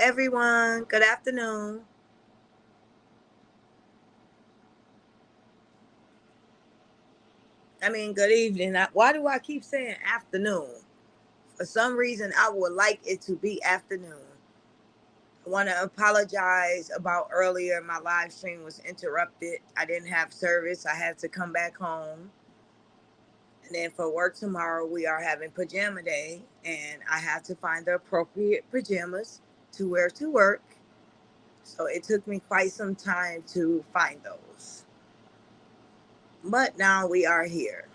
everyone. Good afternoon. Good evening. Why do I keep saying afternoon? For some reason, I would like it to be afternoon. I want to apologize about earlier. My live stream was interrupted. I didn't have service. I had to come back home. And then for work tomorrow, we are having pajama day. And I have to find the appropriate pajamas to wear to work. So it took me quite some time to find those. But now we are here.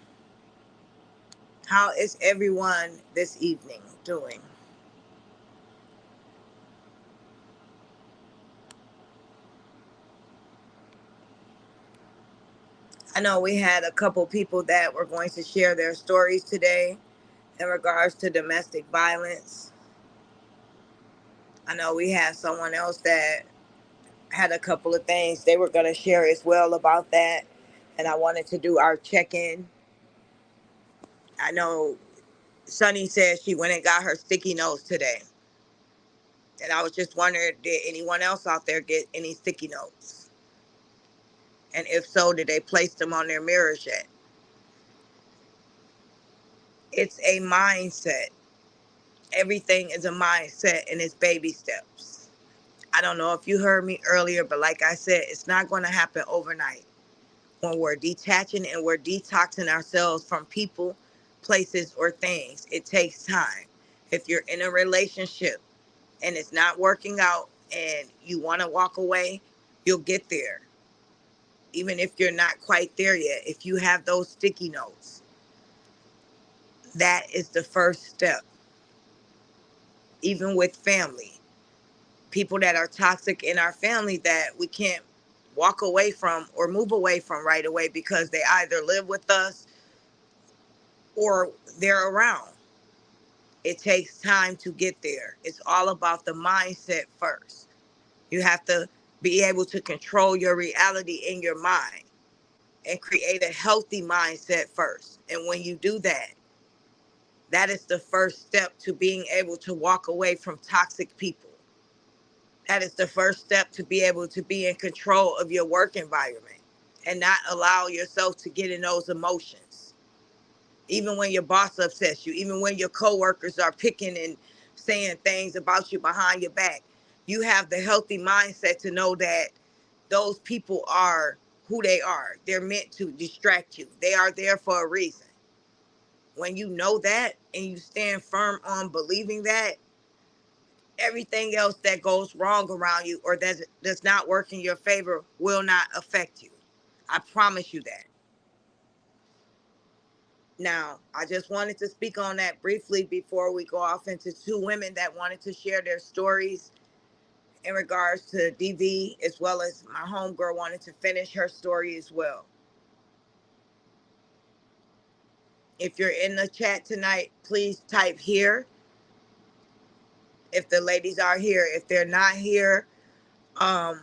How is everyone this evening doing? I know we had a couple people that were going to share their stories today in regards to domestic violence. I know we had someone else that had a couple of things they were going to share as well about that. And I wanted to do our check in. I know Sunny said she went and got her sticky notes today. And I was just wondering, did anyone else out there get any sticky notes? And if so, did they place them on their mirrors yet? It's a mindset. Everything is a mindset and it's baby steps. I don't know if you heard me earlier, but like I said, it's not going to happen overnight. When we're detaching and we're detoxing ourselves from people, places, or things, it takes time. If you're in a relationship and it's not working out and you want to walk away, you'll get there. Even if you're not quite there yet, if you have those sticky notes, that is the first step. Even with family, people that are toxic in our family that we can't walk away from or move away from right away because they either live with us or they're around. It takes time to get there. It's all about the mindset first. You have to be able to control your reality in your mind and create a healthy mindset first. And when you do that, that is the first step to being able to walk away from toxic people. That is the first step to be able to be in control of your work environment and not allow yourself to get in those emotions. Even when your boss upsets you, even when your coworkers are picking and saying things about you behind your back, you have the healthy mindset to know that those people are who they are. They're meant to distract you. They are there for a reason. When you know that and you stand firm on believing that, everything else that goes wrong around you or that does not work in your favor will not affect you. I promise you that. Now, I just wanted to speak on that briefly before we go off into two women that wanted to share their stories in regards to DV, as well as my homegirl wanted to finish her story as well. If you're in the chat tonight, please type here. If the ladies are here, if they're not here, um,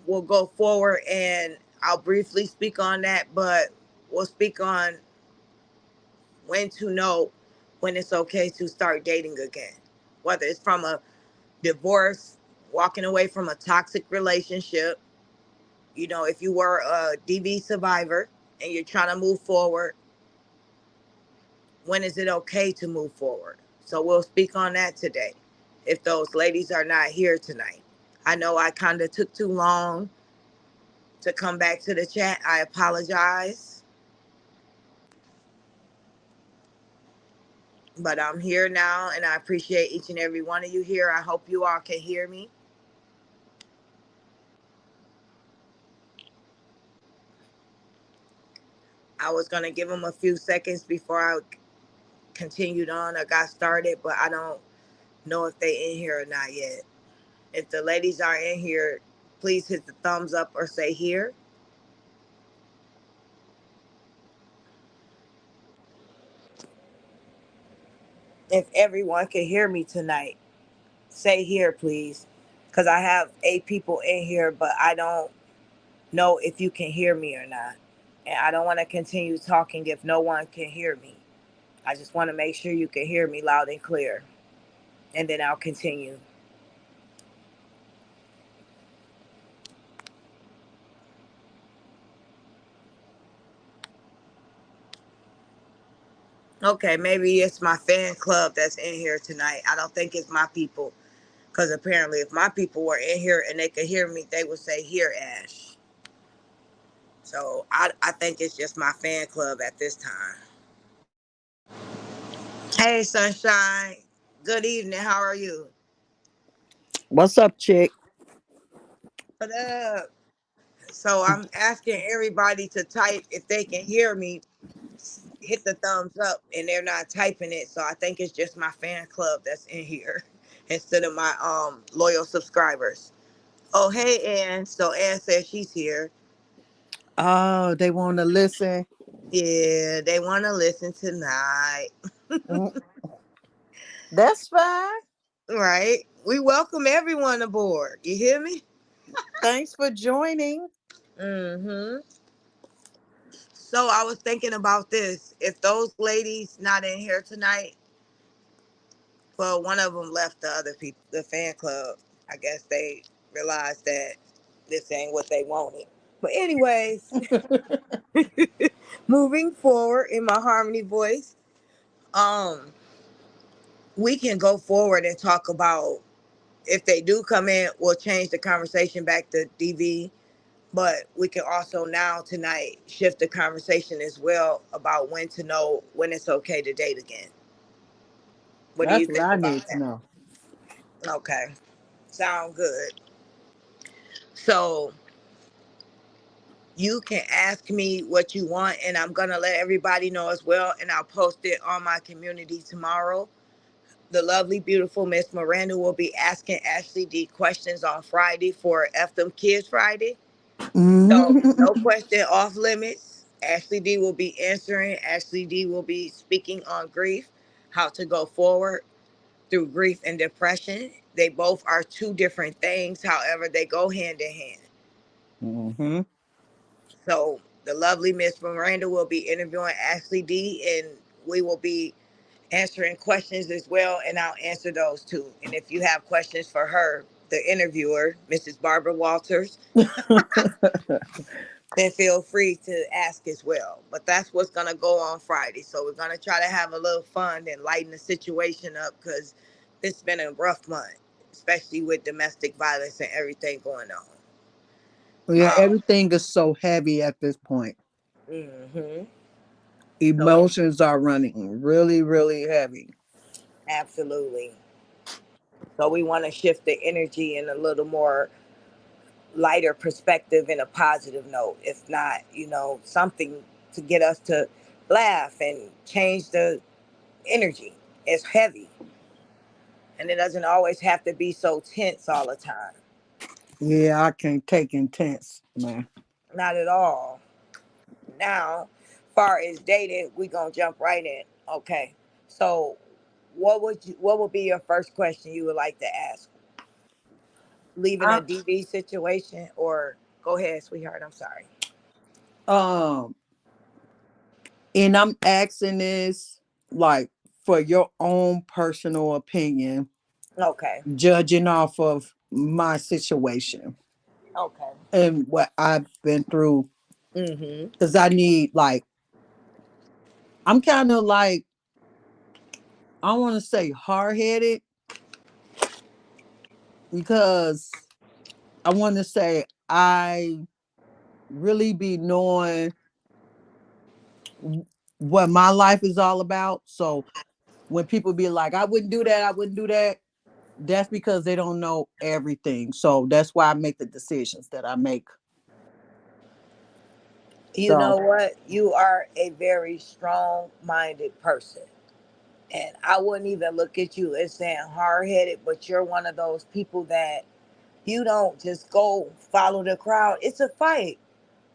we'll go forward and I'll briefly speak on that, but we'll speak on when to know when it's okay to start dating again. Whether it's from a divorce, walking away from a toxic relationship, if you were a DV survivor and you're trying to move forward, when is it okay to move forward? So we'll speak on that today if those ladies are not here tonight. I know I kind of took too long to come back to the chat. I apologize. But I'm here now and I appreciate each and every one of you here. I hope you all can hear me. I was going to give them a few seconds before I continued on or got started, but I don't know if they in here or not yet. If the ladies are in here, please hit the thumbs up or say here. If everyone can hear me tonight, say here, please. Because I have 8 people in here, but I don't know if you can hear me or not. And I don't want to continue talking if no one can hear me. I just want to make sure you can hear me loud and clear. And then I'll continue. Okay, maybe it's my fan club that's in here tonight. I don't think it's my people. Because apparently, if my people were in here and they could hear me, they would say, "Here, Ash." So I think it's just my fan club at this time. Hey, Sunshine. Good evening. How are you? What's up, chick? What up? So I'm asking everybody to type if they can hear me. Hit the thumbs up, and they're not typing it. So I think it's just my fan club that's in here instead of my loyal subscribers. Oh, hey, Ann. So Ann says she's here. Oh, they want to listen. Yeah, they want to listen tonight. Mm, that's fine. Right? We welcome everyone aboard. You hear me? Thanks for joining. Mm-hmm. So I was thinking about this. If those ladies not in here tonight, well, one of them left the other people, the fan club. I guess they realized that this ain't what they wanted. But anyways, moving forward in my harmony voice, um, we can go forward and talk about if they do come in, we'll change the conversation back to DV. But we can also now tonight shift the conversation as well about when to know when it's okay to date again. What do you That's what think I about need to that? know. Okay, sound good. So you can ask me what you want, and I'm gonna let everybody know as well, and I'll post it on my community tomorrow. The lovely, beautiful Miss Miranda will be asking Ashley D questions on Friday for F Them Kids Friday. So no Mhm. question off limits. Ashley D will be answering. Ashley D will be speaking on grief, how to go forward through grief and depression. They both are two different things. However, they go hand in hand. Mhm. So the lovely Miss Miranda will be interviewing Ashley D, and we will be answering questions as well, and I'll answer those too. And if you have questions for her, the interviewer, Mrs. Barbara Walters, then feel free to ask as well. But that's what's going to go on Friday. So we're going to try to have a little fun and lighten the situation up because it's been a rough month, especially with domestic violence and everything going Yeah, on. everything is so heavy at this point. Hmm. So Emotions are running really, really heavy. absolutely. So we want to shift the energy in a little more lighter perspective and a positive note. If not, something to get us to laugh and change the energy. It's heavy, and it doesn't always have to be so tense all the time. Yeah, I can't take intense, man. Not at all. Now, far as dating, we gonna jump right in. Okay. So, what would be your first question you would like to ask? Leaving a I, DV situation, or go ahead, sweetheart. I'm sorry. um, and I'm asking this like for your own personal opinion, Okay. judging off of my situation Okay. and what I've been through. Mm-hmm. Because I need, like, I'm kind of like, I want to say hard headed because I want to say I really be knowing what my life is all about. So when people be like, I wouldn't do that, I wouldn't do that, that's because they don't know everything. So that's why I make the decisions that I make. You So know what? You are a very strong-minded person. And I wouldn't even look at you as saying hard headed, but you're one of those people that you don't just go follow the crowd. It's a fight.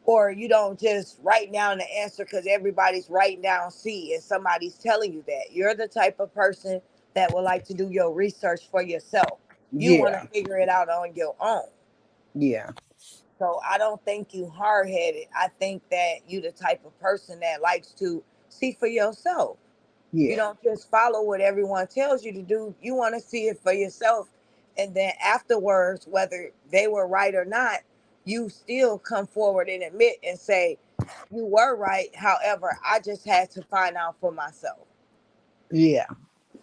Or you don't just write down the answer because everybody's writing down C and somebody's telling you that. You're the type of person that would like to do your research for yourself. You want to yeah, figure it out on your own. yeah, So I don't think you hard headed. I think that you the type of person that likes to see for yourself. You yeah, don't just follow what everyone tells you to do. You want to see it for yourself. And then afterwards, whether they were right or not, you still come forward and admit and say, you were right. However, I just had to find out for myself. Yeah.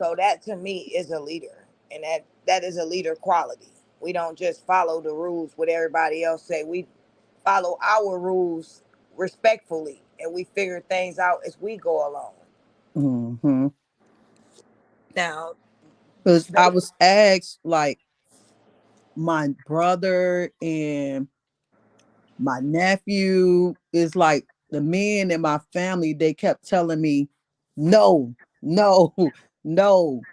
So that to me is a leader, and that is a leader quality. We don't just follow the rules what everybody else say. We follow our rules respectfully, and we figure things out as we go along. Mm-hmm. Now, Because I say, was asked, like, my brother and my nephew is like the men in my family, they kept telling me, no, no, no.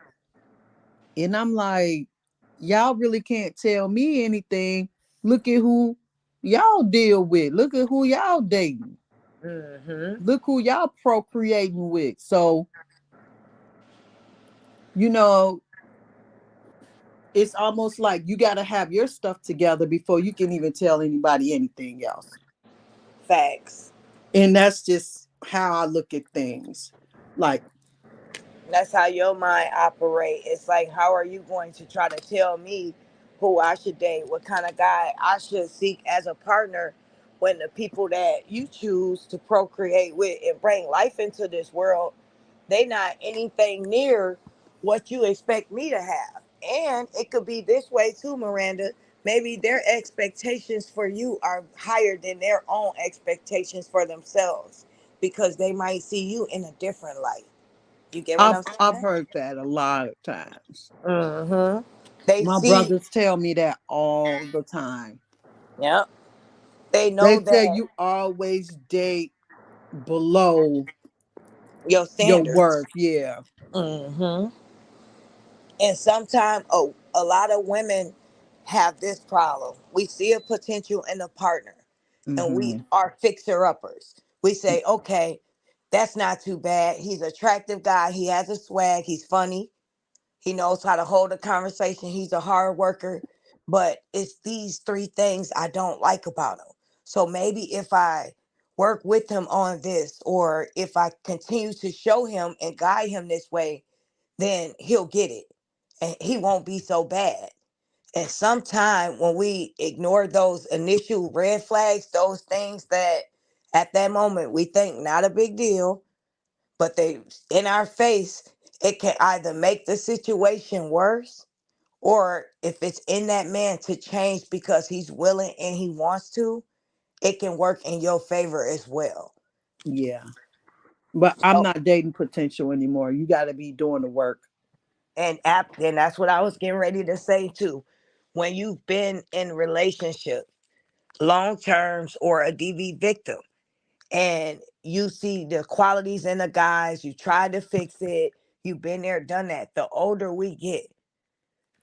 And I'm like, y'all really can't tell me anything. Look at who y'all deal with. Look at who y'all dating. mm-hmm, Look who y'all procreating with. So, you know, it's almost like you got to have your stuff together before you can even tell anybody anything else. facts. And that's just how I look at things. Like, That's how your mind operate. It's like, how are you going to try to tell me who I should date, what kind of guy I should seek as a partner, when the people that you choose to procreate with and bring life into this world, they not anything near what you expect me to have. And it could be this way too, Miranda. Maybe their expectations for you are higher than their own expectations for themselves, because they might see you in a different light. You get what I'm I've saying? heard that a lot of times. Mm-hmm. They My see, brothers tell me that all the time. yeah, they They know say that you always date below your your standards. worth. Yeah. Mm-hmm. And sometimes, oh, a lot of women have this problem. We see a potential in a partner, and we Mm-hmm. are fixer uppers. We say, okay, that's not too bad. He's an attractive guy. He has a swag. He's funny. He knows how to hold a conversation. He's a hard worker. But it's these three things I don't like about him. So maybe if I work with him on this, or if I continue to show him and guide him this way, then he'll get it and he won't be so bad. And sometimes when we ignore those initial red flags, those things that at that moment we think not a big deal, but they in our face, it can either make the situation worse, or if it's in that man to change because he's willing and he wants to, it can work in your favor as well. Yeah. But I'm So, not dating potential anymore. You got to be doing the work. and that's what I was getting ready to say too. When you've been in relationship long terms or a DV victim, and you see the qualities in the guys, you try to fix it, you've been there, done that. The older we get,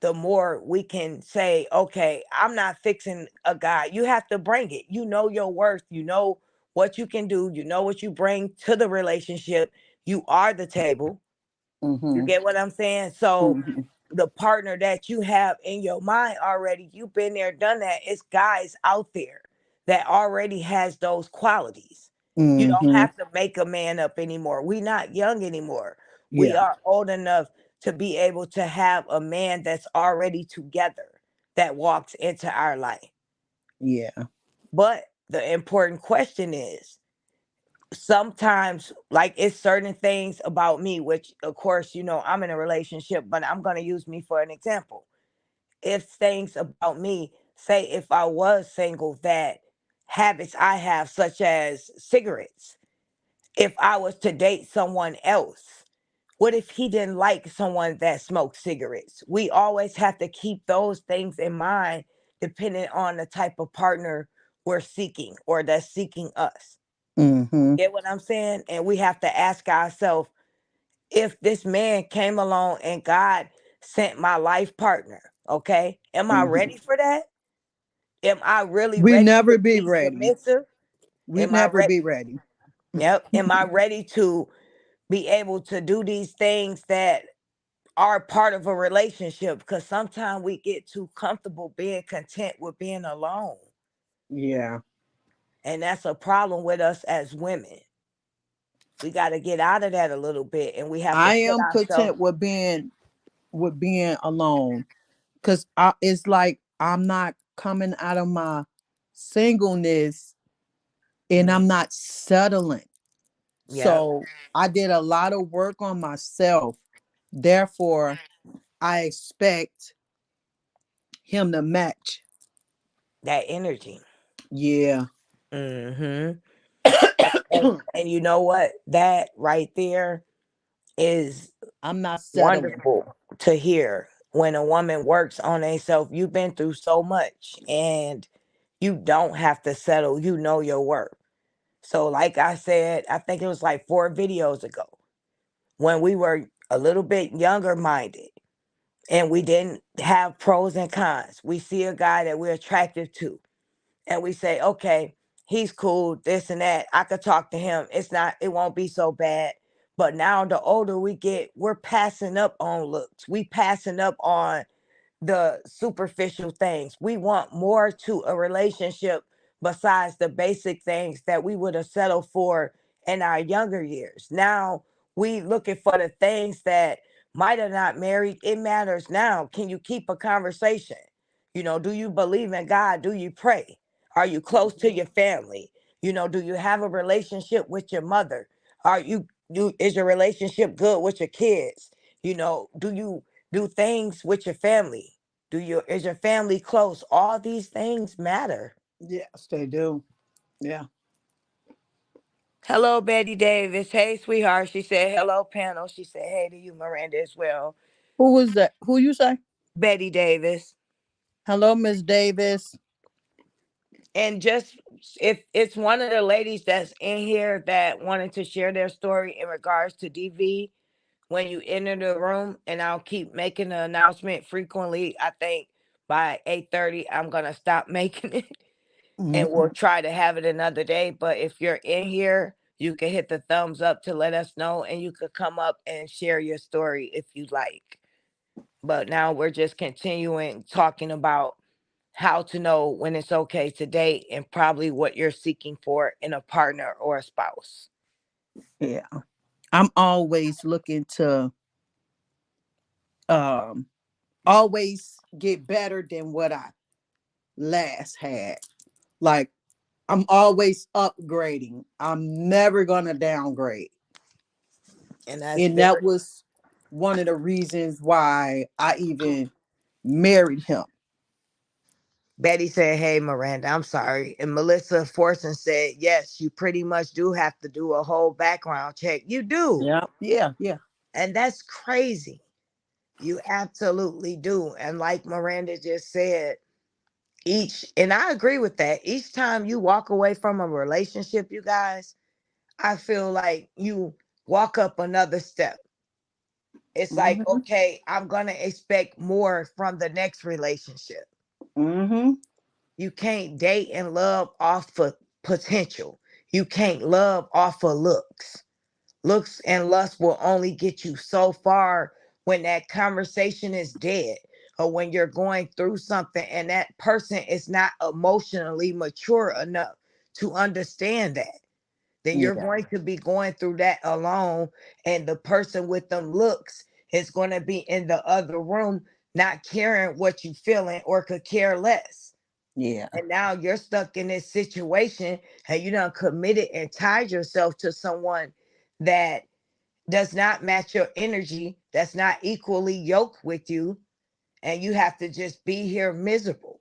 the more we can say, okay, I'm not fixing a guy. You have to bring it. You know your worth. You know what you can do. You know what you bring to the relationship. You are the table. You Mm-hmm. get what I'm saying? So Mm-hmm. the partner that you have in your mind already, you've been there, done that. It's guys out there that already has those qualities. You don't Mm-hmm. have to make a man up anymore. We not young anymore. We Yeah. are old enough to be able to have a man that's already together that walks into our life. Yeah. But the important question is, sometimes, like, it's certain things about me, which of course, I'm in a relationship, but I'm going to use me for an example. If things about me, say if I was single, that habits I have, such as cigarettes, if I was to date someone else, what if he didn't like someone that smoked cigarettes? We always have to keep those things in mind, depending on the type of partner we're seeking or that's seeking us. Mm-hmm. Get what I'm saying? And we have to ask ourselves, if this man came along and God sent my life partner, okay, am I Mm-hmm. ready for that? Am I really We ready never to be be ready. submissive? We Am I never ready? be ready. Yep. Am I ready to be able to do these things that are part of a relationship? Because sometimes we get too comfortable being content with being alone. Yeah. And that's a problem with us as women. We got to get out of that a little bit, and we have to I put am ourselves. content with being alone. Cause it's like I'm not coming out of my singleness and Mm, I'm not settling. yep. So I did a lot of work on myself Therefore, I expect him to match. That energy. Yeah. Mm-hmm. And you know what? That right there is I'm not settling. wonderful to hear when a woman works on herself. You've been through so much and you don't have to settle. You know your worth. So, like I said, I think it was like 4 videos ago when we were a little bit younger minded and we didn't have pros and cons. We see a guy that we're attracted to and we say, okay, he's cool, this and that. I could talk to him. It won't be so bad. But now the older we get, we're passing up on looks. We passing up on the superficial things. We want more to a relationship besides the basic things that we would have settled for in our younger years. Now we looking for the things that might have not married. It matters now. Can you keep a conversation? Do you believe in God? Do you pray? Are you close to your family? Do you have a relationship with your mother? Are you is your relationship good with your kids? Do you do things with your family? Is your family close? All these things matter. Yes, they do. Yeah. Hello, Betty Davis. Hey, sweetheart. She said hello, panel. She said hey to you, Miranda, as well. Who was that? Who you say? Betty Davis. Hello, Miss Davis. And just if it's one of the ladies that's in here that wanted to share their story in regards to DV, when you enter the room, and I'll keep making the announcement frequently. I think by 8:30, I'm gonna stop making it. And Mhm. we'll try to have it another day. But if you're in here, you can hit the thumbs up to let us know, and you could come up and share your story if you like. But now we're just continuing talking about how to know when it's okay to date and probably what you're seeking for in a partner or a spouse. Yeah. I'm always looking to um always get better than what I last had. Like I'm always upgrading. I'm never gonna downgrade. And that's And that very. was one of the reasons why I even married him. Betty said, hey, Miranda, I'm sorry. And Melissa Forson said, yes, you pretty much do have to do a whole background check. You do. Yeah, yeah, yeah. And that's crazy. You absolutely do. And like Miranda just said, and I agree with that. Each time you walk away from a relationship, you guys, I feel like you walk up another step. It's like, Mm-hmm. okay, I'm going to expect more from the next relationship. Mm-hmm. You can't date and love off of potential. You can't love off of looks. Looks and lust will only get you so far when that conversation is dead or when you're going through something and that person is not emotionally mature enough to understand that. Then you're Yeah, going to be going through that alone, and the person with them looks is going to be in the other room not caring what you feeling or could care less. yeah, And now you're stuck in this situation and you done committed and tied yourself to someone that does not match your energy, that's not equally yoked with you, and you have to just be here miserable.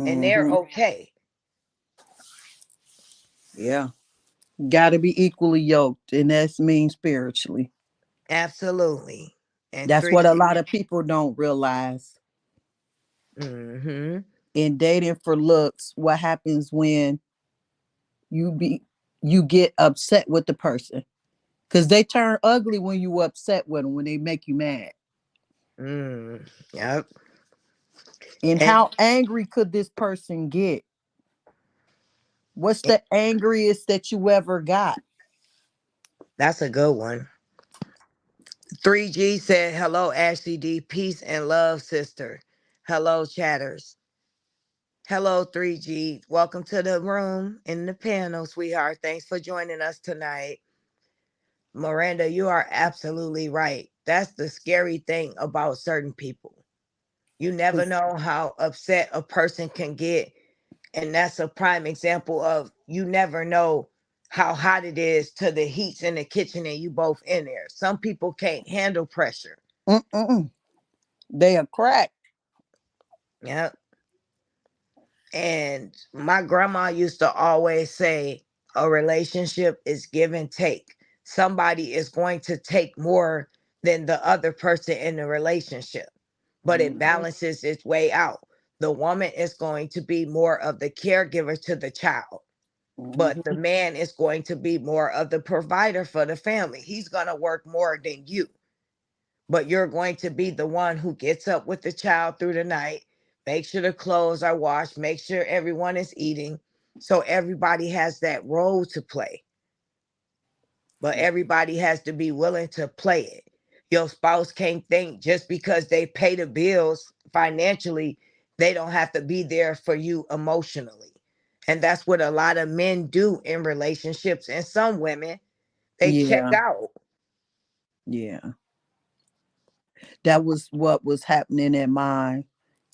And they're mm-hmm. okay. Yeah. Got to be equally yoked, and that's mean spiritually. Absolutely. And That's three. what a lot of people don't realize. Mm-hmm. In dating for looks, what happens when you be you get upset with the person? Because they turn ugly when you upset with them, when they make you mad. Yep. And And how angry could this person get? What's the angriest that you ever got? that's a good one. 3G said, hello, Ashley D. Peace and love, sister. Hello, chatters. Hello, 3G. Welcome to the room in the panel, sweetheart. Thanks for joining us tonight. Miranda, you are absolutely right. That's the scary thing about certain people. You never 'Cause- know how upset a person can get. And that's a prime example of you never know how hot it is to the heat's in the kitchen and you both in there. Some people can't handle pressure. Mm-mm. They are crack. Yep. And my grandma used to always say a relationship is give and take. Somebody is going to take more than the other person in the relationship, but it Mhm. balances its way out. The woman is going to be more of the caregiver to the child, but the Mhm. man is going to be more of the provider for the family. He's going to work more than you, but you're going to be the one who gets up with the child through the night, make sure the clothes are washed, make sure everyone is eating. So everybody has that role to play, but everybody has to be willing to play it. Your spouse can't think just because they pay the bills financially, they don't have to be there for you emotionally. And that's what a lot of men do in relationships. And some women, they check Yeah, out. yeah. That was what was happening in mine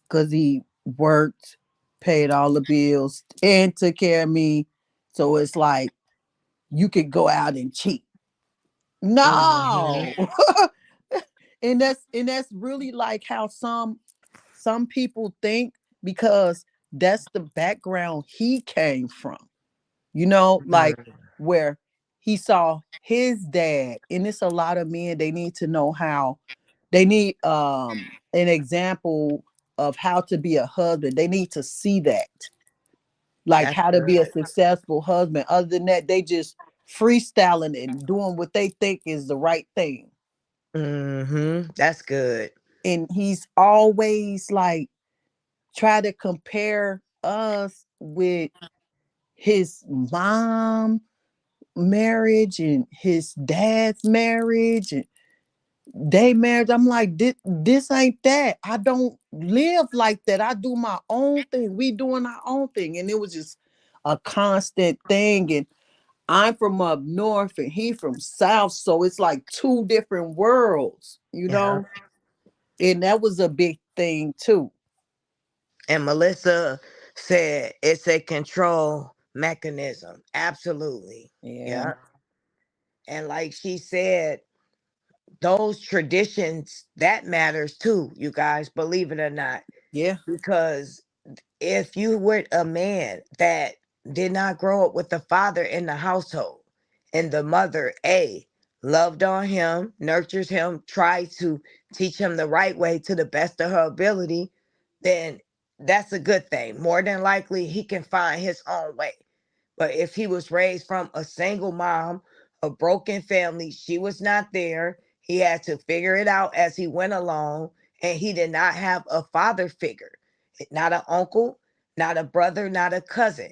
because he worked, paid all the bills, and took care of me. So it's like you could go out and cheat. Hmm. No. And that's really like how some people think, because that's the background he came from. Like where he saw his dad. And it's a lot of men, they need to know how they need an example of how to be a husband. They need to see that, like That's how to be a good. successful husband. Other than that, they just freestyling and doing what they think is the right thing. That's good. And he's always like try to compare us with his mom marriage and his dad's marriage and they marriage. I'm like, this ain't that. I don't live like that. I do my own thing. We doing our own thing. And it was just a constant thing. And I'm from up north and he from south. So it's like two different worlds. Yeah. And that was a big thing too. And Melissa said it's a control mechanism. Absolutely. Yeah. Yeah. And like she said, those traditions, that matters too, you guys, believe it or not. Yeah. Because if you were a man that did not grow up with the father in the household and the mother, loved on him, nurtures him, tried to teach him the right way to the best of her ability, then that's a good thing. More than likely, he can find his own way. But if he was raised from a single mom, a broken family, she was not there. He had to figure it out as he went along, and he did not have a father figure, not an uncle, not a brother, not a cousin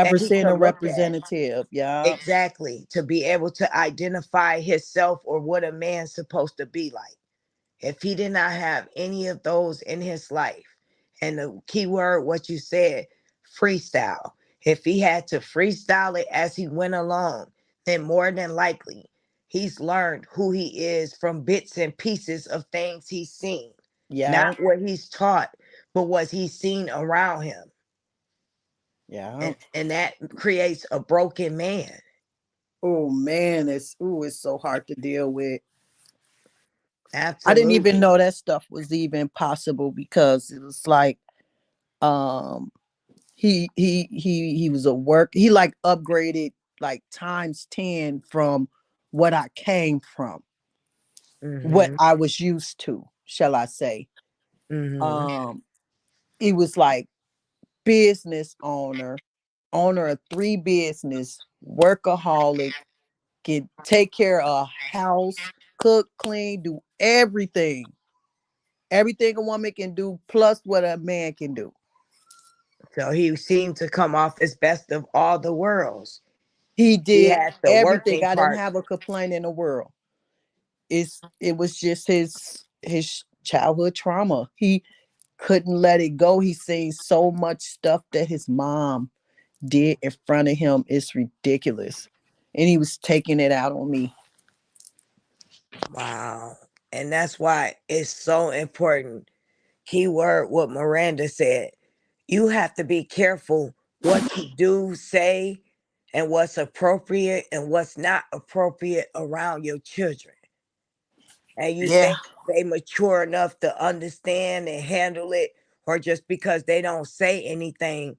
that Never he seen a could look at. representative. Yeah. Exactly, to be able to identify himself or what a man's supposed to be like. If he did not have any of those in his life, and the key word, what you said, freestyle, if he had to freestyle it as he went along, then more than likely he's learned who he is from bits and pieces of things he's seen. Yeah. Not what he's taught, but what he's seen around him. Yeah. And that creates a broken man. Oh man, it's so hard to deal with. I didn't even Absolutely. know that stuff was even possible because it was like um he was a work, he like upgraded like times 10 from what I came from, what Mm-hmm. I was used to, shall I say. Mm-hmm. Um he was like business owner of three business, workaholic, can take care of a house, cook, clean, do everything. Everything a woman can do, plus what a man can do. So he seemed to come off as best of all the worlds. He He did had the everything. working I didn't part. have a complaint in the world. It was just his childhood trauma. He couldn't let it go. He seen so much stuff that his mom did in front of him. It's ridiculous. And he was taking it out on me. Wow. And that's why it's so important. Keyword what Miranda said. You have to be careful what you do, say, and what's appropriate and what's not appropriate around your children. And you Yeah. think they mature enough to understand and handle it, or just because they don't say anything,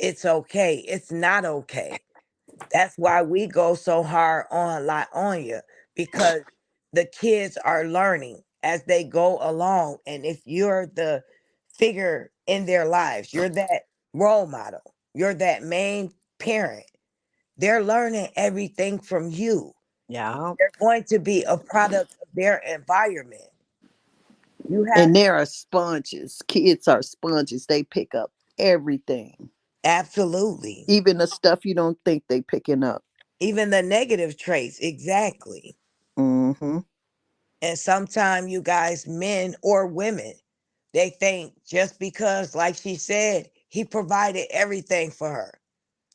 it's okay. It's not okay. That's why we go so hard on La Onya, because the kids are learning as they go along. And if you're the figure in their lives, you're that role model, you're that main parent, they're learning everything from you. Yeah. They're going to be a product of their environment. You have And there are sponges. Kids are sponges. They pick up everything, absolutely, even the stuff you don't think they picking up. even the negative traits, exactly. Mm-hmm. And sometimes you guys, men or women, they think just because, like she said, he provided everything for her.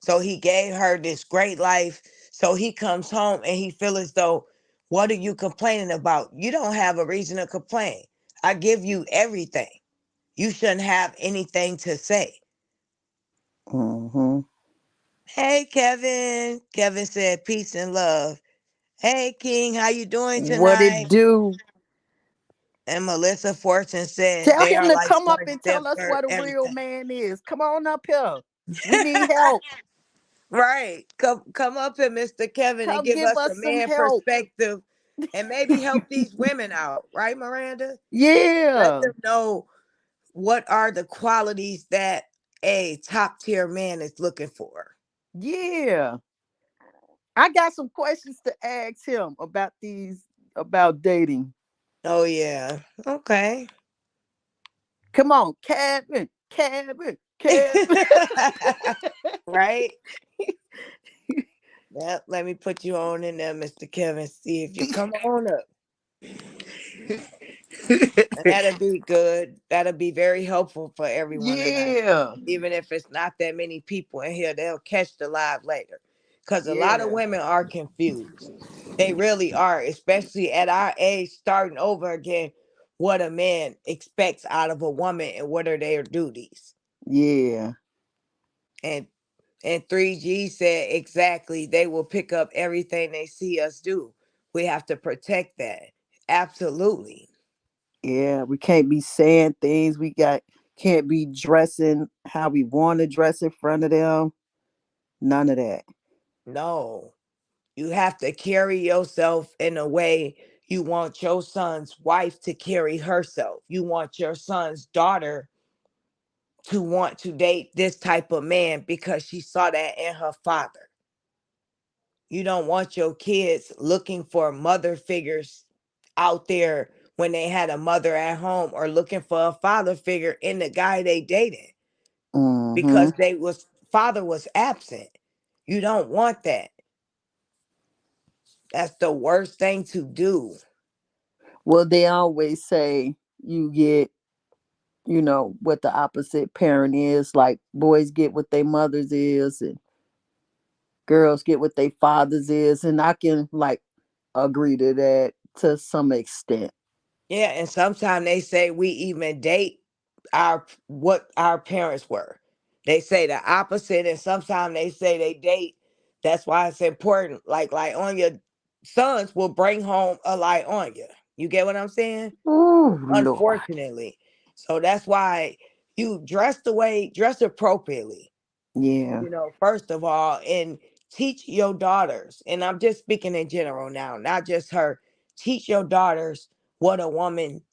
So he gave her this great life. So he comes home and he feels as though, what are you complaining about? You don't have a reason to complain. I give you everything. You shouldn't have anything to say. Mm-hmm. Hey, Kevin. Kevin said, peace and love. Hey, King, how you doing What it tonight? do? And Melissa Fortune said, Tell they him are to like come up Sponge and tell us Stiffer, what a real everything. man is. Come on up here. We need help. Right. Come up here, Mr. Kevin, and Come give give us a us some man help. perspective and maybe help these women out, right, Miranda? Let Yeah. them know what are the qualities that a top tier man is looking for. Yeah. I got some questions to ask him about about dating. Oh yeah. Okay. Come on, Kevin. Kevin. Kevin. Right? Yep, let me put you on in there, Mr. Kevin. See if you come on up. And that'll be good. That'll be very helpful for everyone tonight. Yeah. Even if it's not that many people in here, they'll catch the live later. Because a lot of Yeah. women are confused. They really are, especially at our age, starting over again, what a man expects out of a woman and what are their duties. Yeah. And 3G said exactly, they will pick up everything they see us do. We have to protect that. Absolutely. Yeah. We can't be saying things. Can't be dressing how we want to dress in front of them. None of that. No. You have to carry yourself in a way you want your son's wife to carry herself. You want your son's daughter to want to date this type of man because she saw that in her father. You don't want your kids looking for mother figures out there when they had a mother at home, or looking for a father figure in the guy they dated Mm-hmm. because they was father was absent. You don't want that. That's the worst thing to do. Well, they always say you get, what the opposite parent is. Like boys get what their mothers is, and girls get what their fathers is. And I can like agree to that to some extent. Yeah, and sometimes they say we even date our what our parents were. They say the opposite, and sometimes they say they date. That's why it's important. Like on your sons will bring home a light on you. You get what I'm saying? Oh Lord. Unfortunately. So that's why you dress appropriately, Yeah. first of all, and teach your daughters, and I'm just speaking in general now, not just her, teach your daughters what a woman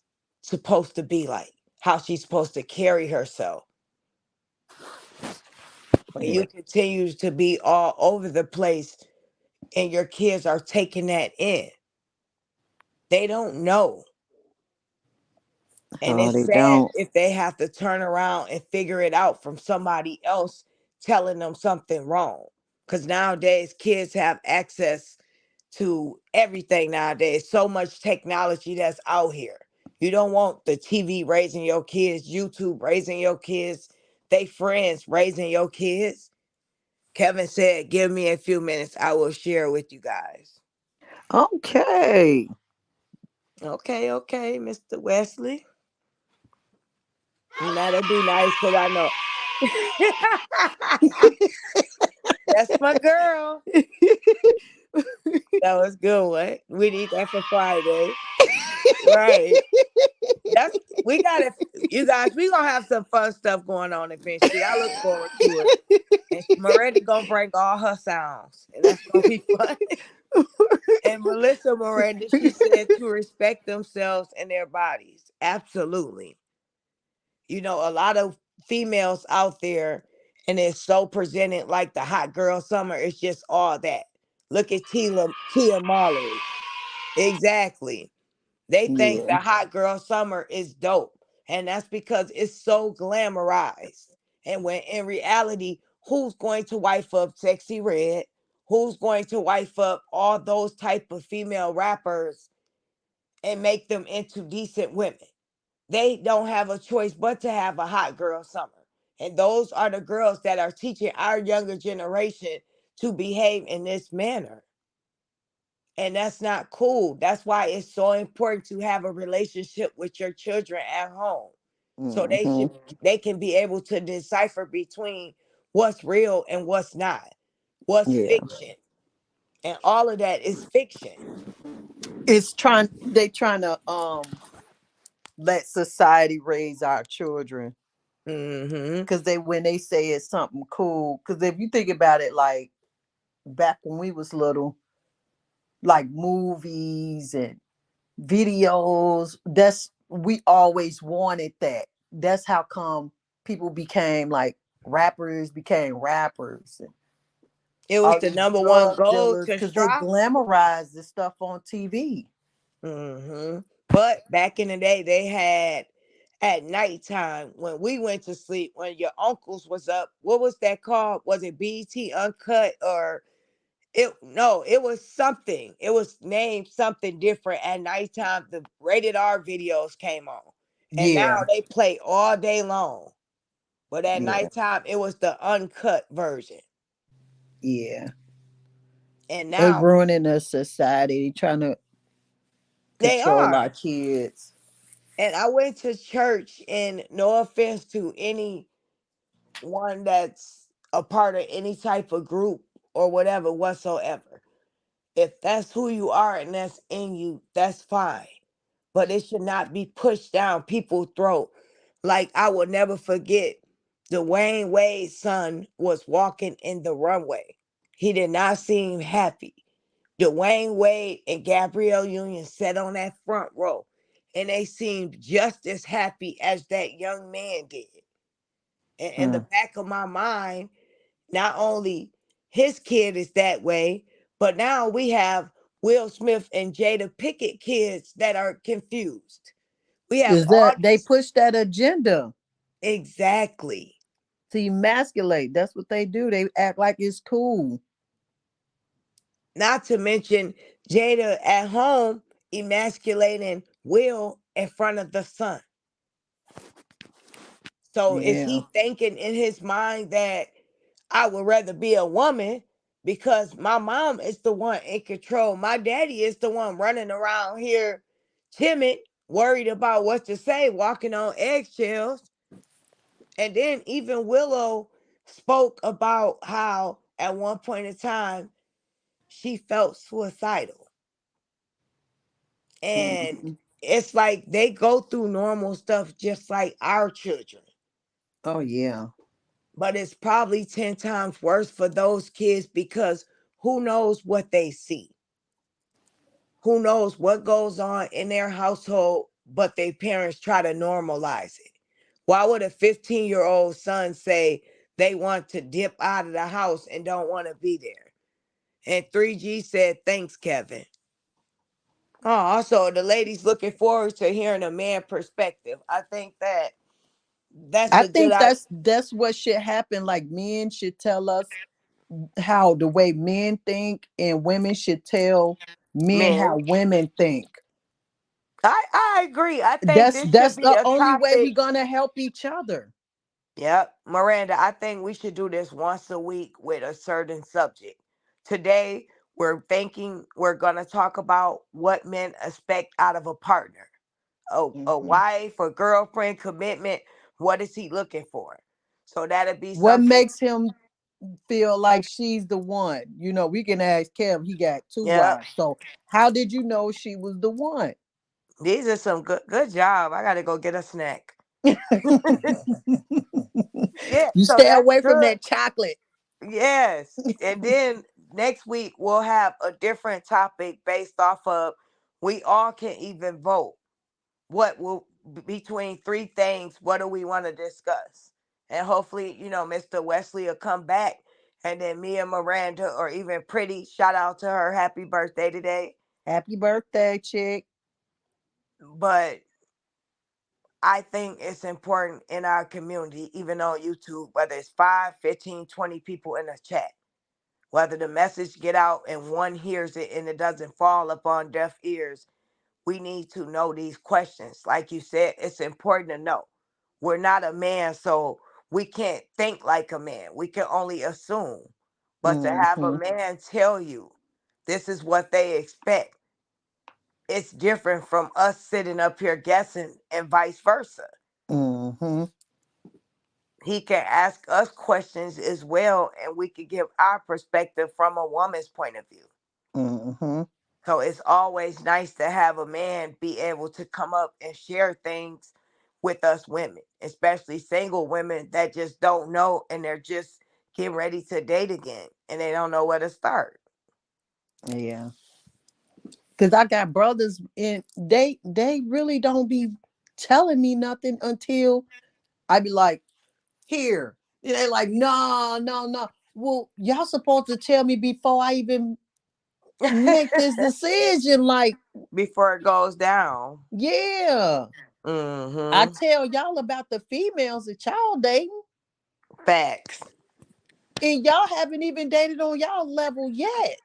supposed to be like, how she's supposed to carry herself. When Yeah. you continue to be all over the place and your kids are taking that in, they don't know. And Oh, it's they sad don't. if they have to turn around and figure it out from somebody else telling them something wrong. Because nowadays, kids have access to everything nowadays. So much technology that's out here. You don't want the TV raising your kids, YouTube raising your kids, they friends raising your kids. Kevin said, give me a few minutes. I will share with you guys. Okay. Okay, okay, Mr. Wesley. And that'll be nice because I know that's my girl. That was good one. We need that for Friday. Right. That's we got it, you guys. We gonna have some fun stuff going on eventually. I look forward to it. And Miranda gonna bring all her sounds, and that's gonna be fun. And Melissa Miranda, she said to respect themselves and their bodies. Absolutely. You know, a lot of females out there, and it's so presented like the hot girl summer. It's just all that. Look at Tia Marley. Exactly. They think Yeah. the hot girl summer is dope. And that's because it's so glamorized. And when in reality, who's going to wife up Sexy Red? Who's going to wife up all those type of female rappers and make them into decent women? They don't have a choice but to have a hot girl summer. And those are the girls that are teaching our younger generation to behave in this manner. And that's not cool. That's why it's so important to have a relationship with your children at home. So Hmm. they can be able to decipher between what's real and what's not. What's Yeah. fiction. And all of that is fiction. They trying to let society raise our children. Mhm. Cause they when they say it's something cool. Cause if you think about it, like back when we was little, like movies and videos, that's we always wanted that. That's how come people became like became rappers and It was all the these number one drug goal dealers to because they strive. glamorize this stuff on TV. But back in the day, they had at nighttime when we went to sleep, when your uncles was up. What was that called? Was it BT Uncut or it? No, it was something. It was named something different. At nighttime, the rated R videos came on, and now Yeah, they play all day long. But at yeah, nighttime, it was the uncut version, yeah. and They now ruining the society, trying to they control are. our kids. And I went to church, and no offense to any one that's a part of any type of group or whatever whatsoever. If that's who you are and that's in you, that's fine. But it should not be pushed down people's throat. Like I will never forget Dwayne Wade's son was walking in the runway. He did not seem happy. Dwayne Wade and Gabrielle Union sat on that front row and they seemed just as happy as that young man did. And in the Mm. back of my mind, not only his kid is that way, but now we have Will Smith and Jada Pickett kids that are confused. We have Is all that they these push that agenda exactly. to emasculate? That's what they do. They act like it's cool. Not to mention Jada at home emasculating Will in front of the son. So is Yeah. he thinking in his mind that I would rather be a woman because my mom is the one in control? My daddy is the one running around here timid, worried about what to say, walking on eggshells. And then even Willow spoke about how at one point in time she felt suicidal. And Mhm. it's like they go through normal stuff just like our children. Oh yeah. But it's probably 10 times worse for those kids because who knows what they see? Who knows what goes on in their household, but their parents try to normalize it? Why would a 15-year-old son say they want to dip out of the house and don't want to be there? And 3G said, thanks, Kevin. Oh, also, the ladies looking forward to hearing a man perspective. I think that that's I a good think idea. that's what should happen. Like men should tell us how the way men think, and women should tell men how Men, women think. I agree. I think this should That's be the a only way topic. we're gonna help each other. Yep, Miranda, I think we should do this once a week with a certain subject. Today, we're going to talk about what men expect out of a partner. A Mhm. wife or girlfriend commitment. What is he looking for? So that'll be What something. makes him feel like she's the one? We can ask Kev. He got two Yep. wives. So how did you know she was the one? These are some good job. I gotta go get a snack. Yeah, You so stay that's away from good. that chocolate. Yes. And then next week we'll have a different topic based off of we all can even vote. What will between three things, what do we want to discuss? And hopefully, Mr. Wesley will come back and then me and Miranda or even Pretty, shout out to her, happy birthday today. Happy birthday, chick. But I think it's important in our community, even on YouTube, whether it's 5, 15, 20 people in a chat, whether the message get out and one hears it and it doesn't fall upon deaf ears, we need to know these questions. Like you said, it's important to know. We're not a man, so we can't think like a man. We can only assume. But to have a Mm-hmm. man tell you this is what they expect, it's different from us sitting up here guessing and vice versa. Mm-hmm. He can ask us questions as well, and we can give our perspective from a woman's point of view. Mm-hmm. So it's always nice to have a man be able to come up and share things with us women, especially single women that just don't know and they're just getting ready to date again and they don't know where to start. Yeah. Cause I got brothers and they really don't be telling me nothing until I be like, here. And they like, no, no, no. Well, y'all supposed to tell me before I even make this decision. Like, Before it goes down. yeah. I Mm-hmm. tell y'all about the females that y'all dating, Facts. and y'all haven't even dated on y'all level yet.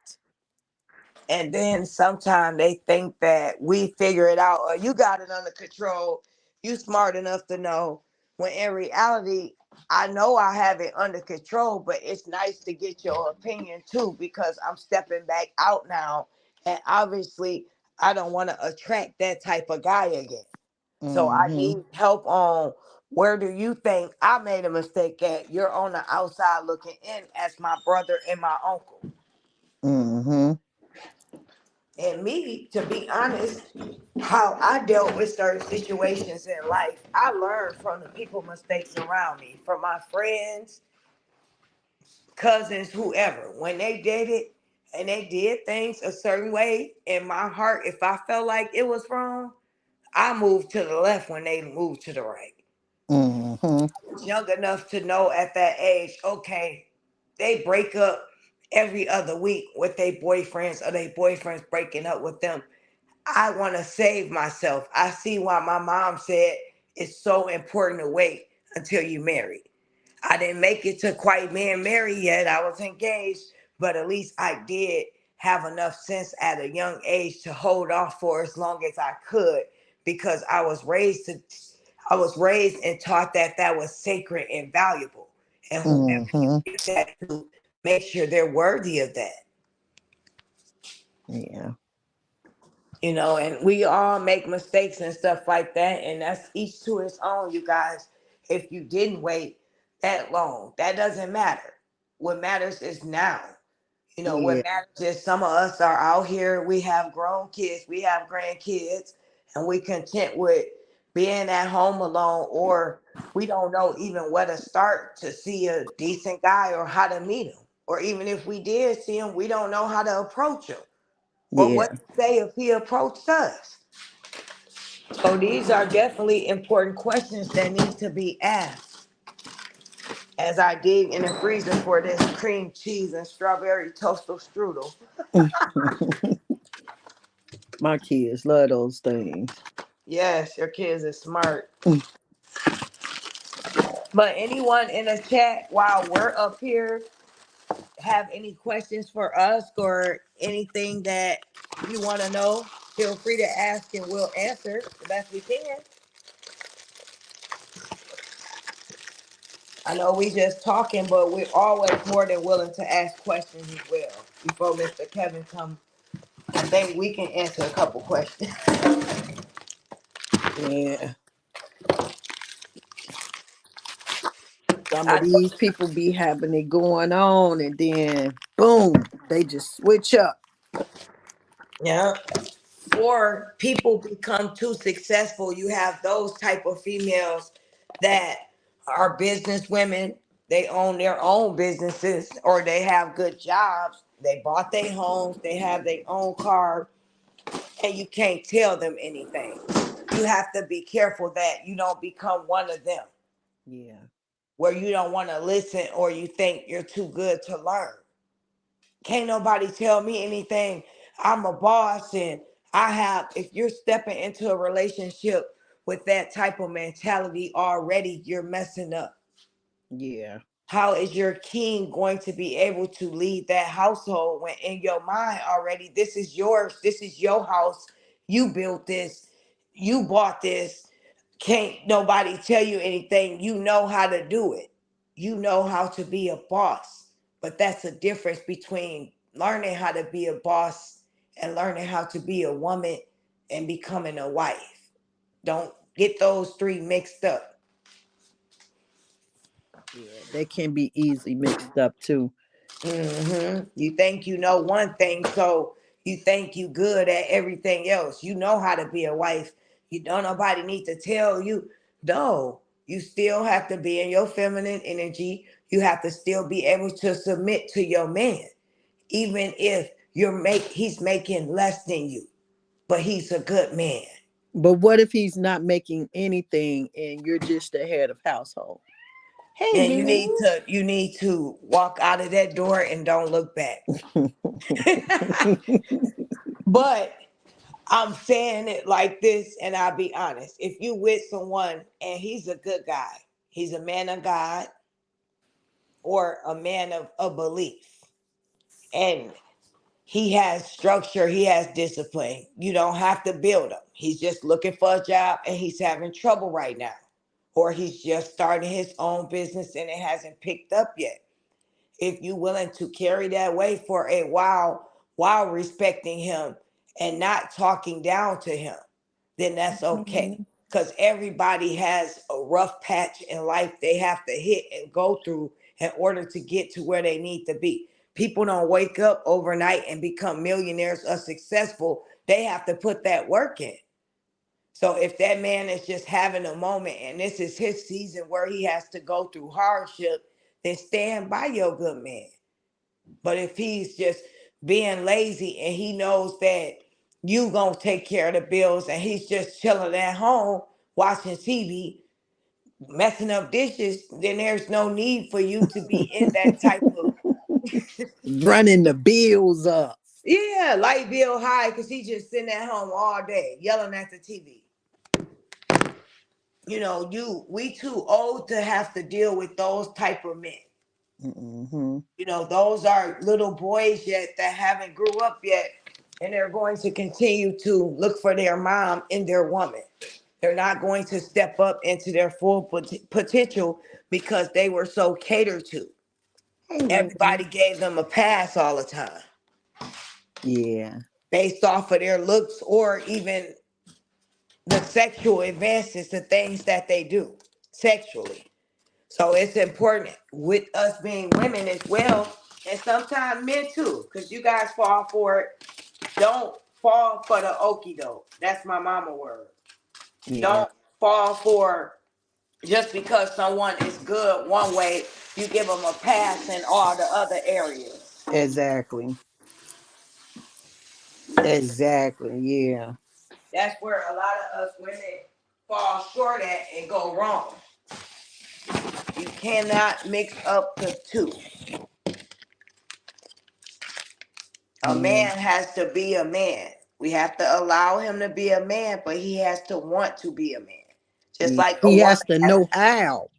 And then sometimes they think that we figure it out or you got it under control. You smart enough to know. When in reality, I know I have it under control, but it's nice to get your opinion too because I'm stepping back out now. And obviously, I don't want to attract that type of guy again. So I Mm-hmm. need help on where do you think I made a mistake at? You're on the outside looking in as my brother and my uncle. Mm-hmm. And me, to be honest, how I dealt with certain situations in life, I learned from the people mistakes around me, from my friends, cousins, whoever. When they did it and they did things a certain way, in my heart, if I felt like it was wrong, I moved to the left when they moved to the right. Mm-hmm. I was young enough to know at that age, okay, they break up every other week with their boyfriends or their boyfriends breaking up with them. I want to save myself. I see why my mom said it's so important to wait until you marry. I didn't make it to quite being married yet. I was engaged, but at least I did have enough sense at a young age to hold off for as long as I could because I was raised and taught that that was sacred and valuable. And whoever you Mm-hmm. give that to, make sure they're worthy of that. Yeah. And we all make mistakes and stuff like that, and that's each to his own, you guys. If you didn't wait that long, that doesn't matter. What matters is now. Yeah. What matters is some of us are out here, we have grown kids, we have grandkids, and we content with being at home alone, or we don't know even where to start to see a decent guy or how to meet him. Or even if we did see him, we don't know how to approach him or what Yeah. to say if he approached us. So these are definitely important questions that need to be asked as I dig in the freezer for this cream cheese and strawberry toaster strudel. My kids love those things. Yes, your kids are smart. But anyone in the chat while we're up here have any questions for us or anything that you want to know, feel free to ask and we'll answer the best we can. I know we just talking, but we're always more than willing to ask questions as well. Before Mr. Kevin comes, I think we can answer a couple questions. Yeah. Some of I, these people be having it going on, and then boom, they just switch up. yeah, or people become too successful. You have those type of females that are business women. They own their own businesses or they have good jobs. They bought their homes. They have their own car, and you can't tell them anything. You have to be careful that you don't become one of them, Yeah. where you don't want to listen or you think you're too good to learn. Can't nobody tell me anything. I'm a boss, and I have, if you're stepping into a relationship with that type of mentality already, you're messing up. Yeah. How is your king going to be able to lead that household when in your mind already, this is yours, this is your house, you built this, you bought this, can't nobody tell you anything. You know how to do it. You know how to be a boss. But that's a difference between learning how to be a boss and learning how to be a woman and becoming a wife. Don't get those three mixed up. Yeah. They can be easily mixed up too. You think you know one thing, so you think you good at everything else. You know how to be a wife. You don't nobody need to tell you. No, you still have to be in your feminine energy. You have to still be able to submit to your man, even if he's making less than you, but he's a good man. But what if he's not making anything and you're just the head of household? Hey Then you man. need to walk out of that door and don't look back. But I'm saying it like this, and I'll be honest. If you with someone and he's a good guy, he's a man of God or a man of belief, and he has structure, he has discipline. You don't have to build him. He's just looking for a job and he's having trouble right now. Or he's just starting his own business and it hasn't picked up yet. If you're willing to carry that weight for a while respecting him and not talking down to him, then that's okay. Mhm. Because everybody has a rough patch in life they have to hit and go through in order to get to where they need to be. People don't wake up overnight and become millionaires or successful. They have to put that work in. So if that man is just having a moment and this is his season where he has to go through hardship, then stand by your good man. But if he's just being lazy and he knows that you gonna take care of the bills and he's just chilling at home watching TV, messing up dishes, then there's no need for you to be in that type of Running the bills up. yeah, light bill high because he's just sitting at home all day yelling at the TV. We too old to have to deal with those type of men. Hmm. Those are little boys yet that haven't grew up yet, and they're going to continue to look for their mom in their woman. They're not going to step up into their full potential because they were so catered to. Hey man. Everybody gave them a pass all the time Yeah. based off of their looks or even the sexual advances, the things that they do sexually. So it's important with us being women as well, and sometimes men too, because you guys fall for it. Don't fall for the okie doke. That's my mama word. Yeah. Don't fall for just because someone is good one way, you give them a pass in all the other areas. Exactly. Exactly. Yeah. That's where a lot of us women fall short at and go wrong. You cannot mix up the two. A Yeah. man has to be a man. We have to allow him to be a man, but he has to want to be a man. Just Yeah. like a He woman has to has. know how.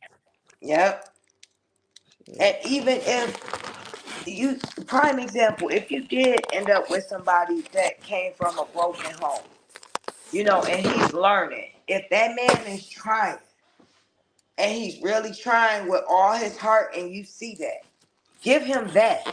Yep. Yeah. And even if you, prime example, if you did end up with somebody that came from a broken home, and he's learning, if that man is trying and he's really trying with all his heart and you see that, give him that.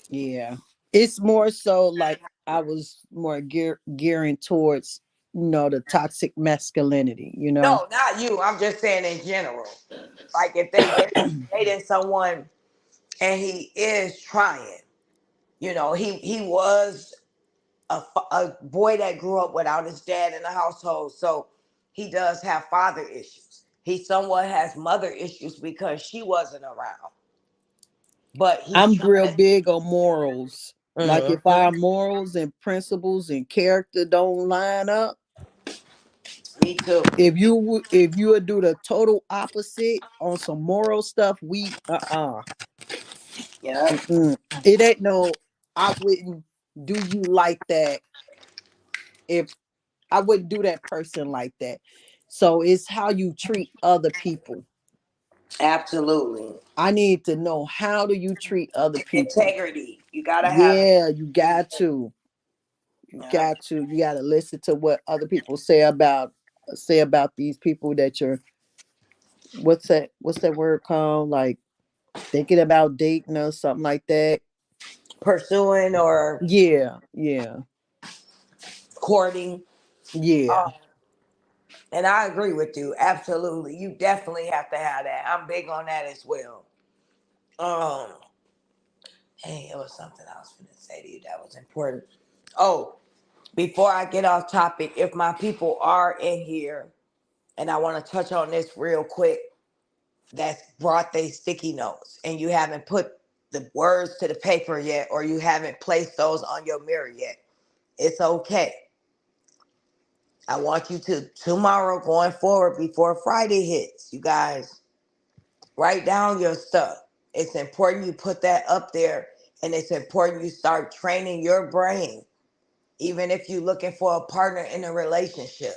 Yeah. It's more so like I was more gearing towards, the toxic masculinity. No, not you. I'm just saying in general. Like if they dating someone and he is trying. He was a boy that grew up without his dad in the household, so he does have father issues. He somewhat has mother issues because she wasn't around, but he's I'm trying real to. big on morals. Like if Mhm. our morals and principles and character don't line up, Me too. if you would do the total opposite on some moral stuff, we Yeah. mm-mm. It ain't no. I wouldn't do you like that if I wouldn't do that person like that. So it's how you treat other people. Absolutely. I need to know, how do you treat other people? Integrity. You gotta have Yeah, you integrity. got to. You Yeah. got to. You got to listen to what other people say about these people that you're, what's that word called? Like thinking about dating or something like that. Pursuing or Yeah, yeah, courting. yeah. And I agree with you. Absolutely. You definitely have to have that. I'm big on that as well. Um, hey, it was something I was going to say to you that was important. Oh, before I get off topic, if my people are in here, and I want to touch on this real quick, that's brought they sticky notes and you haven't put the words to the paper yet, or you haven't placed those on your mirror yet, it's okay. I want you to tomorrow going forward before Friday hits, you guys, write down your stuff. It's important you put that up there, and it's important you start training your brain. Even if you're looking for a partner in a relationship,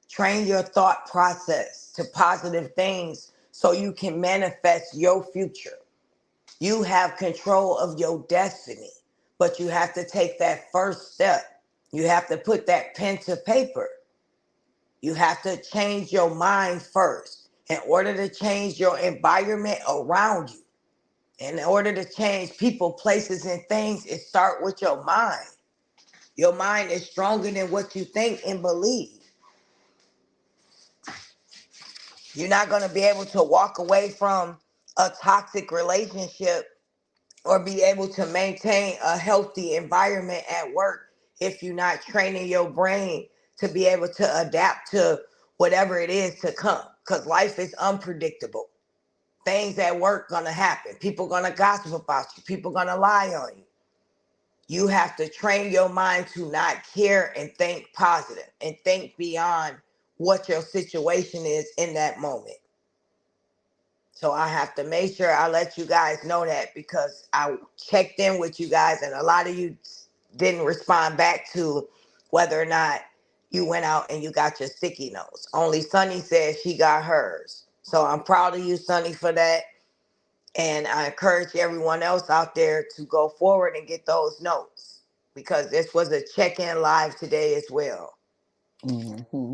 train your thought process to positive things so you can manifest your future. You have control of your destiny, but you have to take that first step. You have to put that pen to paper. You have to change your mind first in order to change your environment around you. In order to change people, places, and things, it starts with your mind. Your mind is stronger than what you think and believe. You're not going to be able to walk away from a toxic relationship or be able to maintain a healthy environment at work if you're not training your brain to be able to adapt to whatever it is to come. Because life is unpredictable. Things at work gonna happen. People gonna gossip about you. People gonna lie on you. You have to train your mind to not care and think positive and think beyond what your situation is in that moment. So I have to make sure I let you guys know that, because I checked in with you guys and a lot of you didn't respond back to whether or not you went out and you got your sticky notes. Only Sunny said she got hers. So I'm proud of you, Sunny, for that. And I encourage everyone else out there to go forward and get those notes, because this was a check in live today as well. Hmm.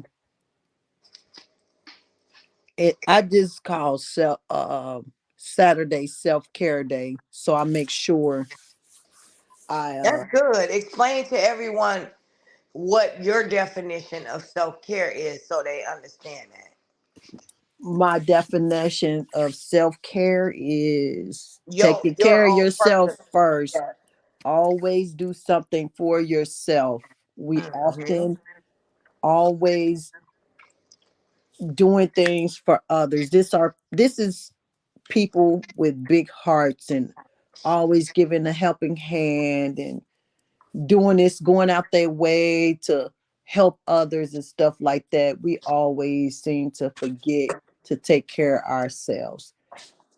I just call Saturday self-care day, so I make sure I That's good. Explain to everyone what your definition of self care is so they understand that. my definition of self-care is taking Your care of own yourself personal. first. Yeah. Always do something for yourself. We Hmm. often always doing things for others. This is people with big hearts and always giving a helping hand and doing this, going out their way to help others and stuff like that. We always seem to forget to take care of ourselves.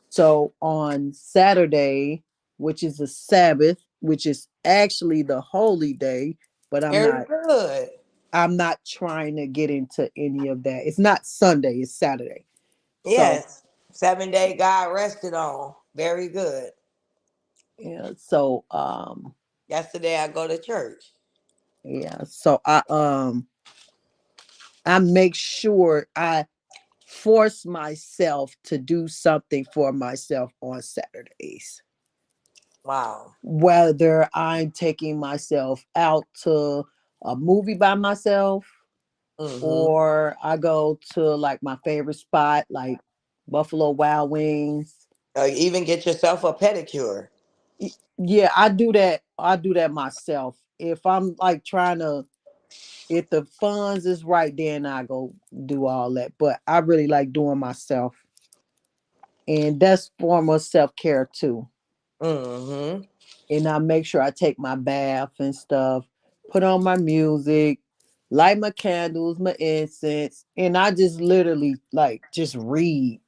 So on Saturday, which is a Sabbath, which is actually the holy day, but I'm Very not good. I'm not trying to get into any of that. It's not Sunday, it's Saturday. So Yes. 7 day God rested on. Very good. yeah, so Yesterday I go to church. yeah, so I make sure I force myself to do something for myself on Saturdays. Wow. Whether I'm taking myself out to a movie by myself, Hmm. or I go to like my favorite spot, like Buffalo Wild Wings. Even get yourself a pedicure. Yeah, I do that. I do that myself. if I'm like trying to, if the funds is right, then I go do all that. But I really like doing myself, and that's form of self care too. Mm-hmm. And I make sure I take my bath and stuff, put on my music, light my candles, my incense, and I just literally like just read.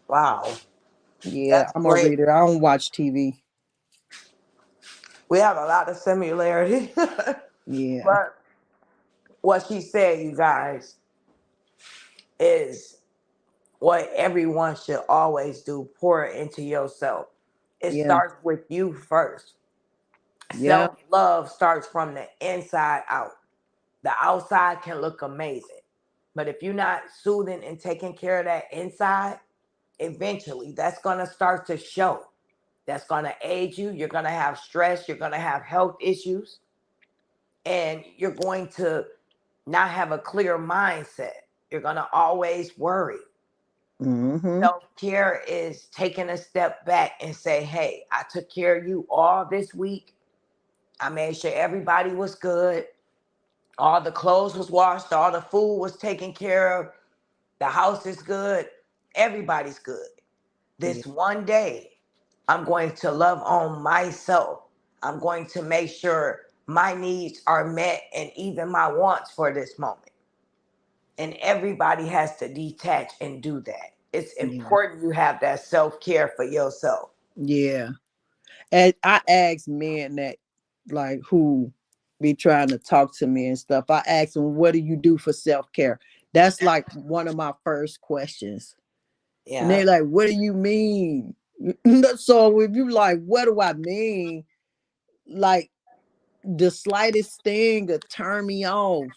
Wow. Yeah, That's I'm a great. reader. I don't watch TV. We have a lot of similarity. Yeah, But what she said, you guys, is what everyone should always do: pour into yourself. It yeah, starts with you first. yeah. Self love starts from the inside out. The outside can look amazing, but if you're not soothing and taking care of that inside, eventually that's going to start to show. That's going to age you. You're going to have stress. You're going to have health issues, and you're going to not have a clear mindset. You're going to always worry. Mm-hmm. Self care is taking a step back and say, hey, I took care of you all this week. I made sure everybody was good. All the clothes was washed. All the food was taken care of. The house is good. Everybody's good. Yeah, This one day, I'm going to love on myself. I'm going to make sure my needs are met and even my wants for this moment. And everybody has to detach and do that. It's yeah, important you have that self care for yourself. yeah. And I ask men that, like, who be trying to talk to me and stuff. I ask them, "What do you do for self care?" That's like one of my first questions. And Yeah. they're like, "What do you mean?" So if you like, what do I mean? Like the slightest thing to turn me off,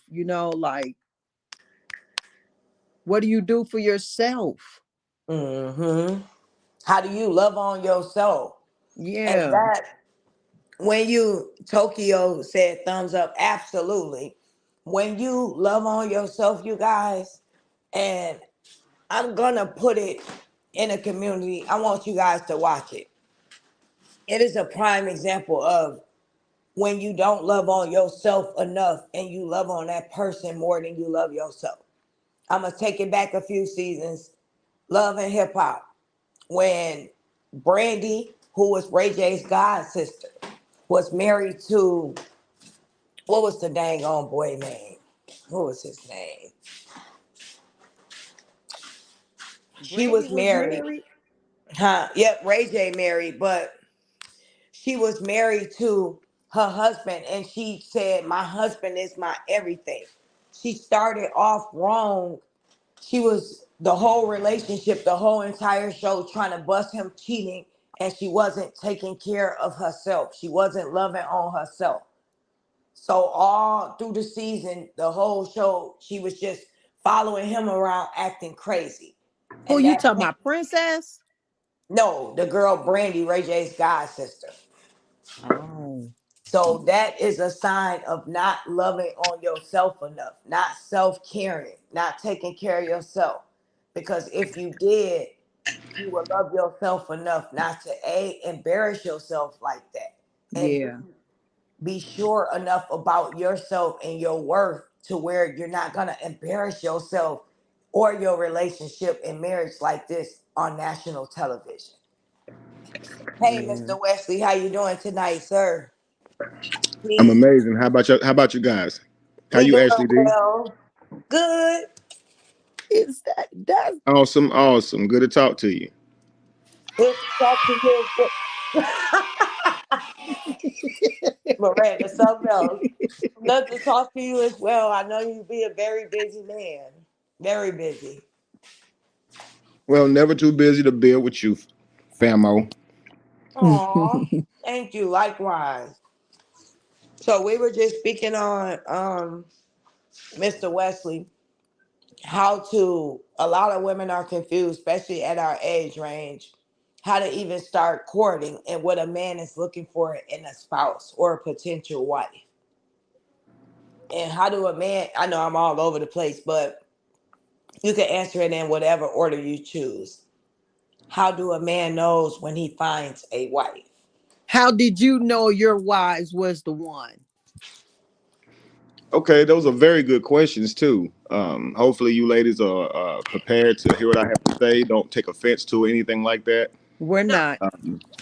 like what do you do for yourself? Mm-hmm. How do you love on yourself? And Yeah. that, when you, Tokyo said thumbs up, absolutely. When you love on yourself, you guys, and I'm gonna put it in a community, I want you guys to watch it. It is a prime example of when you don't love on yourself enough and you love on that person more than you love yourself. I'm gonna take it back a few seasons. Love and Hip Hop, when Brandy, who was Ray J's god sister, was married to, what was the dang on boy name? What was his name? She Brandy was was married. married. Huh? Yep, Ray J married, but she was married to her husband, and she said, "My husband is my everything." She started off wrong. She was the whole relationship, the whole entire show, trying to bust him cheating, and she wasn't taking care of herself. She wasn't loving on herself. So all through the season, the whole show, she was just following him around, acting crazy. Who And you that talking went, about, Princess? no, the girl Brandy, Ray J's god sister. Oh. So that is a sign of not loving on yourself enough, not self-caring, not taking care of yourself. Because if you did, you would love yourself enough not to embarrass yourself like that. And Yeah. be sure enough about yourself and your worth to where you're not gonna embarrass yourself or your relationship and marriage like this on national television. Hey, Yeah. Mr. Wesley, how you doing tonight, sir? I'm Peace. amazing. How about you guys? How We you, doing Ashley D? well. Good. Is that's Awesome, awesome. Good to talk to you. Good to talk to you as well. Miranda, something else. Good to talk to you as well. I know you be a very busy man. Very busy. Well, never too busy to build with you, famo. Aw. Thank you. Likewise. So we were just speaking on Mr. Wesley, how to, a lot of women are confused, especially at our age range, how to even start courting and what a man is looking for in a spouse or a potential wife. And how do a man, I know I'm all over the place, but you can answer it in whatever order you choose. How do a man knows when he finds a wife? How did you know your wives was the one? Okay, those are very good questions too. Hopefully, you ladies are prepared to hear what I have to say. Don't take offense to anything like that. We're not.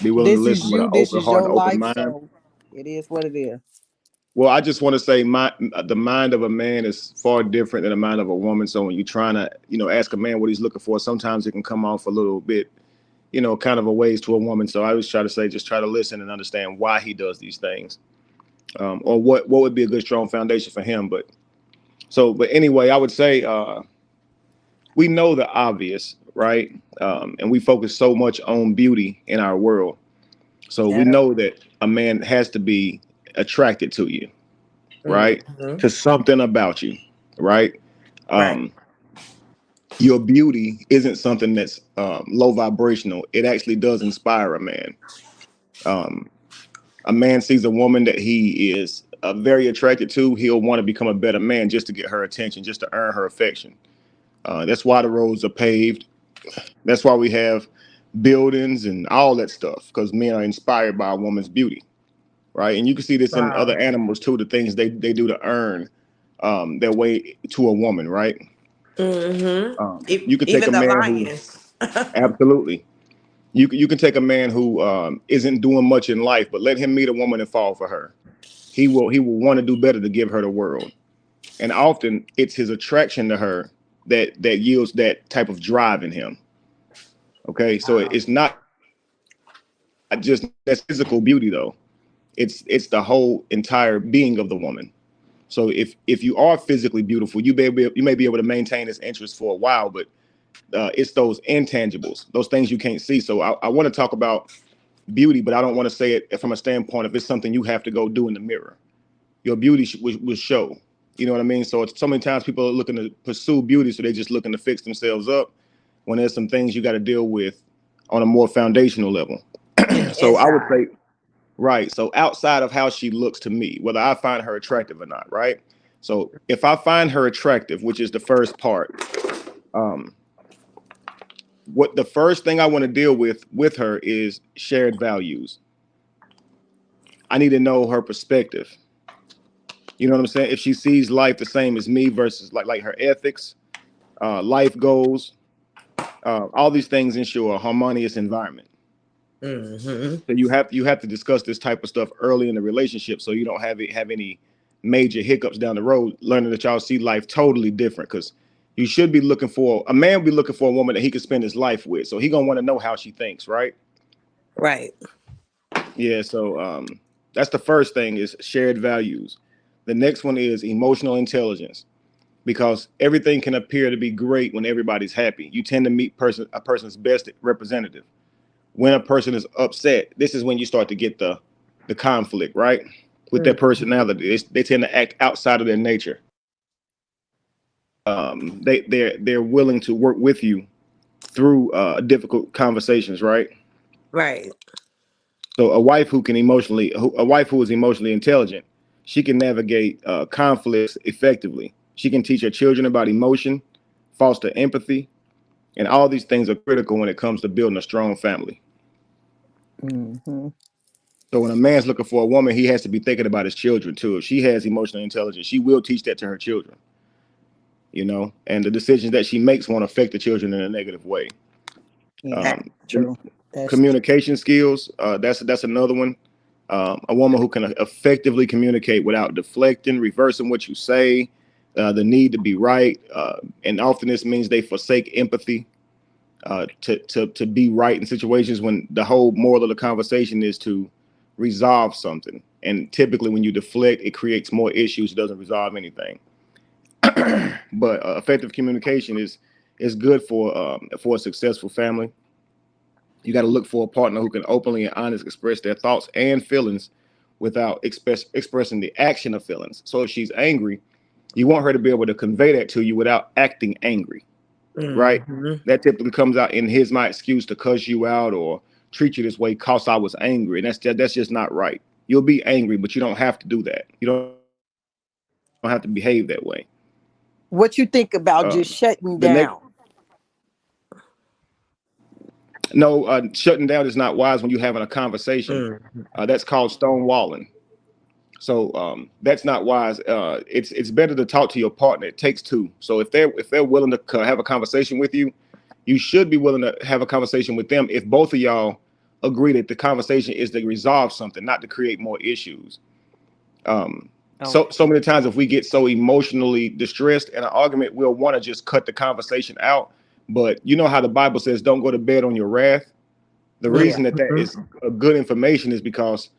Be willing to This is listen with an you. This open is heart your and open life. mind. So it is what it is. Well, I just want to say the mind of a man is far different than the mind of a woman. So when you're trying to, ask a man what he's looking for, sometimes it can come off a little bit, kind of a ways to a woman. So I always try to say, just try to listen and understand why he does these things, or what would be a good strong foundation for him. But anyway, I would say we know the obvious, right? And we focus so much on beauty in our world. So we Yeah. know that a man has to be attracted to you, right? Mm-hmm. To something about you, right? Right. Um, your beauty isn't something that's low vibrational. It actually does inspire a man. Um, a man sees a woman that he is very attracted to, he'll want to become a better man just to get her attention, just to earn her affection. That's why the roads are paved. That's why we have buildings and all that stuff, because men are inspired by a woman's beauty, right? And you can see this in Wow. other animals too, the things they do to earn their way to a woman, right? Mm-hmm. You could take Even a the man who, lions. absolutely, you can take a man who isn't doing much in life, but let him meet a woman and fall for her. He will want to do better to give her the world. And often it's his attraction to her that yields that type of drive in him. Okay, so Wow. it's not just that's physical beauty though. It's the whole entire being of the woman. So if you are physically beautiful, you may be able to maintain this interest for a while, but it's those intangibles, those things you can't see. So I want to talk about beauty, but I don't want to say it from a standpoint of it's something you have to go do in the mirror. Your beauty will show. You know what I mean? So it's so many times people are looking to pursue beauty, so they're just looking to fix themselves up when there's some things you got to deal with on a more foundational level. In the So I would inside. say, right. So outside of how she looks to me, whether I find her attractive or not, right? So if I find her attractive, which is the first part, um, what the first thing I want to deal with her is shared values. I need to know her perspective. You know what I'm saying? If she sees life the same as me versus like her ethics, life goals, all these things ensure a harmonious environment. Mm-hmm. So you have to discuss this type of stuff early in the relationship so you don't have any major hiccups down the road, learning that y'all see life totally different. Because you should be looking for a man be looking for a woman that he can spend his life with. So he gonna want to know how she thinks, right? Right. Yeah. So that's the first thing is shared values. The next one is emotional intelligence because everything can appear to be great when everybody's happy. You tend to meet a person's best representative. When a person is upset, this is when you start to get the conflict, right? With their Mm-hmm. personality, they tend to act outside of their nature. They're willing to work with you through difficult conversations, right? Right. So a wife who is emotionally intelligent, she can navigate conflicts effectively. She can teach her children about emotion, foster empathy, and all these things are critical when it comes to building a strong family. Mm-hmm. So when a man's looking for a woman, he has to be thinking about his children too. If she has emotional intelligence, she will teach that to her children, and the decisions that she makes won't affect the children in a negative way. Yeah. That's Um, true. That's communication skills, that's another one. A woman who can effectively communicate without deflecting, reversing what you say, the need to be right, and often this means they forsake empathy to be right in situations when the whole moral of the conversation is to resolve something. And typically, when you deflect, it creates more issues. It doesn't resolve anything. But effective communication is good for a successful family. You got to look for a partner who can openly and honestly express their thoughts and feelings without expressing the action of feelings. So if she's angry, you want her to be able to convey that to you without acting angry, right? Mm-hmm. That typically comes out in here's my excuse to cuss you out or treat you this way cause I was angry. And that's just not right. You'll be angry, but you don't have to do that. You don't have to behave that way. what you think about just The shutting next down. No, shutting down is not wise when you're having a conversation. Mhm. That's called stonewalling. So that's not wise. It's better to talk to your partner. It takes two. So if they're willing to have a conversation with you, you should be willing to have a conversation with them. If both of y'all agree that the conversation is to resolve something, not to create more issues. Um, so many times, if we get so emotionally distressed in an argument, we'll want to just cut the conversation out. But you know how the Bible says, "Don't go to bed on your wrath." The Yeah. reason that Mhm. is a good information is because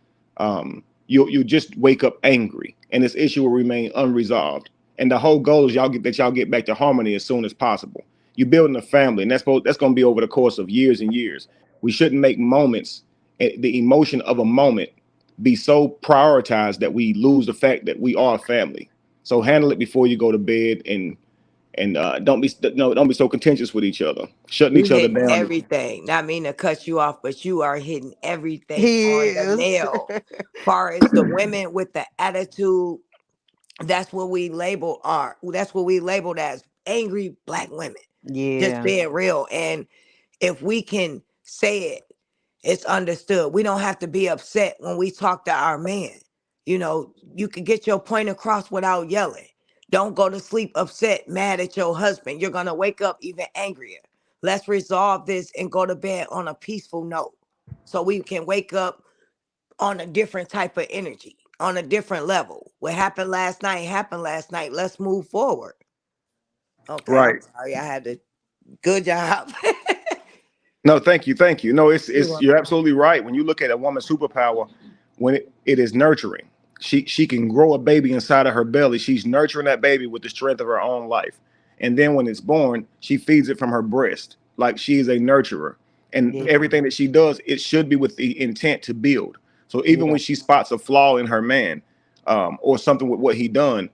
you just wake up angry, and this issue will remain unresolved. And the whole goal is y'all get back to harmony as soon as possible. You're building a family, and that's going to be over the course of years and years. We shouldn't make moments, the emotion of a moment, be so prioritized that we lose the fact that we are a family. So handle it before you go to bed, and don't be so contentious with each other. Shutting You each other hitting down. everything. Not mean to cut you off, but you are hitting everything He on the is. nail. Far as the women with the attitude, that's what we label are. That's what we labeled as angry black women. Just Yeah. being real. And if we can say it, it's understood. We don't have to be upset when we talk to our man. You know, you can get your point across without yelling. Don't go to sleep upset, mad at your husband. You're going to wake up even angrier. Let's resolve this and go to bed on a peaceful note so we can wake up on a different type of energy, on a different level. What happened last night happened last night. Let's move forward. Okay, I'm Right. sorry. I had to. Good job. No, thank you, thank you. No, You're you're welcome. absolutely right. When you look at a woman's superpower, when it is nurturing, she can grow a baby inside of her belly. She's nurturing that baby with the strength of her own life, and then when it's born, she feeds it from her breast. Like she is a nurturer, and Yeah. everything that she does, it should be with the intent to build. So even Yeah. when she spots a flaw in her man, or something with what he done,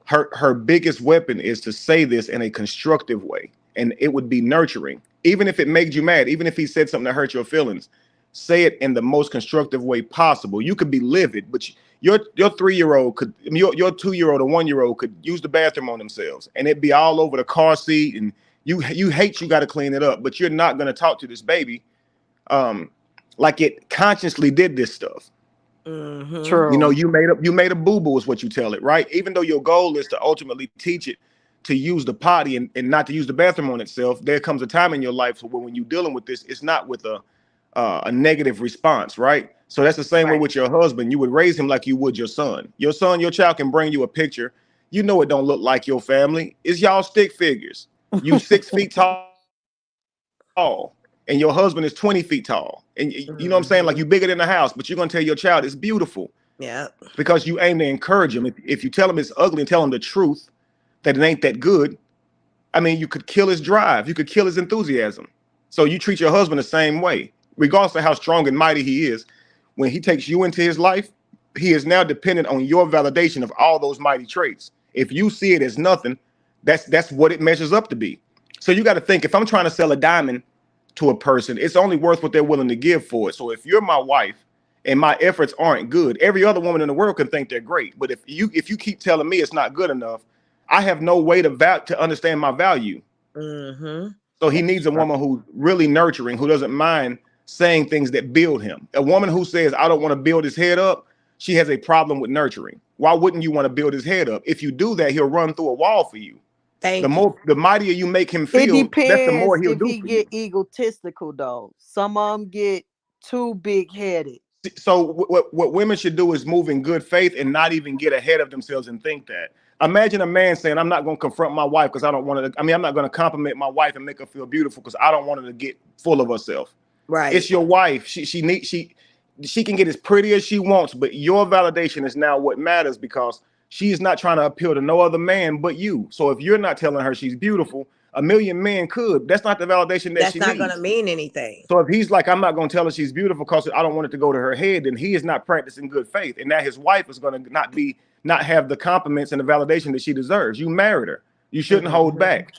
her biggest weapon is to say this in a constructive way, and it would be nurturing. Even if it made you mad, even if he said something that hurt your feelings, say it in the most constructive way possible. You could be livid, but your 3 year old could, your 2 year old or 1 year old could use the bathroom on themselves, and it'd be all over the car seat, and you hate, you got to clean it up, but you're not going to talk to this baby um like it consciously did this stuff. Mm-hmm. You know, True. you made a boo-boo is what you tell it, right? Even though your goal is to ultimately teach it to use the potty, and not to use the bathroom on itself, there comes a time in your life when you're dealing with this, it's not with a negative response, right? So that's the same way Right. with your husband. You would raise him like you would your son. Your child can bring you a picture. You know it don't look like your family. It's y'all stick figures. You 6 feet tall, and your husband is 20 feet tall. And you know what I'm saying? Like you bigger than the Mm-hmm. house, but you're gonna tell your child it's beautiful Yeah. because you aim to encourage him. If you tell him it's ugly and tell him the truth that it ain't that good, I mean, you could kill his drive, you could kill his enthusiasm. So you treat your husband the same way, regardless of how strong and mighty he is. When he takes you into his life, he is now dependent on your validation of all those mighty traits. If you see it as nothing, that's what it measures up to be. So you got to think, if I'm trying to sell a diamond to a person, it's only worth what they're willing to give for it. So if you're my wife and my efforts aren't good, every other woman in the world can think they're great. But if you keep telling me it's not good enough, I have no way to understand my value. Mm-hmm. So he That's needs a right. woman who's really nurturing, who doesn't mind saying things that build him. A woman who says, I don't want to build his head up, she has a problem with nurturing. Why wouldn't you want to build his head up? If you do that, he'll run through a wall for you. Thank you. The mightier you make him It feel, that's the more depends he'll if do he for you. get egotistical though. Some of them get too big headed. So what women should do is move in good faith and not even get ahead of themselves and think that. Imagine a man saying, I'm not going to confront my wife because I don't want to. I mean, I'm not going to compliment my wife and make her feel beautiful because I don't want her to get full of herself. Right. It's your wife. She can get as pretty as she wants, but your validation is now what matters, because she is not trying to appeal to no other man but you. So if you're not telling her she's beautiful, a million men could. That's not the validation that That's she not gonna needs. mean anything. So if he's like, I'm not going to tell her she's beautiful because I don't want it to go to her head, then he is not practicing good faith, and that his wife is going to not have the compliments and the validation that she deserves. You married her. You shouldn't hold Mm-hmm. back.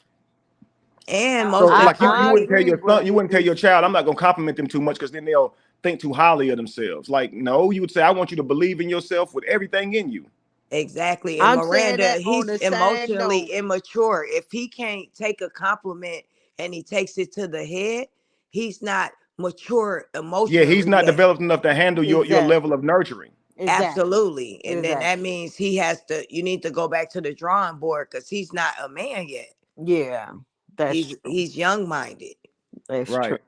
And So most like you I wouldn't tell agree, your but son, you it wouldn't tell is your child, I'm not going to compliment them too much because then they'll think too highly of themselves. Like, no, you would say, I want you to believe in yourself with everything in you. exactly. And I'm saying Miranda, that on he's the same emotionally note. immature. If he can't take a compliment and he takes it to the head, he's not mature Yeah, he's emotionally not yet. developed enough to handle your level Exactly. of nurturing. Exactly. Absolutely. And then that Exactly. means you need to go back to the drawing board because he's not a man yet. Yeah, that's true. He's young minded. That's true. Right.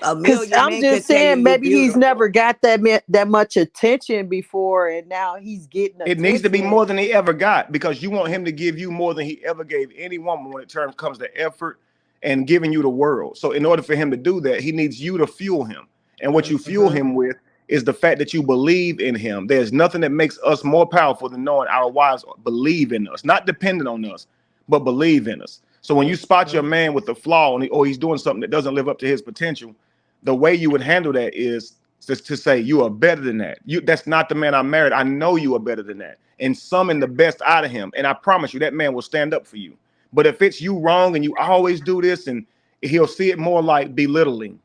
A Cause million I'm men could just tell you saying, you're maybe he's never beautiful. got that much attention before, and now he's getting It needs to be attention. more than he ever got because you want him to give you more than he ever gave any woman when it comes to effort and giving you the world. So in order for him to do that, he needs you to fuel him. And what you fuel Hmm. him with is the fact that you believe in him. There's nothing that makes us more powerful than knowing our wives believe in us, not dependent on us, but believe in us. So when you spot your man with a flaw or he's doing something that doesn't live up to his potential, the way you would handle that is just to say you are better than that. That's not the man I married. I know you are better than that. And summon the best out of him. And I promise you that man will stand up for you. But if it's you wrong and you always do this, and he'll see it more like belittling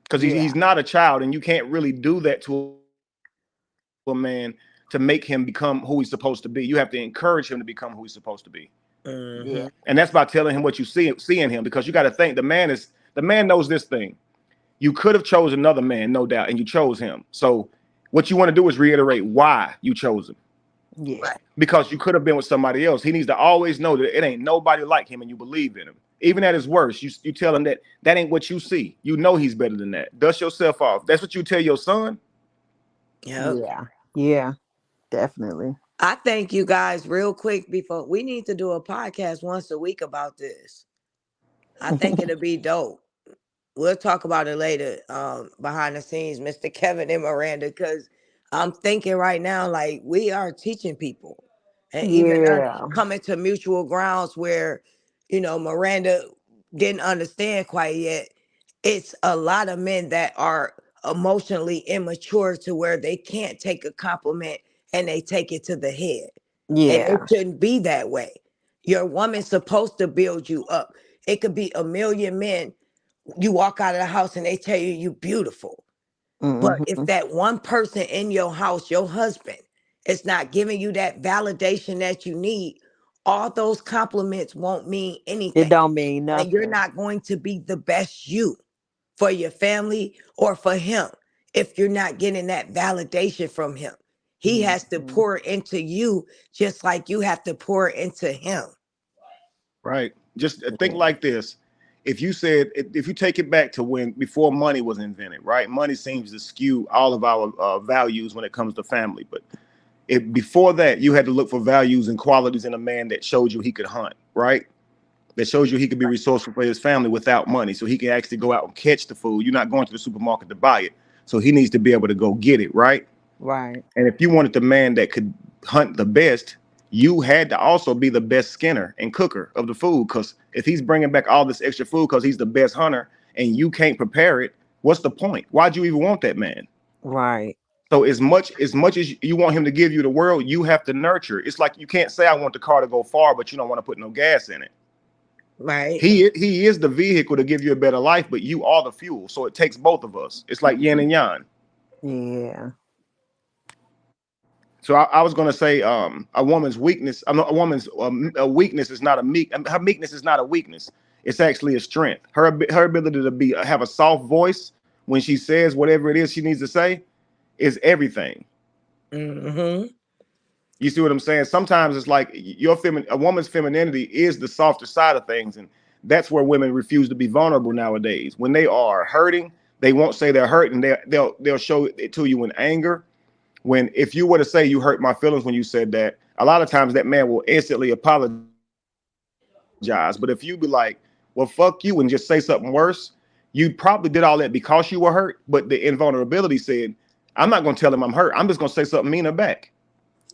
because Yeah. he's not a child, and you can't really do that to a man to make him become who he's supposed to be. You have to encourage him to become who he's supposed to be. And that's Hmm. by telling him what you see in him, because you got to think the man knows this thing. You could have chose another man, no doubt, and you chose him. So what you want to do is reiterate why you chose him. Yeah. Right. Because you could have been with somebody else. He needs to always know that it ain't nobody like him and you believe in him. Even at his worst, you tell him that ain't what you see. You know he's better than that. Dust yourself off. That's what you tell your son. Yep. Yeah. Yeah. Definitely. I think you guys, real quick, before we need to do a podcast once a week about this. I think it'll be dope. We'll talk about it later, behind the scenes, Mr. Kevin and Miranda, because I'm thinking right now, like, we are teaching people and even us Yeah. coming to mutual grounds where, Miranda didn't understand quite yet. It's a lot of men that are emotionally immature to where they can't take a compliment and they take it to the head. And it Yeah. shouldn't be that way. Your woman's supposed to build you up. It could be a million men, you walk out of the house and they tell you you beautiful. But if Hmm. that one person in your house, your husband, is not giving you that validation that you need, all those compliments won't mean It anything. don't mean And you're nothing. not going to be the best you for your family or for him if you're not getting that validation from him. He has to Mhm. pour into you just like you have to pour into him. Right. Just think Yeah. like this. If you take it back to when before money was invented, right? Money seems to skew all of our values when it comes to family. But before that, you had to look for values and qualities in a man that showed you he could hunt, right? That shows you he could be resourceful for his family without money. So he can actually go out and catch the food. You're not going to the supermarket to buy it. So he needs to be able to go get it, right? Right. And if you wanted the man that could hunt the best, you had to also be the best skinner and cooker of the food. Because if he's bringing back all this extra food because he's the best hunter and you can't prepare it, what's the point? Why'd you even want that man? Right. So as much as you want him to give you the world, you have to nurture. It's like you can't say I want the car to go far, but you don't want to put no gas in it. Right? He is the vehicle to give you a better life, but you are the fuel. So it takes both of us. It's like yin and yang. Yeah. So I was going to say, a woman's weakness. I'm not, a woman's a weakness is not a meek. Her meekness is not a weakness. It's actually a strength. Her ability to have a soft voice when she says whatever it is she needs to say is everything. Hmm. You see what I'm saying? Sometimes it's like a woman's femininity is the softer side of things, and that's where women refuse to be vulnerable nowadays. When they are hurting, they won't say they're hurting. They'll show it to you in anger. When if you were to say you hurt my feelings when you said that, a lot of times that man will instantly apologize. But if you be like, well, fuck you, and just say something worse, you probably did all that because you were hurt. But the invulnerability said, I'm not going to tell him I'm hurt. I'm just going to say something meaner back.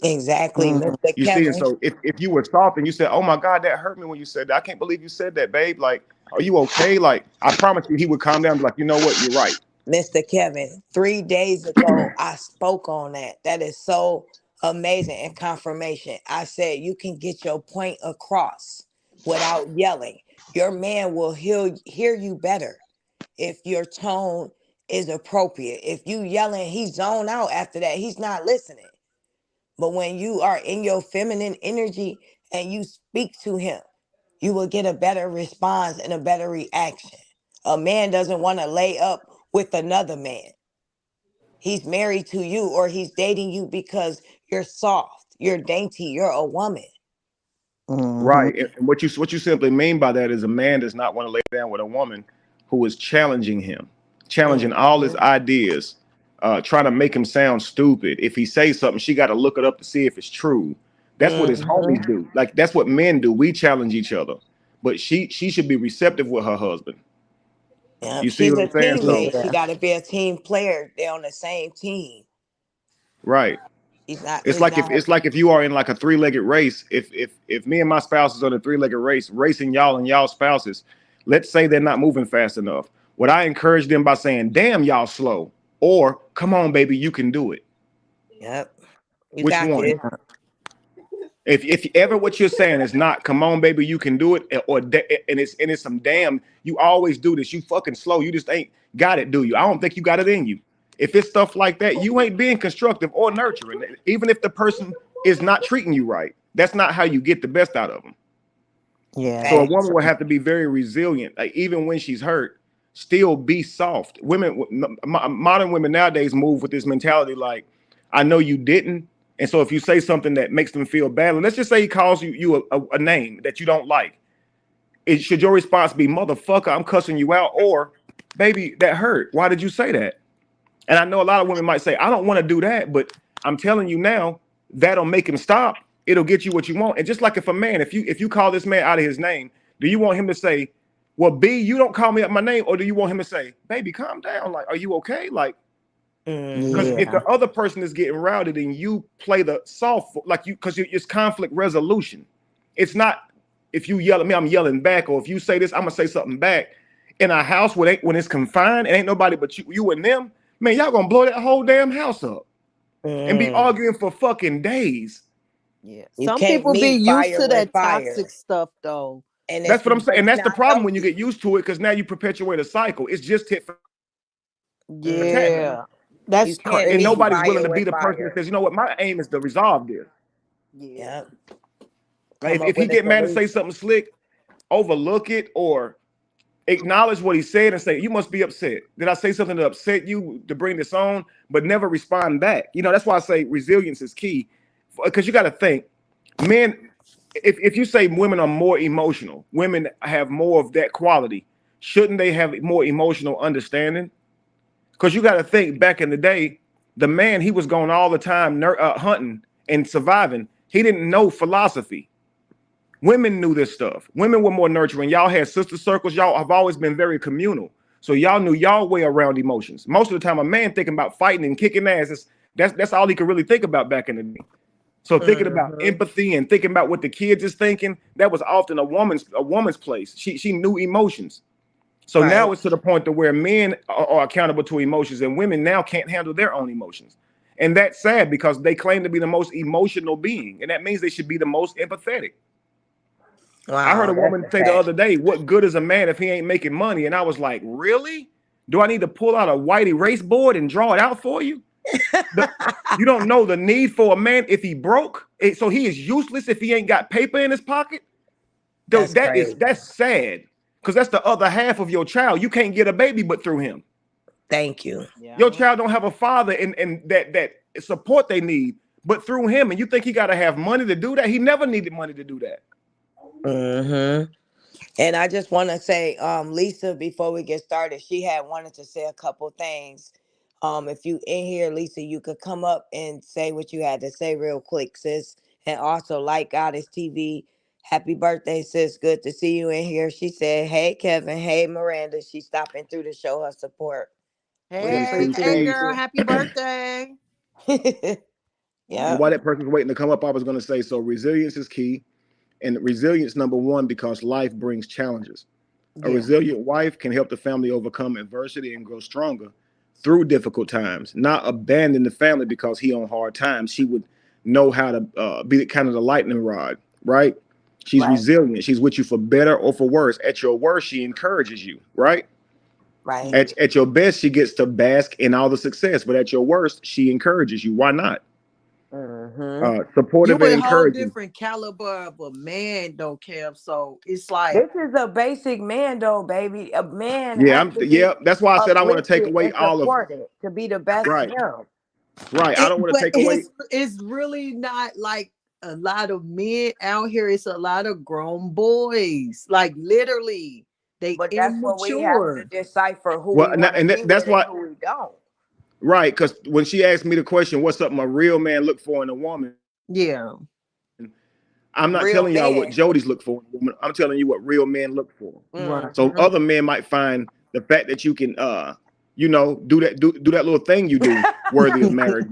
Exactly, Mhm. You Mr. see, and so Kevin. if you were soft and you said, "Oh my God, that hurt me when you said that," I can't believe you said that, babe. Like, are you okay? Like, I promise you, he would calm down and be like, you know what, you're right. Mr. Kevin, 3 days ago, I spoke on that. That is so amazing and confirmation. I said you can get your point across without yelling. Your man will hear you better if your tone is appropriate. If you yelling, he zone out after that. He's not listening. But when you are in your feminine energy and you speak to him, you will get a better response and a better reaction. A man doesn't want to lay up with another man. He's married to you, or he's dating you because you're soft, you're dainty, you're a woman. Mhm. Right. And what you simply mean by that is a man does not want to lay down with a woman who is challenging him, challenging all his Mhm. ideas, trying to make him sound stupid. If he says something, she got to look it up to see if it's true. That's what his Mhm. homies do. Like that's what men do. We challenge each other. But she should be receptive with her husband. Yep. You see She's what a I'm saying? So teammate. She Yeah. got to be a team player. They're on the same team. right. He's not. It's He's like not. if you are in like a three-legged race, if me and my spouse is on a three-legged race, racing y'all and y'all spouses, let's say they're not moving fast enough. Would I encourage them by saying, damn, y'all slow? Or come on, baby, you can do it? Yep. You Which got one? this. Yeah. If ever what you're saying is not come on, baby, you can do it, or and it's some damn, you always do this, you fucking slow, you just ain't got it, do you? I don't think you got it in you. If it's stuff like that, you ain't being constructive or nurturing. Even if the person is not treating you right, that's not how you get the best out of them. Yeah, So a Right. that's woman will true. have to be very resilient, like even when she's hurt, still be soft. Women, modern women nowadays move with this mentality like, I know you didn't, and so if you say something that makes them feel bad, let's just say he calls you a name that you don't like, it should your response be motherfucker, I'm cussing you out, or baby, that hurt. Why did you say that? And I know a lot of women might say, I don't want to do that, but I'm telling you now, that'll make him stop. It'll get you what you want. And just like if a man, if you call this man out of his name, do you want him to say, well, B, you don't call me up my name, or do you want him to say, baby, calm down? Like, are you okay? Like, because Mhm. if Yeah. the other person is getting routed and you play the soft, like you, because it's conflict resolution. It's not if you yell at me, I'm yelling back, or if you say this, I'm gonna say something back. In a house when it's confined, it ain't nobody but you and them. Man, y'all gonna blow that whole damn house up and be Mm. arguing for fucking days. Yeah. You Some can't people be meet used fire to with that toxic fire, stuff though. and That's what I'm saying, and it's that's the not problem when you healthy. get used to it, because now you perpetuate a cycle. It's just tit for tat, Mhm. Yeah. You That's can't and meet crazy. nobody's willing fire to be with the person that fire. says, you know what, my aim is to resolve this. Yeah. Yep. Like Come if up he with a get mad and say solution. something slick, overlook it or acknowledge what he said and say, you must be upset. Did I say something to upset you to bring this on? But never respond back. You know, that's why I say resilience is key. Because you got to think, men, if you say women are more emotional, women have more of that quality, shouldn't they have more emotional understanding? Because you got to think back in the day, the man, he was going all the time hunting and surviving. He didn't know philosophy. Women knew this stuff. Women were more nurturing. Y'all had sister circles. Y'all have always been very communal. So y'all knew y'all way around emotions. Most of the time, a man thinking about fighting and kicking ass, that's all he could really think about back in the day. So thinking about Mhm. empathy and thinking about what the kids is thinking, that was often a woman's place. She knew emotions. So Right. now it's to the point to where men are accountable to emotions, and women now can't handle their own emotions. And that's sad because they claim to be the most emotional being, and that means they should be the most empathetic. I heard Wow, a that's woman a say the fact. other day, "What good is a man if he ain't making money?" And I was like, "Really? Do I need to pull out a white erase board and draw it out for you?" The, you don't know the need for a man if he broke, so he is useless if he ain't got paper in his pocket. Though That's crazy. that's sad because that's the other half of your child. You can't get a baby but through him. Thank you. Your Yeah. child don't have a father and that support they need, but through him. And you think he got to have money to do that? He never needed money to do that. Hmm. And I just want to say, Lisa, before we get started, she had wanted to say a couple things. If you in here, Lisa, you could come up and say what you had to say real quick, sis. And also, like Goddess TV, happy birthday, sis. Good to see you in here. She said, "Hey, Kevin. Hey, Miranda." She's stopping through to show her support. We Peace, Hey, peace, hey appreciate peace. girl, happy birthday. you. And Yep. while that person's waiting to come up, I was going to say so resilience is key. And resilience, number one, because life brings challenges. A Yeah. resilient wife can help the family overcome adversity and grow stronger through difficult times, not abandon the family because he on hard times. She would know how to be kind of the lightning rod, right? She's Right. resilient. She's with you for better or for worse. At your worst, she encourages you, right? Right. Yeah. At your best, she gets to bask in all the success, but at your worst, she encourages you. Why not? You supportive and a whole encouraging. different caliber of a man though, Kev. So it's like, This is a basic man, though, baby. A man Yeah, has I'm to be yeah. That's why I said I want to take uplifted away and all of supported to be the best right, him. right. I don't want to but take away. it's really not like a lot of men out here. It's a lot of grown boys. Like literally, they But that's what we have to immature. decipher who Well, we want to be that's with and why who we don't. right. Because when she asked me the question, "What's something a real man look for in a woman?" Yeah. I'm not Real telling y'all what men. Jody's look for in a woman. I'm telling you what real men look for. Right. So Mhm. other men might find the fact that you can, do that little thing you do worthy of marriage,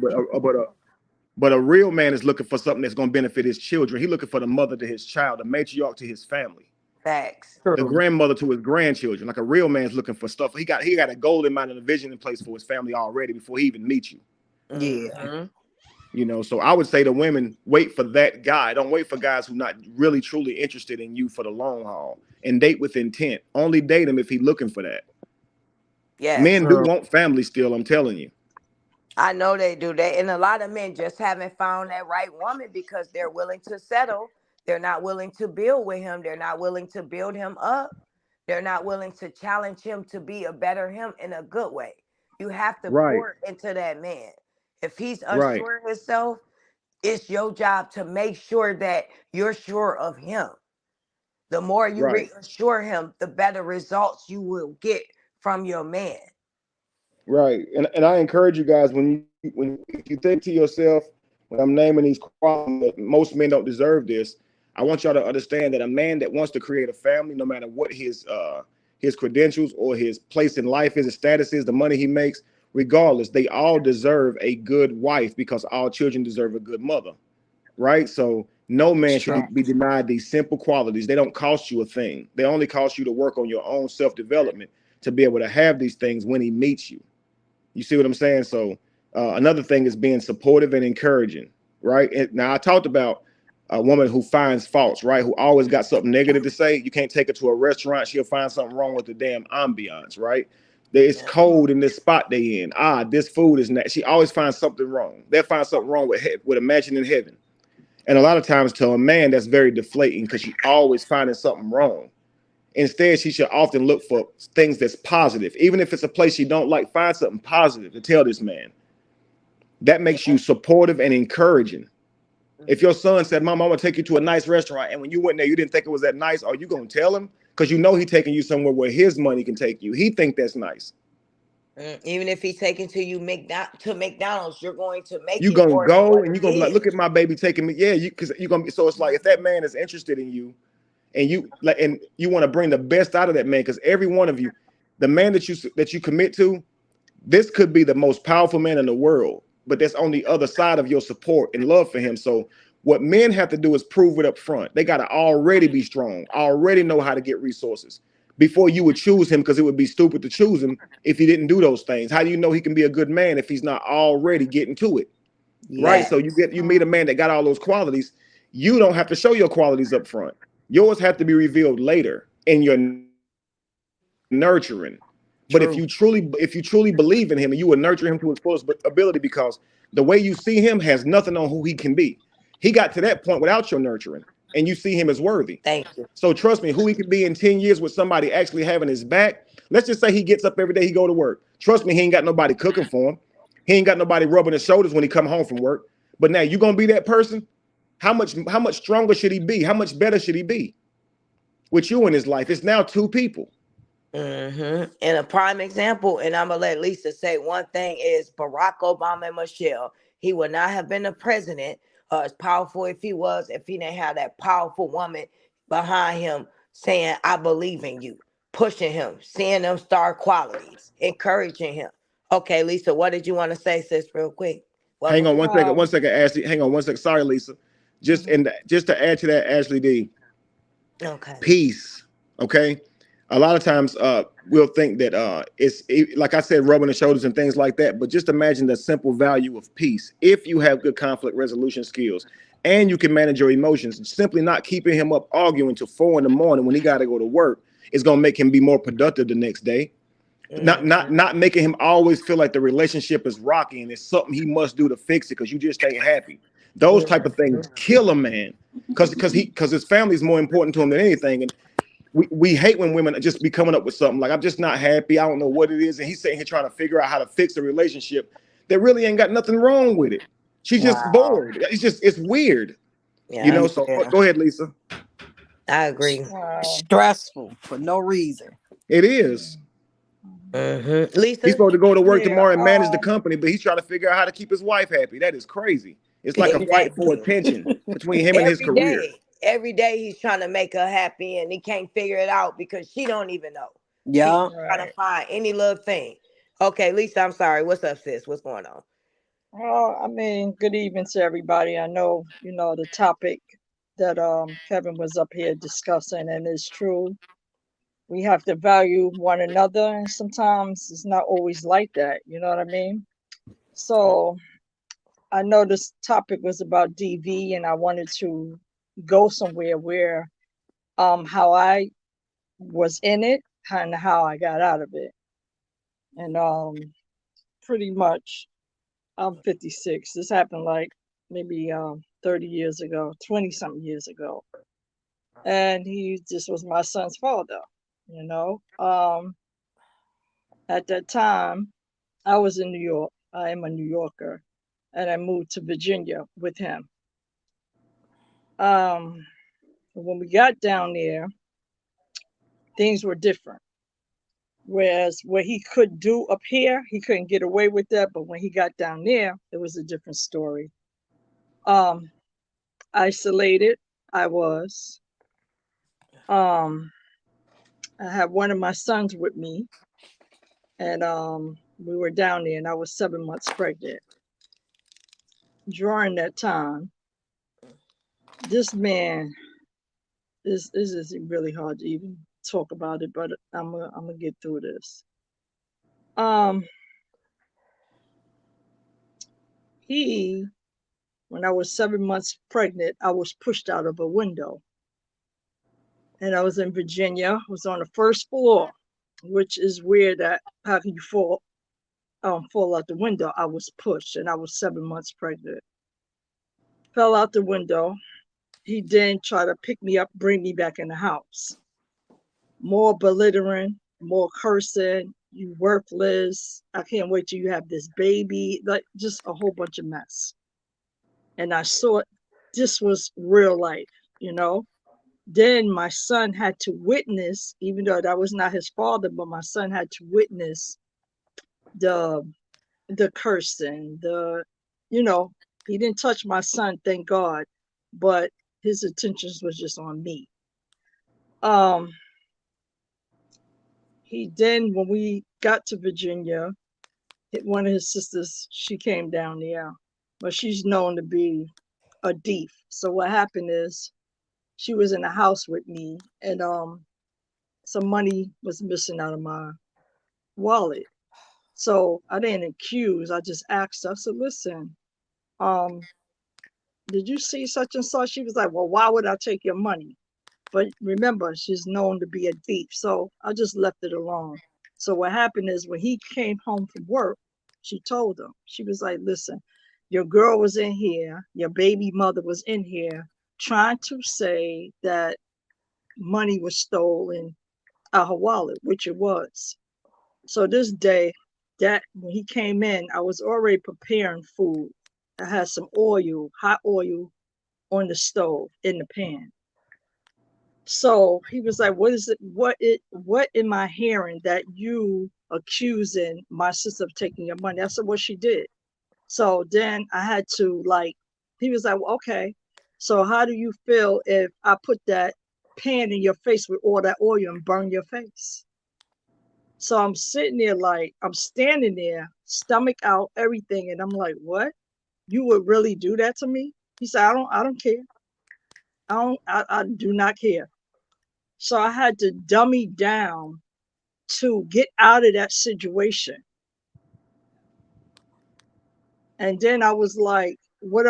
but a real man is looking for something that's going to benefit his children. He's looking for the mother to his child, the matriarch to his family, Facts. the True. grandmother to his grandchildren. Like a real man's looking for stuff. He got a goal in mind and a vision in place for his family already before he even meets you. Yeah. Mhm. So I would say to women, wait for that guy. Don't wait for guys who not really truly interested in you for the long haul. And date with intent. Only date him if he's looking for that. Yes. Men do True. want family still, I'm telling you. I know they do that. And a lot of men just haven't found that right woman because they're willing to settle. They're not willing to build with him. They're not willing to build him up. They're not willing to challenge him to be a better him in a good way. You have to Right, pour into that man. If he's right, unsure of himself, it's your job to make sure that you're sure of him. The more you right, reassure him, the better results you will get from your man. right. And I encourage you guys when if you think to yourself, when I'm naming these qualities that most men don't deserve this, I want y'all to understand that a man that wants to create a family, no matter what his credentials or his place in life is, his status is, the money he makes, regardless, they all deserve a good wife because all children deserve a good mother. Right? So no man True. should be denied these simple qualities. They don't cost you a thing. They only cost you to work on your own self-development to be able to have these things when he meets you. You see what I'm saying? So another thing is being supportive and encouraging, right? And now I talked about a woman who finds faults, right? Who always got something negative to say. You can't take her to a restaurant. She'll find something wrong with the damn ambiance, right? It's Yeah. cold in this spot they in. This food is not. She always finds something wrong. They'll find something wrong with imagining heaven. And a lot of times to a man, that's very deflating because she always finding something wrong. Instead, she should often look for things that's positive. Even if it's a place she don't like, find something positive to tell this man. That makes you supportive and encouraging. If your son said, Mom, I'm going to take you to a nice restaurant, and when you went there, you didn't think it was that nice, are you going to tell him? Because you know he's taking you somewhere where his money can take you. He think that's nice. Even if he's taking to McDonald's, you're going to make You it gonna more than go what and you're it gonna be like, is. look at my baby taking me. Yeah, because you're gonna be. So it's like if that man is interested in you, and you want to bring the best out of that man, because every one of you, the man that you commit to, this could be the most powerful man in the world, but that's on the other side of your support and love for him. So what men have to do is prove it up front. They got to already be strong, already know how to get resources before you would choose him, because it would be stupid to choose him if he didn't do those things. How do you know he can be a good man if he's not already getting to it? Right? Yeah. So you meet a man that got all those qualities. You don't have to show your qualities up front. Yours have to be revealed later in your nurturing. But True. if you truly believe in him, and you will nurture him to his fullest ability, because the way you see him has nothing on who he can be. He got to that point without your nurturing, and you see him as worthy. Thank you. So trust me, who he could be in 10 years with somebody actually having his back. Let's just say he gets up every day, he go to work. Trust me, he ain't got nobody cooking for him. He ain't got nobody rubbing his shoulders when he come home from work. But now you gonna be that person. How much stronger should he be? How much better should he be with you in his life? It's now two people. And a prime example, and I'm gonna let Lisa say one thing, is Barack Obama and Michelle. He would not have been the president as powerful if he didn't have that powerful woman behind him saying, I believe in you, pushing him, seeing them star qualities, encouraging him. Okay, Lisa, what did you want to say, sis, real quick? Hang Welcome on home. 1 second, Ashley. Hang on 1 second. Sorry, Lisa. Just to add to that, Ashley D. Okay. Peace. Okay. A lot of times we'll think that like I said, rubbing the shoulders and things like that. But just imagine the simple value of peace. If you have good conflict resolution skills and you can manage your emotions, simply not keeping him up arguing till 4 in the morning when he got to go to work is going to make him be more productive the next day. Not making him always feel like the relationship is rocky and it's something he must do to fix it because you just ain't happy. Those type of things kill a man because his family is more important to him than anything. And we hate when women just be coming up with something like, I'm just not happy, I don't know what it is, and he's sitting here trying to figure out how to fix a relationship that really ain't got nothing wrong with it. She's just bored. It's weird. Yeah, You know, so yeah, go ahead, Lisa. I agree. Wow. Stressful for no reason. It is. Lisa, He's supposed to go to work Yeah, tomorrow and manage the company, but he's trying to figure out how to keep his wife happy. That is crazy. It's like a fight for attention between him and his career. every day he's trying to make her happy, and he can't figure it out because she don't even know. Yeah. She's trying to find any little thing. Okay, Lisa, I'm sorry. What's up, sis? What's going on? Well, I mean, good evening to everybody. I know, the topic that Kevin was up here discussing, and it's true. We have to value one another, and sometimes it's not always like that. You know what I mean? So I know this topic was about DV, and I wanted to go somewhere where how I was in it and how I got out of it. And pretty much I'm 56. This happened like maybe 30 years ago, 20 something years ago. And he just was my son's father, you know. At that time, I was in New York. I am a New Yorker. And I moved to Virginia with him. When we got down there, things were different. Whereas what he could do up here, he couldn't get away with that. But when he got down there, it was a different story. Isolated, I was. I had one of my sons with me, and we were down there, and I was 7 months pregnant. During that time, this man is really hard to even talk about it, but I'm gonna get through this. When I was 7 months pregnant, I was pushed out of a window, and I was in Virginia. I was on the first floor, which is weird. That how can you fall out the window? I was pushed, and I was 7 months pregnant. Fell out the window. He then tried to pick me up, bring me back in the house. More belittling, more cursing. You worthless. I can't wait till you have this baby. Like just a whole bunch of mess. And I saw this was real life, you know. Then my son had to witness, even though that was not his father, but my son had to witness the cursing, he didn't touch my son, thank God, but his attentions was just on me. He then, when we got to Virginia, one of his sisters, she came down there, but she's known to be a thief. So what happened is she was in the house with me, and some money was missing out of my wallet. So I didn't accuse, I just asked her. I said, listen, did you see such and such? She was like, well, why would I take your money? But remember, she's known to be a thief. So I just left it alone. So what happened is when he came home from work, she told him, she was like, listen, your girl was in here, your baby mother was in here trying to say that money was stolen out of her wallet, which it was. So this day, that when he came in, I was already preparing food. I had some oil, hot oil on the stove in the pan. So he was like, what is it? What am I hearing that you accusing my sister of taking your money? I said, well, she did. So then I had to he was like, well, okay. So how do you feel if I put that pan in your face with all that oil and burn your face? So I'm sitting there I'm standing there, stomach out, everything. And I'm like, what? You would really do that to me? He said, I don't care. I do not care. So I had to dummy down to get out of that situation. And then I was like, what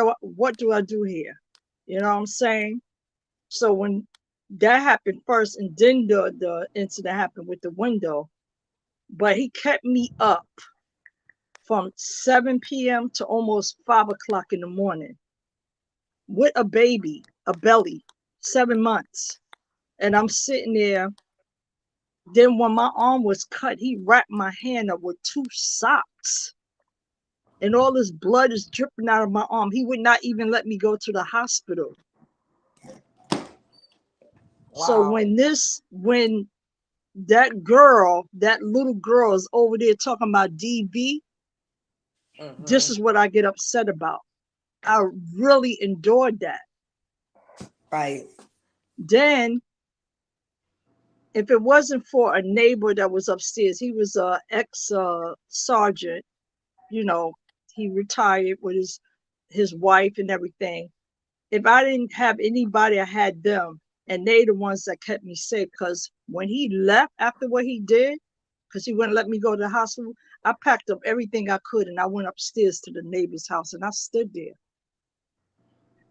do I do here? You know what I'm saying? So when that happened first, and then the incident happened with the window, but he kept me up from 7 p.m. to almost 5 o'clock in the morning. with a baby, a belly, 7 months. And I'm sitting there. Then when my arm was cut, he wrapped my hand up with 2 socks. And all this blood is dripping out of my arm. He would not even let me go to the hospital. So Wow. when that little girl is over there talking about DV, this is what I get upset about. I really endured that. Right. Then, if it wasn't for a neighbor that was upstairs, he was a ex sergeant. You know, he retired with his wife and everything. If I didn't have anybody, I had them, and they the ones that kept me safe. Because when he left after what he did, because he wouldn't let me go to the hospital, I packed up everything I could and I went upstairs to the neighbor's house and I stood there.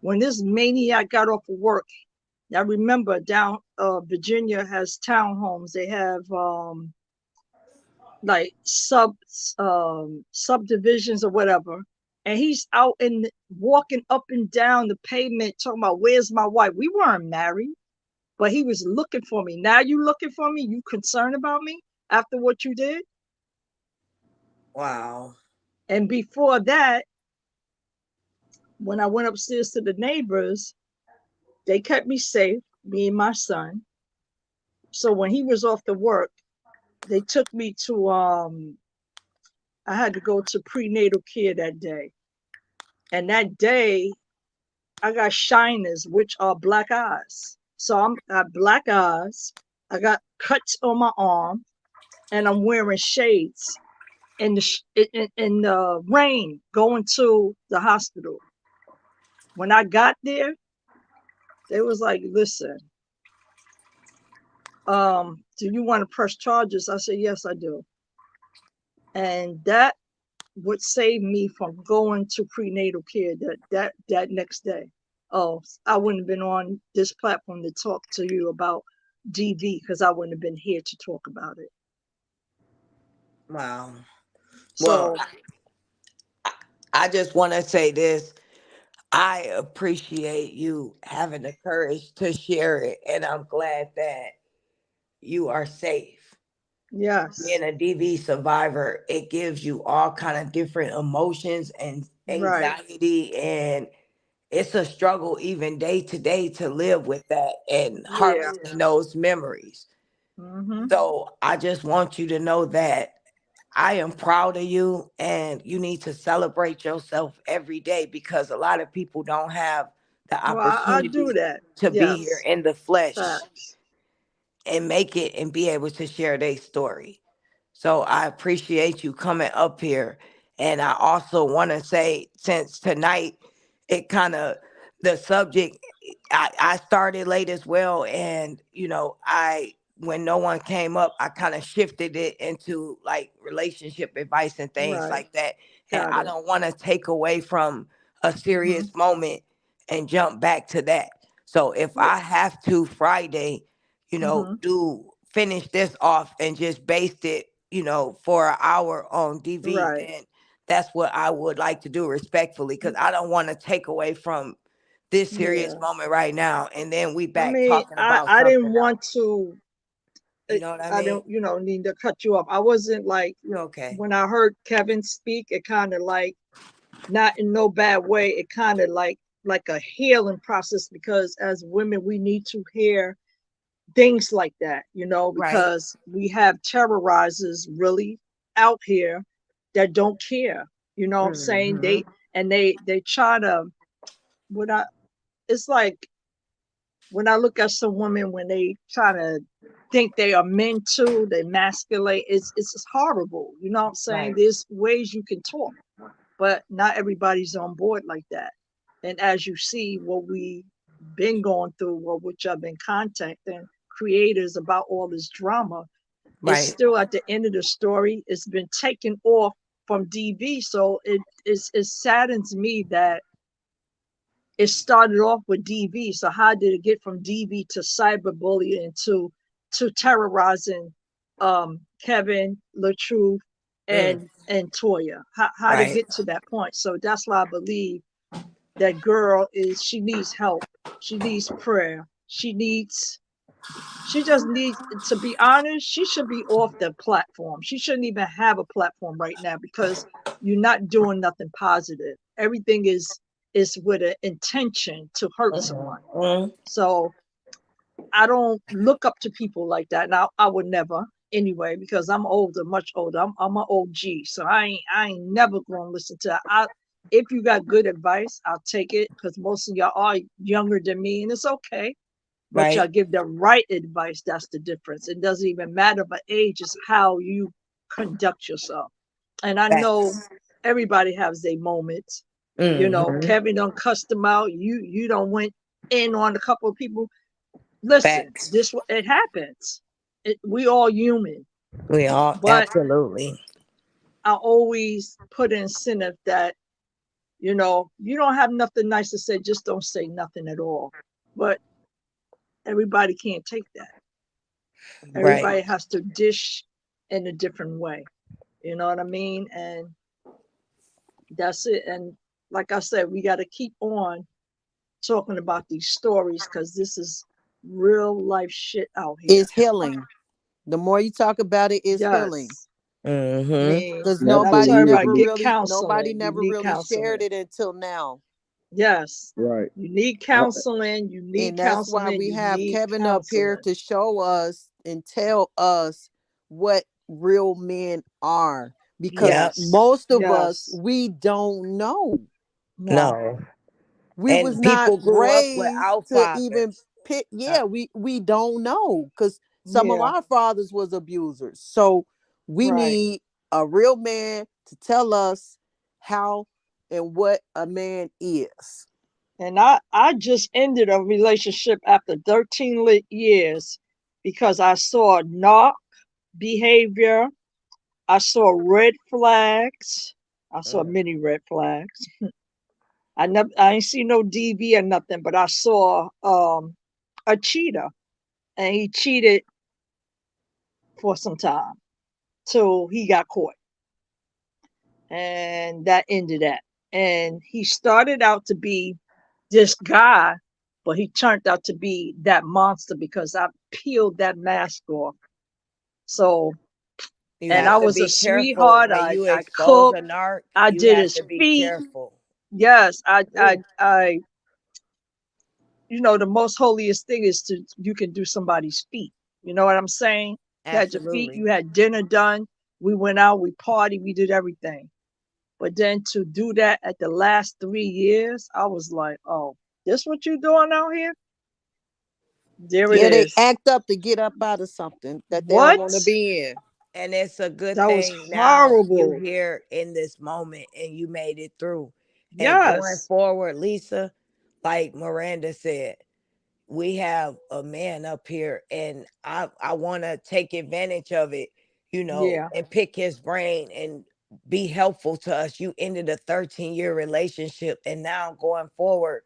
When this maniac got off of work, I remember down Virginia has townhomes. They have like subdivisions or whatever. And he's out and walking up and down the pavement talking about, where's my wife? We weren't married, but he was looking for me. Now you looking for me? You concerned about me after what you did? Wow. And before that, when I went upstairs to the neighbors, they kept me safe, me and my son. So when he was off to work, they took me to I had to go to prenatal care that day. And that day I got shiners, which are black eyes. So I got black eyes, I got cuts on my arm, and I'm wearing shades in the rain going to the hospital. When I got there, they was like, listen, do you want to press charges? I said, yes, I do. And that would save me from going to prenatal care that next day. Oh, I wouldn't have been on this platform to talk to you about DV because I wouldn't have been here to talk about it. Wow. Well, So I just want to say this. I appreciate you having the courage to share it, and I'm glad that you are safe. yes, Being a DV survivor, it gives you all kind of different emotions and right, anxiety, and it's a struggle even day to day to live with that and yeah, harvesting those memories. mm-hmm. So I just want you to know that I am proud of you, and you need to celebrate yourself every day because a lot of people don't have the Well, I do opportunity that. to be here Yes, in the flesh facts. and make it and be able to share their story. So I appreciate you coming up here. And I also want to say, since tonight, it kind of, the subject, I started late as well. And, when no one came up, I kind of shifted it into like relationship advice and things Right, like that. And got I it. don't want to take away from a Mm-hmm. serious moment and jump back to that. So if Yeah. I have to Friday, Mm-hmm. do finish this off and just based it, for an hour on DV, Right. then that's what I would like to do respectfully because I don't want to take away from this serious Yeah. moment right now and then we I back mean, talking I about I didn't something want else. to. You know what I I mean? don't, need to cut you off. I wasn't like You okay? when I heard Kevin speak. It kind of like not in no bad way. It kind of like a healing process because as women we need to hear things like that, Right. because we have terrorizers really out here that don't care. You know what I'm saying? Hmm. They try to what I it's like when I look at some women when they try to think they are men too, they masculate. It's just horrible. You know what I'm saying? Right. There's ways you can talk, but not everybody's on board like that. And as you see, what we been going through, or which I've been contacting creators about all this drama, it's Right. still at the end of the story. It's been taken off from DV, so it saddens me that it started off with DV. So how did it get from DV to cyberbullying to terrorizing Kevin, LaTruth, Mm. and Toya? How to Right. get to that point? So that's why I believe that girl she needs help. She needs prayer. She just needs, to be honest, she should be off the platform. She shouldn't even have a platform right now because you're not doing nothing positive. Everything is with an intention to hurt someone. Mhm. So I don't look up to people like that. Now I would never anyway, because I'm older, much older. I'm an OG. So I ain't never gonna listen to that. If you got good advice, I'll take it because most of y'all are younger than me, and it's okay. But y'all Right. give the right advice. That's the difference. It doesn't even matter about age, it's how you conduct yourself. And I know Facts. everybody has their moments. Hmm. Kevin don't cuss them out. You don't went in on a couple of people. Listen, Facts. it happens. We all human. We all But absolutely. I always put in incentive that, you don't have nothing nice to say, just don't say nothing at all. But everybody can't take that. Right. Everybody has to dish in a different way. You know what I mean? And that's it. And like I said, we got to keep on talking about these stories because this is real life shit out here. It's healing. The more you talk about it, it's healing. Yes. I Hmm. mean, Because and I tell Absolutely, yes, everybody, it is. get nobody counseling. You never need really counseling. shared it until now. Yes. Right. You need I, counseling. You need And that's why counseling. we You have need Kevin up here counseling. to show us and tell us what real men are. Because Yep. Yes. most of us, Yes. we don't know. No. No. We was And not people grew up raised without to even fathers. pick. Uh, Yeah, we don't know because some of Yeah. our fathers was abusers. So we Right. need a real man to tell us how and what a man is. And I just ended a relationship after 13 years because I saw narc behavior. I saw red flags. I saw mm. many red flags. I ain't see no DV or nothing, but I saw a cheater, and he cheated for some time till he got caught, and that ended that. And he started out to be this guy, but he turned out to be that monster because I peeled that mask off. So, You and have I to was a be careful sweetheart. when I you I expose cooked. a narc. I You did have his to be feet. careful. Yes, Ooh, the most holiest thing is to you can do somebody's feet. You know what I'm saying? You had your feet. absolutely. You had dinner done. We went out. We partied. We did everything. But then to do that at the last 3 years, I was like, oh, this what you doing out here? There it Yeah, they is. act up to get up out of something that they don't What? want to be in. And it's a good That was thing now you horrible. here in this moment and you made it through. And going Yes. forward, Lisa, like Miranda said, we have a man up here and I want to take advantage of it, Yeah. and pick his brain and be helpful to us. You ended a 13-year relationship and now going forward,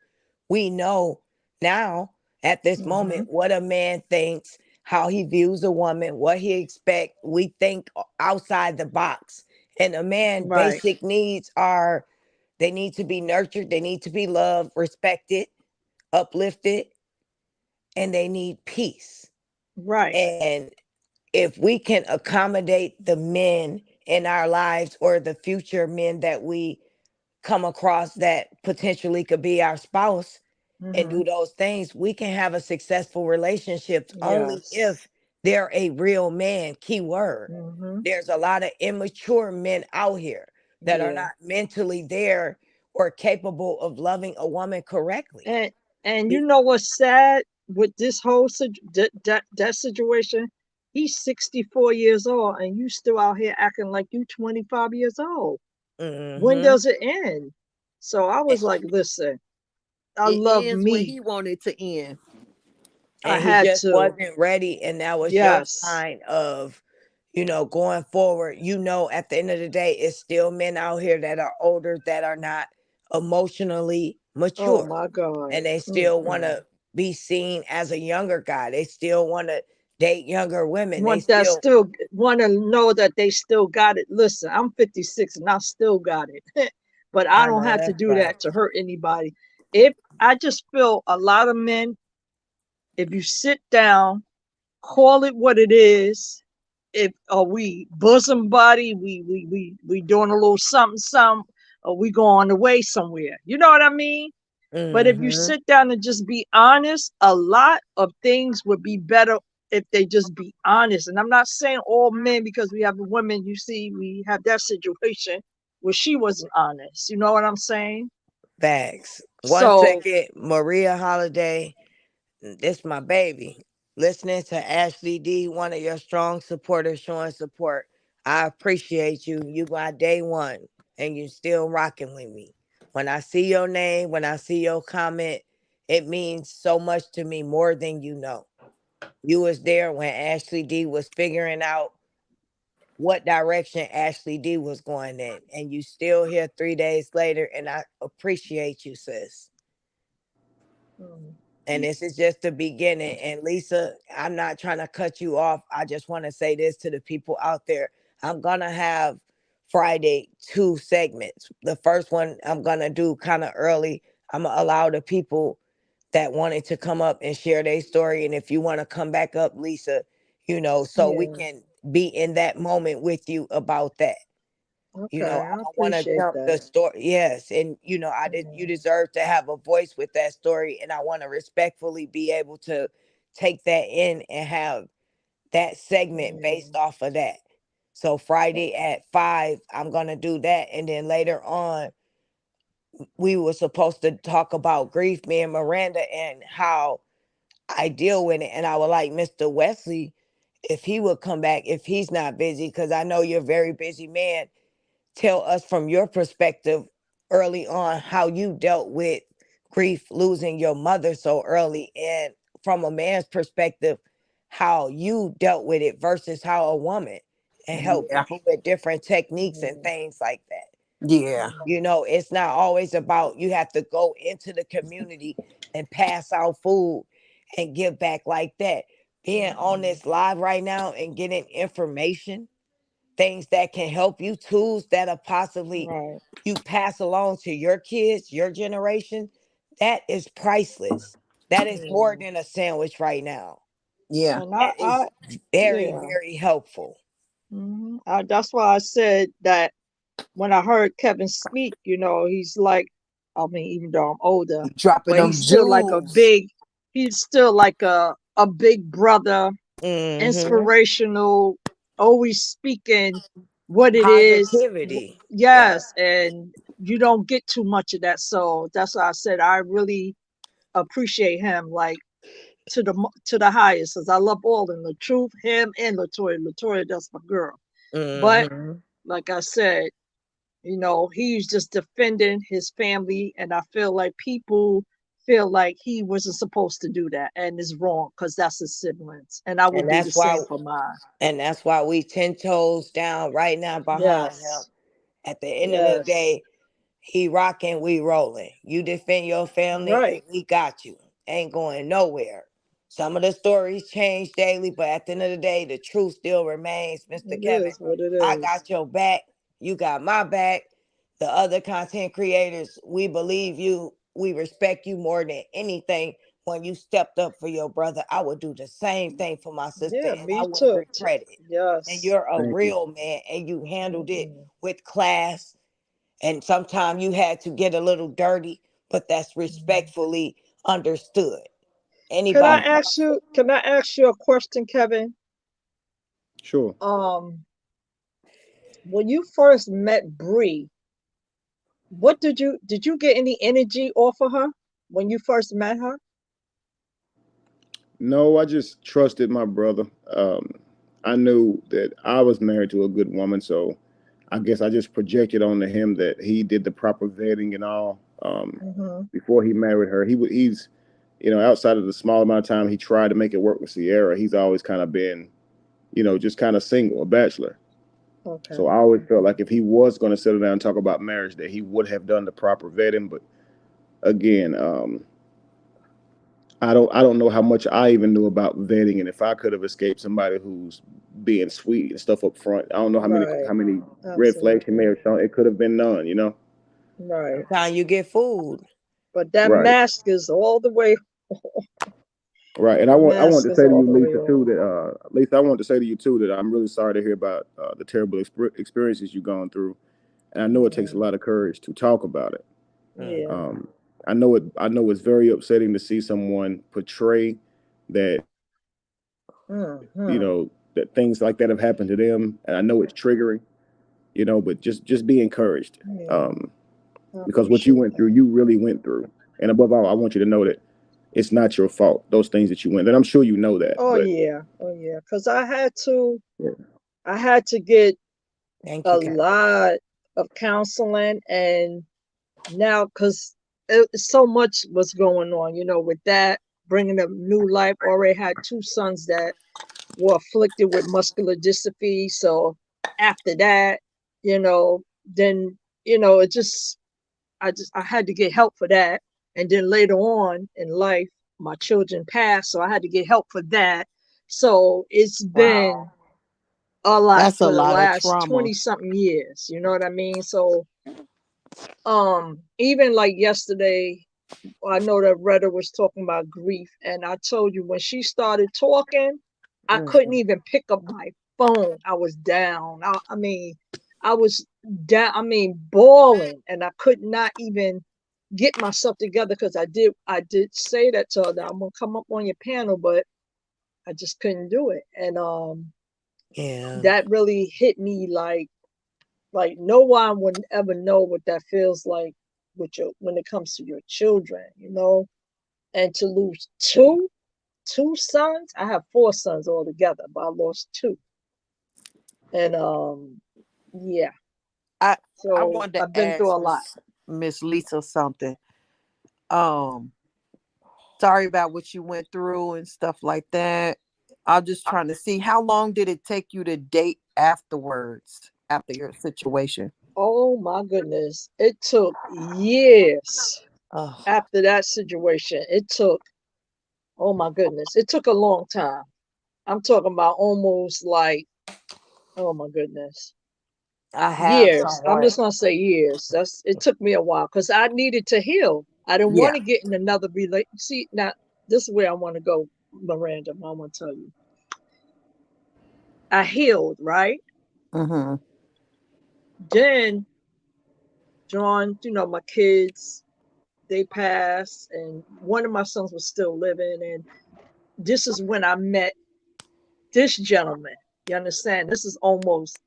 we know now at this Hmm. moment what a man thinks, how he views a woman, what he expect. We think outside the box. And a man Right. basic needs are they need to be nurtured, they need to be loved, respected, uplifted, and they need peace. Right. And if we can accommodate the men in our lives or the future men that we come across that potentially could be our spouse and Hmm. do those things, we can have a successful relationship only Yes. if they're a real man. Key word. Hmm. There's a lot of immature men out here that are Yeah. not mentally there or capable of loving a woman correctly. And and you Be- know what's sad with this whole that situation? He's 64 years old, and you still out here acting like you 25 years old. When Mhm. does it end? So I was like, listen, I It love ends when me. he wanted to end. I And he had just to. wasn't ready, and that was your Yes. sign of going forward. At the end of the day, it's still men out here that are older that are not emotionally Oh mature, my God. and they still want Mm-mm. to be seen as a younger guy. They still want to date younger women. They Want that still still want to know that they still got it. Listen, I'm 56 and I still got it. but I I don't know have to that's do right. that to hurt anybody. If I just feel a lot of men, if you sit down, call it what it is. If are we bosom buddy, we doing a little something, something, or we go on the way somewhere. You know what I mean? But if you Mm-hmm. sit down and just be honest, a lot of things would be better if they just be honest. And I'm not saying all men, because we have women, you see, we have that situation where she wasn't honest. You know what I'm saying? Facts. One So second, Maria Holiday. This my baby. Listening to Ashley D, one of your strong supporters showing support. I appreciate you. You my day one, and you still rocking with me. When I see your name, when I see your comment, it means so much to me, more than you know. You was there when Ashley D was figuring out what direction Ashley D was going in, and you still here 3 days later, and I appreciate you, sis. mm, And this is just the beginning. And Lisa, I'm not trying to cut you off. I just want to say this to the people out there. I'm going to have Friday 2 segments. The first one I'm going to do kind of early. I'm going to allow the people that wanted to come up and share their story. And if you want to come back up, Lisa, so we yeah, can be in that moment with you about that. okay, I I don't want to appreciate jump the that. story. Yes, and you Mm, deserve to have a voice with that story, and I want to respectfully be able to take that in and have that segment based mm, off of that. So Friday at 5, I'm gonna do that, and then later on, we were supposed to talk about grief, me and Miranda, and how I deal with it. And I would like Mr. Wesley, if he would come back, if he's not busy, because I know you're a very busy man, tell us from your perspective early on how you dealt with grief, losing your mother so early, and from a man's perspective how you dealt with it versus how a woman, and help Yeah. people with different techniques and mm, things like that. Yeah. It's not always about you have to go into the community and pass out food and give back like that. Being on mm, this live right now and getting information, things that can help you, tools that are possibly right. you pass along to your kids, your generation, that is priceless. That is more Yeah. than a sandwich right now. Yeah. And That is very, yeah. very helpful. That's why I said that when I heard Kevin speak, he's like, I mean, even though I'm older, Dropping but them he's still like jewels. he's still like a big brother, Hmm. inspirational, always speaking what it is. Positivity. Yeah. Yes, and you don't get too much of that. So that's why I said I really appreciate him, like to the highest, because I love all of them, the truth, him and Latoya. Latoya, that's my girl. But Hmm. like I said, he's just defending his family, and I feel like people feel like he wasn't supposed to do that, and it's wrong because that's his siblings, and I would And do the that's why same for mine. we 10 toes down right now behind him. Yes, At the end of the yes, day, he rocking, we rolling. You defend your family, and right. we got you. Ain't going nowhere. Some of the stories change daily, but at the end of the day, the truth still remains. Mr. It Kevin, is what it I is. got your back. You got my back. The other content creators, we believe you. We respect you more than anything. When you stepped up for your brother, I would do the same thing for my sister, Yeah, and I me wouldn't too. regret it. And Yes. you're a Thank you. real man, and you handled it Mm-mm. with class, and sometimes you had to get a little dirty, but that's Mm. respectfully understood. Can I Anybody Mhm. else? ask you? Can I ask you a question, Kevin? Sure. Um, when you first met Bree, what did you get any energy off of her when you first met her? No, I just trusted my brother. I knew that I was married to a good woman, so I guess I just projected onto him that he did the proper vetting and all Mm-hmm. before he married her. He's, outside of the small amount of time he tried to make it work with Sierra, he's always kind of been, just kind of single, a bachelor. So Okay. I always felt like if he was going to settle down and talk about marriage, that he would have done the proper vetting. But again, I don't know how much I even knew about vetting, and if I could have escaped somebody who's being sweet and stuff up front, I don't know how many Right. how many red flags he may Absolutely. have shown. It could have been none. Right. Time you get food. But that Right. mask is all the way. Right. And The I want mask to is say to all you, the way Lisa, too, on. that Lisa, I want to say to you too that I'm really sorry to hear about the terrible experiences you've gone through, and I know it takes a Mhm. lot of courage to talk about it. Mm. Yeah. Um, I know it. I know it's very upsetting to see someone portray that Hmm. that things like that have happened to them, and I know it's triggering. But just be encouraged, Yeah. I because what you appreciate went through, that. you really went through, and above all, I want you to know that it's not your fault. Those things that you went, and I'm sure you know that, Oh but yeah. Oh yeah. Because yeah, I had to get Thank a you, Kat. lot of counseling, and now because so much was going on, with that, bringing up new life. Already had two sons that were afflicted with muscular dystrophy. So after that, you know, then it just I had to get help for that. And then later on in life, my children passed, so I had to get help for that. So it's been Wow. a lot That's a for the lot of last trauma. 20 something years. You know what I mean? So even like yesterday, I know that Retta was talking about grief, and I told you when she started talking, I couldn't Mhm. even pick up my phone. I was down. I mean, I was down. I mean, bawling, and I could not even get myself together because I did say that to her that I'm gonna come up on your panel, but I just couldn't do it, and Yeah. that really hit me like no one would ever know what that feels like with your when it comes to your children. And to lose two sons. I have four sons altogether, but I lost two. And yeah. I I So wanted I've to been through ask a lot. Miss Lisa something. Um, Sorry about what you went through and stuff like that. I'm just trying to see how long did it take you to date afterwards, after your situation? Oh my goodness. It took years Oh, after that situation. Oh my goodness. It took a long time. I'm talking about almost like, oh my goodness. I have Years. I'm someone. just gonna say years. It took me a while because I needed to heal. I didn't want Yeah. to get in another relate. See, now this is where I want to go, Miranda. I want to tell you. I healed, right? Mm-hmm. Then John, my kids, they passed, and one of my sons was still living, and this is when I met this gentleman. You understand? This is almost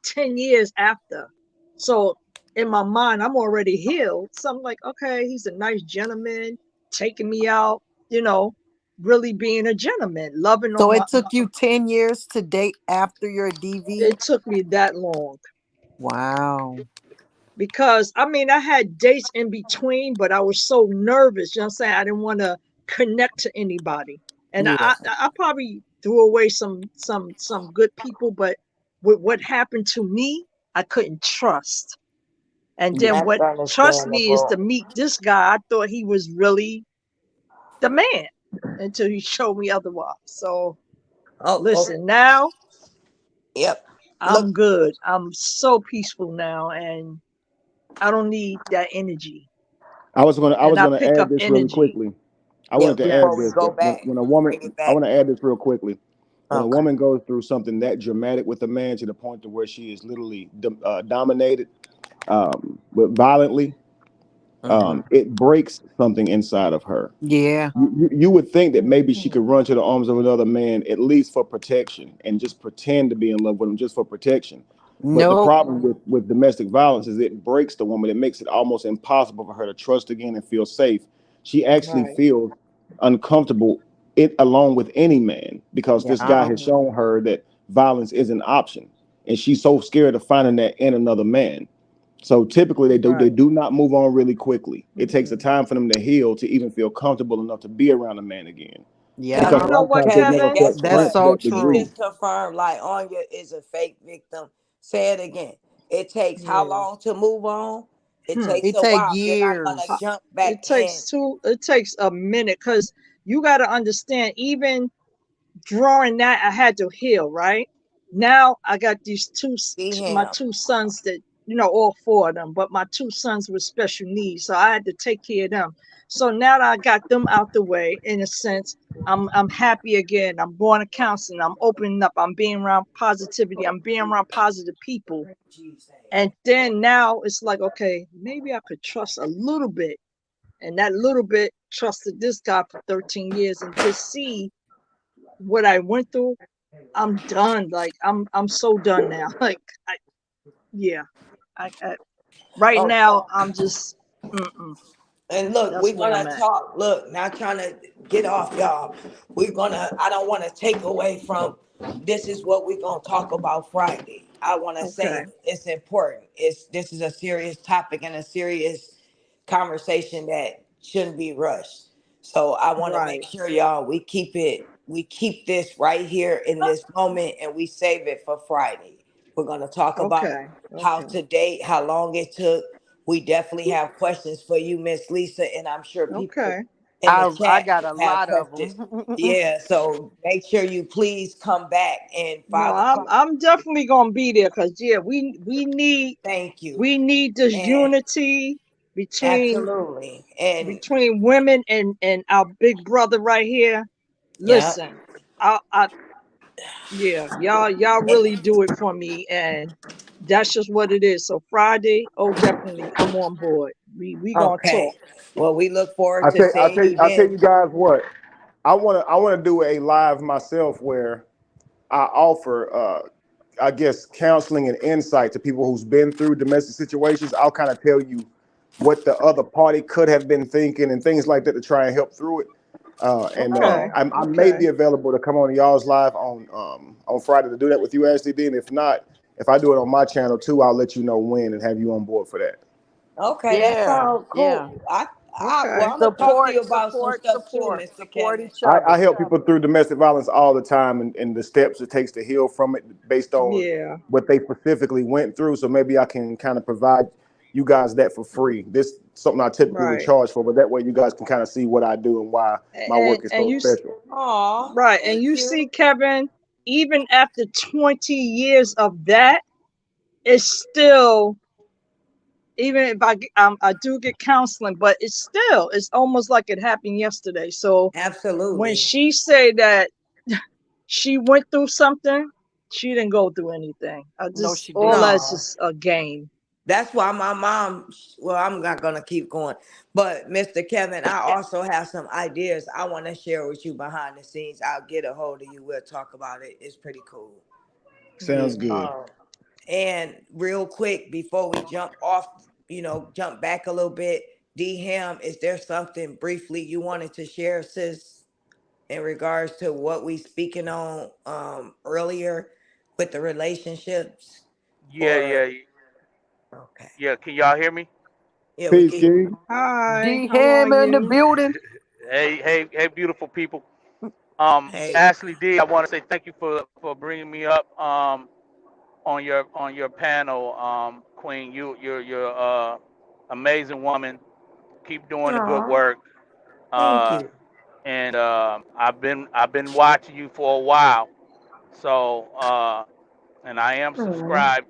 10 years after. So in my mind, I'm already healed. So I'm like, okay, he's a nice gentleman, taking me out, you know, really being a gentleman, loving So on it took you 10 years to date after your DV? it took me that long. Wow. Because I mean, I had dates in between, but I was so nervous. You know what I'm saying? I didn't want to connect to anybody, and Yeah. I probably threw away some good people, but with what happened to me, I couldn't trust. And Yeah. then That's what trust me is to understandable. meet this guy. I thought he was really the man until he showed me otherwise. So Oh, oh, listen, now yep. Look, I'm good. I'm so peaceful now, and I don't need that energy. I And was I gonna pick add up this really energy. quickly. I yeah, wanted to add before we this Yes. go that back, when a bring woman, it I back. want to add this real quickly. When a Okay. woman goes through something that dramatic with a man to the point to where she is literally dominated, but violently, Hmm. it breaks something inside of her. Yeah. You would think that maybe she Mhm. could run to the arms of another man at least for protection and just pretend to be in love with him just for protection. But the Nope. problem with domestic violence is it breaks the woman. It makes it almost impossible for her to trust again and feel safe. She actually Right. feels uncomfortable it alone with any man because this guy Yeah. has shown her that violence is an option, and she's so scared of finding that in another man. So typically they Right. do not move on really quickly. It takes a Mm-mm. time for them to heal to even feel comfortable enough to be around a man again. And Yeah. Because you a know lot of what, times they've Kevin, never Kevin? felt guess That's what? strength to so that He true. degree. just confirmed like Anya is a fake victim. Say it again. It takes how Yeah. long to move on? It Hmm. takes It a take while. You're not gonna Uh, years. jump back in. it takes a minute because you got to understand, even drawing that, I had to heal, right? Now I got these See my him. two sons that all four of them, but my two sons with special needs, so I had to take care of them. So now that I got them out the way, in a sense, I'm happy again. I'm going to counseling. I'm opening up. I'm being around positivity. I'm being around positive people. And then now it's like, okay, maybe I could trust a little bit. And that little bit trusted this guy for 13 years and just see what I went through. I'm done. Like I'm so done now. Like yeah, I right Okay. now I'm just And look, that's we're where I'm gonna at. talk. Look, not trying to get off, y'all. I don't want to take away from this is what we're gonna talk about Friday. I want to Okay. say it's important. This is a serious topic and a serious conversation that shouldn't be rushed. So I want to make Right. sure y'all we keep this right here in this moment and we save it for Friday. We're gonna talk about Okay. how Okay. today, how long it took. We definitely have questions for you, Miss Lisa, and I'm sure people Okay. in the I chat got a have lot of questions. them. Yeah, so make sure you please come back in No, 5 o'clock. I'm definitely gonna be there because yeah, Thank you. we need this And unity between absolutely. And women and our big brother right here. yeah. Listen, I yeah, y'all really do it for me, and that's just what it is. So Friday, oh definitely, I'm on board. We gonna Okay. talk. Well, we look forward I to tell seeing you I tell then. you guys what. I wanna do a live myself where I offer I guess counseling and insight to people who's been through domestic situations. I'll kind of tell you what the other party could have been thinking and things like that to try and help through it. And Okay. I may Okay. be available to come on y'all's live on Friday to do that with you, Ashley D. And if not, if I do it on my channel too, I'll let you know when and have you on board for that. Okay, that Yeah, sounds yeah. cool. Okay. Well, I'm gonna talk to you about some Support, stuff too, Mr. support Kevin. each other. I help people through domestic violence all the time and the steps it takes to heal from it based on Yeah. what they specifically went through. So maybe I can kind of provide you guys that for free. This is something I typically would Right. charge for, but that way you guys can kind of see what I do and why my work is And so you special. Aw, right, and thank you see, you. Kevin, even after 20 years of that, it's still, even if I do get counseling, but it's almost like it happened yesterday. So when Absolutely. she say that she went through something, she didn't go through anything. I No, just she all didn't. that's No. just a game. That's why my mom, well, I'm not going to keep going. But Mr. Kevin, I also have some ideas I want to share with you behind the scenes. I'll get a hold of you. We'll talk about it. It's pretty cool. Sounds Yeah. good. Um, and real quick, before we jump off, jump back a little bit, D Ham, is there something briefly you wanted to share, sis, in regards to what we speaking on earlier with the relationships? Yeah, Or yeah, okay. yeah. Can y'all hear me? Yeah, we Peace, can. King. Hi, D how are Ham in the you? building. Hey, beautiful people. Hey, Ashley D, I want to say thank you for bringing me up on your panel, Queen. You're amazing woman. Keep doing the good aw, work. thank Uh, you. and I've been watching you for a while. So and I am Aw. subscribed,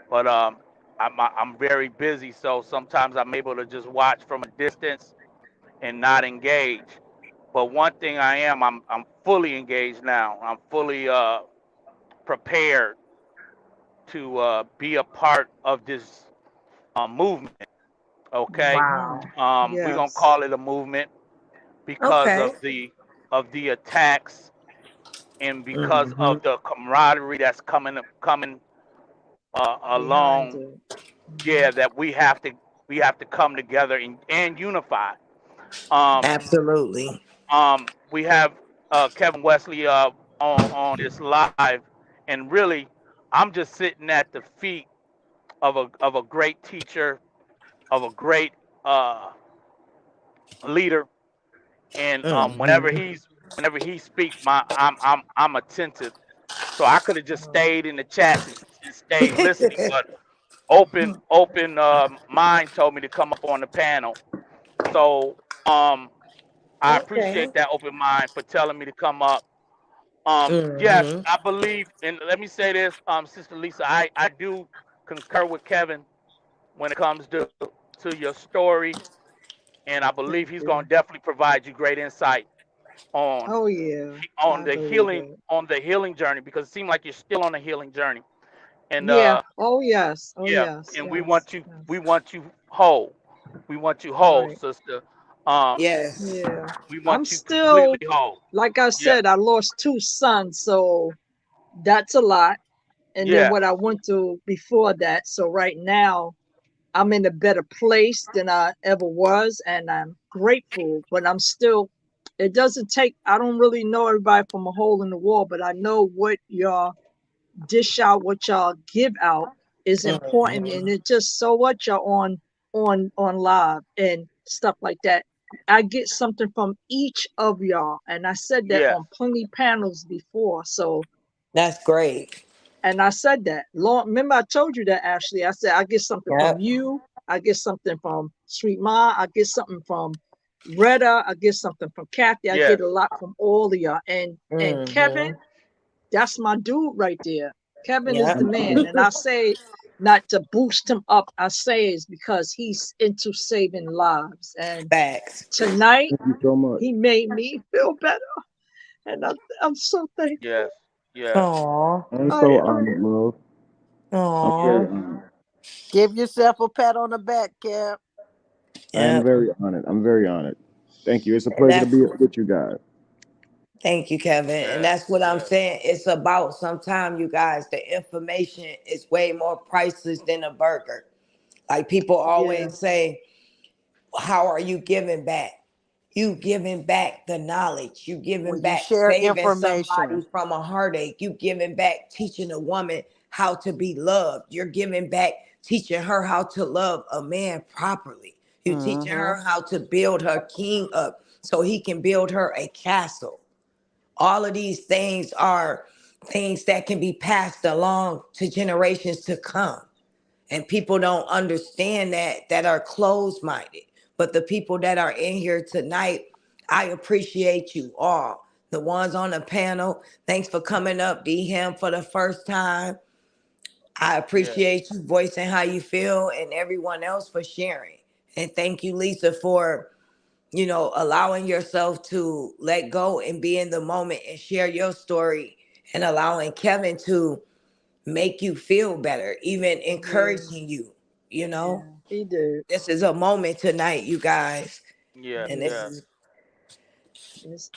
but I'm very busy. So sometimes I'm able to just watch from a distance and not engage. But one thing I'm fully engaged now. I'm fully prepared to be a part of this movement. Okay, Wow. we're gonna Yes. call it a movement because Okay. of the attacks and because Hmm. of the camaraderie that's coming Behind along. it. Yeah, that we have to come together and unify. Um, Absolutely. we have Kevin Wesley on this live, and really, I'm just sitting at the feet of a great teacher, of a great uh, leader, and Hmm. whenever he speaks, I'm attentive. So I could have just stayed in the chats and stayed listening, but open mind told me to come up on the panel. So um, I Okay. appreciate that open mind for telling me to come up. Yes, Hmm. I believe, and let me say this, Sister Lisa, I do concur with Kevin. when it comes to your story, and I Thank believe he's you. going to definitely provide you great insight on Oh yeah, on I the believe healing it. on the healing journey, because it seems like you're still on the healing journey. And Yeah. Oh yes. Oh yeah, yes. and Yes. we Yes. want you whole. We want you whole, Right. sister. Yes. Yeah. We I'm want you still, completely whole. like I Yeah, said, I lost two sons, so that's a lot. And then yeah, what I went through before that. So right now I'm in a better place than I ever was, and I'm grateful, but I'm still, it doesn't take, I don't really know everybody from a hole in the wall, but I know what y'all dish out, what y'all give out is important. And Mhm. it just so what y'all on live and stuff like that. I get something from each of y'all. And I said that yes, on plenty panels before. So That's great. and I said that. Long, remember, I told you that, Ashley. I said, I get something from Yep. you. I get something from Sweet Ma. I get something from Retta. I get something from Kathy. I get yes, a lot from all of y'all. And Kevin, Hmm. that's my dude right there. Kevin is Yep. the man. And I say not to boost him up. I say is because he's into saving lives. And Facts. tonight, Thank you so much. he made me feel better. And I'm so thankful. yes, yes. Aw. I'm I so am. honored, love. I'm very Aw. honored. Give yourself a pat on the back, Kev. I am Yep. very honored. I'm very honored. Thank you. It's a And pleasure to that's be with you guys. thank you, Kevin. And Yes, that's what I'm yes, saying. It's about sometimes, you guys, the information is way more priceless than a burger. Like people Yeah. always say, how are you giving back? You giving back the knowledge. You giving When you back share saving information. somebody from a heartache. You giving back teaching a woman how to be loved. You're giving back teaching her how to love a man properly. You teaching Mm-hmm. her how to build her king up so he can build her a castle. All of these things are things that can be passed along to generations to come. And people don't understand that are closed minded. But the people that are in here tonight, I appreciate you all. The ones on the panel, thanks for coming up, D Him, for the first time. I yes, appreciate you voicing how you feel, and everyone else for sharing. And thank you, Lisa, for allowing yourself to let go and be in the moment and share your story, and allowing Kevin to make you feel better, even Yeah. encouraging you. You know, Yeah. He did. this is a moment tonight, you guys, yes, and Yeah. this yes, is It's,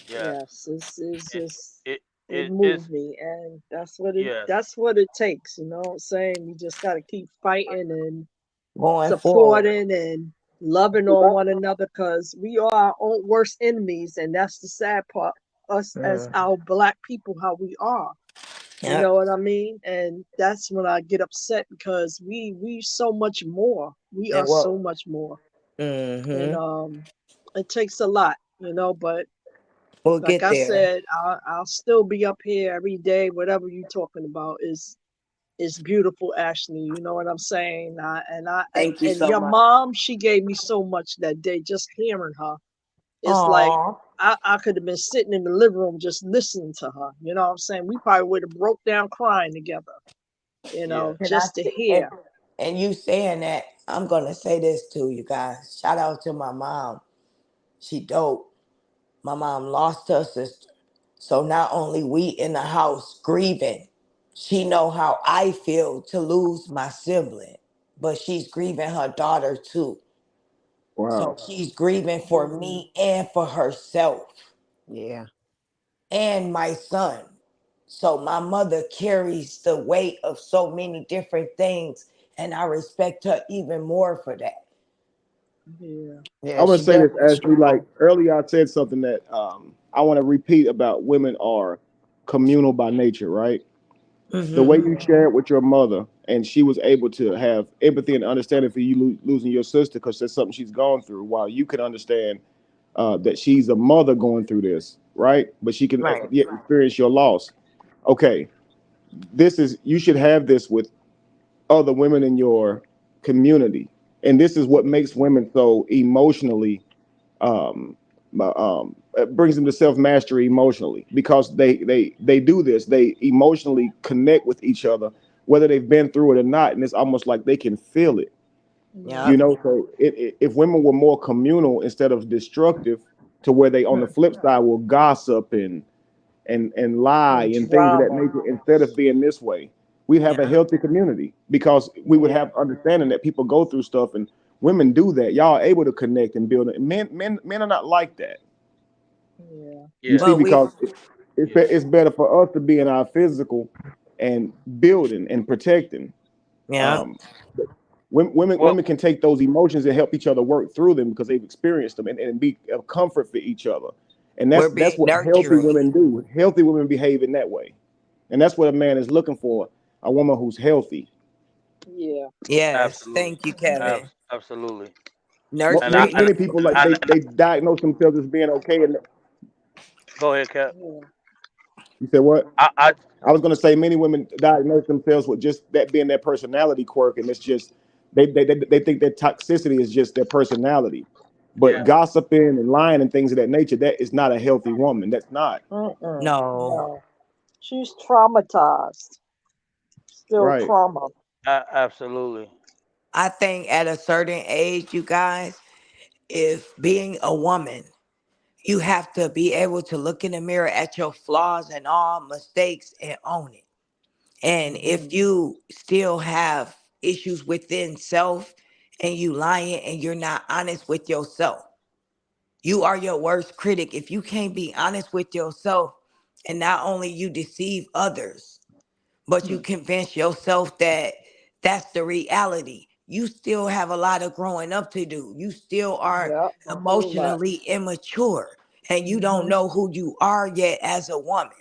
yes. yes. It's And just, it it it is moved me, and yes, that's what it takes. You know what I'm saying? You just got to keep fighting and going forward. supporting and loving on one another, because we are our own worst enemies, and that's the sad part. Us as Mm. our black people, how we are. You know Yep. what I mean? And that's when I get upset, because we so much more. We are And so what? much more, and Mm-hmm. it takes a lot, you know. But We'll like get I there. said, I'll still be up here every day. Whatever you talking about is beautiful, Ashley. You know what I'm saying? Thank you And so your much. mom, she gave me so much that day. Just hearing her, it's like Aw. I could have been sitting in the living room just listening to her. You know what I'm saying? We probably would have broke down crying together. You yes, know, And I just to say, hear. and you saying that, I'm gonna say this too, you guys. Shout out to my mom. She dope. My mom lost her sister. So not only we in the house grieving, she know how I feel to lose my sibling, but she's grieving her daughter too. So Wow. she's grieving for Yeah, me and for herself Yeah. and my son. So my mother carries the weight of so many different things, and I respect her even more for that. yeah, I Yeah, want she to say this, definitely Ashley. Like strong. earlier, I said something that I want to repeat about women are communal by nature, right? The way Mm-hmm. you shared with your mother, and she was able to have empathy and understanding for you losing your sister because that's something she's gone through, while you can understand that she's a mother going through this, right? But she can Right. yet experience your loss. Okay, this is you should have this with other women in your community, and this is what makes women so emotionally it brings them to self mastery emotionally, because they do this. They emotionally connect with each other whether they've been through it or not, and it's almost like they can feel it. Yeah. So if women were more communal instead of destructive, to where they on the flip side will gossip and lie And and things of that drama. nature, instead of being this way, we'd have a Yeah. healthy community, because we would Yeah. have understanding that people go through stuff, and women do that. Y'all are able to connect and build it. Men are not like that. Yeah. You Yeah. see, But we, because Yeah. it's better for us to be in our physical and building and protecting. yeah, Um, women Well, women can take those emotions and help each other work through them, because they've experienced them, and be a comfort for each other. And we're that's being what healthy nurturing. women do. Healthy women behave in that way, and that's what a man is looking for: a woman who's healthy. Yeah. Yes. absolutely. Thank you, Kevin. Absolutely. And I, Nurturing and, Many people, like, and they diagnose themselves as being okay, and go ahead, Cap. Yeah. you said what? I I was going to say many women diagnose themselves with just that being their personality quirk, and it's just they think that toxicity is just their personality. But yeah. gossiping and lying and things of that nature, that is not a healthy woman. That's not Mm-mm. no. No. She's traumatized. Still right. trauma. Absolutely. I think at a certain age, you guys, if being a woman, you have to be able to look in the mirror at your flaws and all mistakes and own it. And if you still have issues within self and you lying and you're not honest with yourself, you are your worst critic. If you can't be honest with yourself, and not only you deceive others, but you convince yourself that that's the reality, you still have a lot of growing up to do. You still are Yep. A whole lot. emotionally immature and you don't Mm-hmm. know who you are yet as a woman.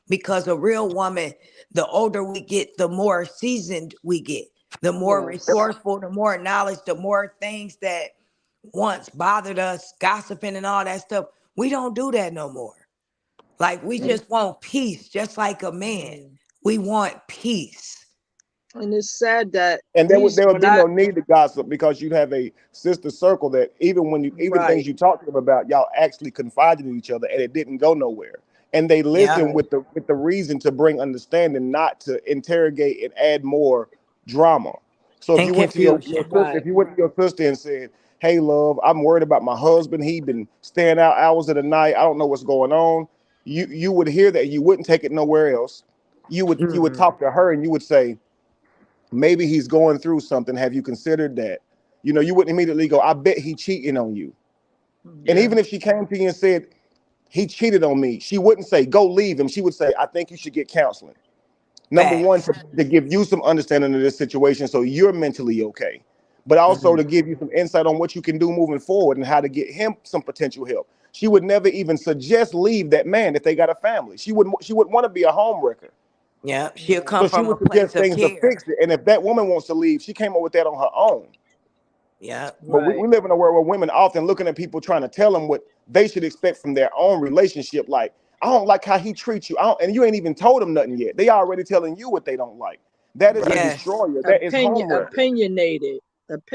Because a real woman, the older we get, the more seasoned we get, the more Yes. resourceful, the more knowledge, the more things that once bothered us, gossiping and all that stuff. We don't do that no more. Like we And, just want peace, just like a man. mm, We want peace. and it's sad that And these there would when be I no need to gossip, because you'd have a sister circle that even things right. you talked to them about, y'all actually confided in each other, and it didn't go nowhere. And they Yeah. listen Right. with the reason to bring understanding, not to interrogate and add more drama. So if And you went to your confusion. sister, if Right. you went to your sister and said, "Hey, love, I'm worried about my husband. He been staying out hours of the night. I don't know what's going on." You would hear that. You wouldn't take it nowhere else. You would Mm-mm. talk to her, and you would say, maybe he's going through something. Have you considered that? You wouldn't immediately go, I bet he cheating on you. And Mm-hmm. Yeah. even if she came to you and said, he cheated on me, she wouldn't say, go leave him. She would say, I think you should get counseling. Number one, Facts. to give you some understanding of this situation so you're mentally okay. But also Hmm. to give you some insight on what you can do moving forward and how to get him some potential help. She would never even suggest leave that man if they got a family. She wouldn't want to be a home wrecker. Yeah. She'll Yeah. come So she from a would place suggest of things to care. fix it. And if that woman wants to leave, she came up with that on her own. Yeah. But Right. we live in a world where women often looking at people trying to tell them what they should expect from their own relationship. Like, I don't like how he treats you. And you ain't even told them nothing yet. They already telling you what they don't like. That is a Right. Yes. destroyer. That is homewrecker. Opinionated.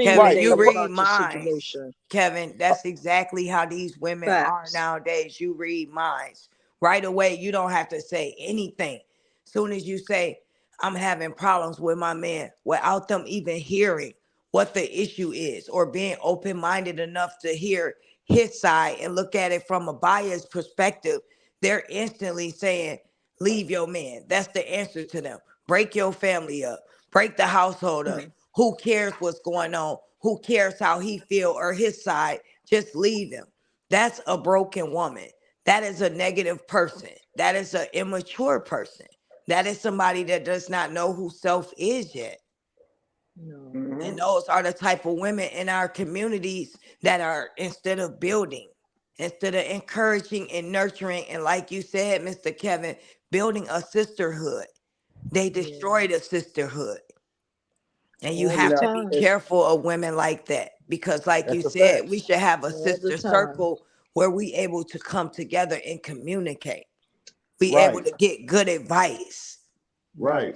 Kevin, Right. you Opinionated read about your minds. situation. Kevin, that's exactly how these women are Facts. nowadays. You read minds. Right away, you don't have to say anything. Soon as you say, I'm having problems with my man, without them even hearing what the issue is or being open minded enough to hear his side and look at it from a biased perspective, they're instantly saying, leave your man. That's the answer to them. Break your family up, break the household up. Hmm. Who cares what's going on? Who cares how he feel or his side? Just leave him. That's a broken woman. That is a negative person. That is an immature person. That is somebody that does not know who self is yet. No. And Mhm. those are the type of women in our communities that are, instead of building, instead of encouraging and nurturing, and like you said, Mr. Kevin, building a sisterhood, they Yeah. destroy the sisterhood. And you All the have Now, to be time. careful of women like that because, like you that's a said, fact. we should have a All the sister time. circle where we able to come together and communicate. We able Right. to get good advice. Right. Right.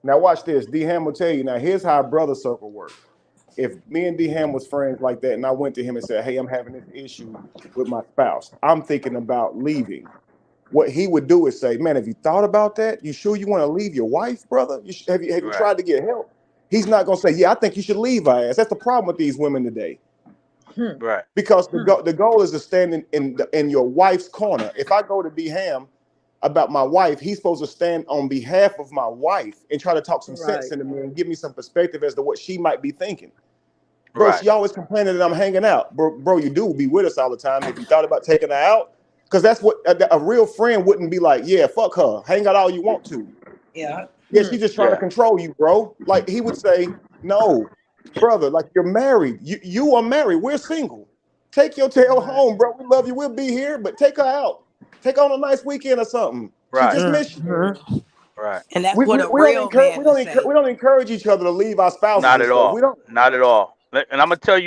Now watch this. D Ham will tell you. Now here's how a brother circle works. If me and D Ham was friends like that, and I went to him and said, "Hey, I'm having this issue with my spouse. I'm thinking about leaving." what he would do is say, man, have you thought about that? You sure you want to leave your wife, brother? Have you Right. tried to get help? He's not going to say, yeah, I think you should leave her ass. That's the problem with these women today. Right. Because the goal is to stand in your wife's corner. If I go to D-Ham about my wife, he's supposed to stand on behalf of my wife and try to talk some sense Right. into me and give me some perspective as to what she might be thinking. Bro, Right. she always complaining that I'm hanging out. Bro, you do be with us all the time. Have you thought about taking her out? Because that's what a real friend wouldn't be like. Yeah, fuck her. Hang out all you want to. Yeah. Yeah, she's just trying to Yeah. control you, bro. Like he would say, no, brother, like you're married. You are married. We're single. Take your tail Right. home, bro. We love you. We'll be here, but take her out. Take her on a nice weekend or something. She Right. just missed you. Mhm. Right. And that's We what a don't real encourage man would say. we don't encourage each other to leave our spouses Not and at stuff. all. We don't. Not at all. And I'm gonna tell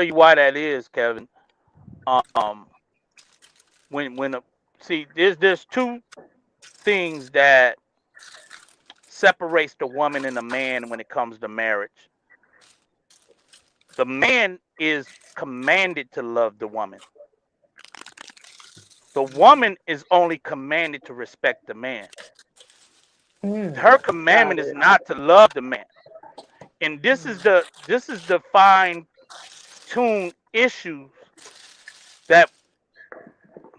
you why that is, Kevin. Um, see, there's two things that separates the woman and the man when it comes to marriage. The man is commanded to love the woman. The woman is only commanded to respect the man. Her Got commandment is it. not to love the man. And this is the fine tune issues that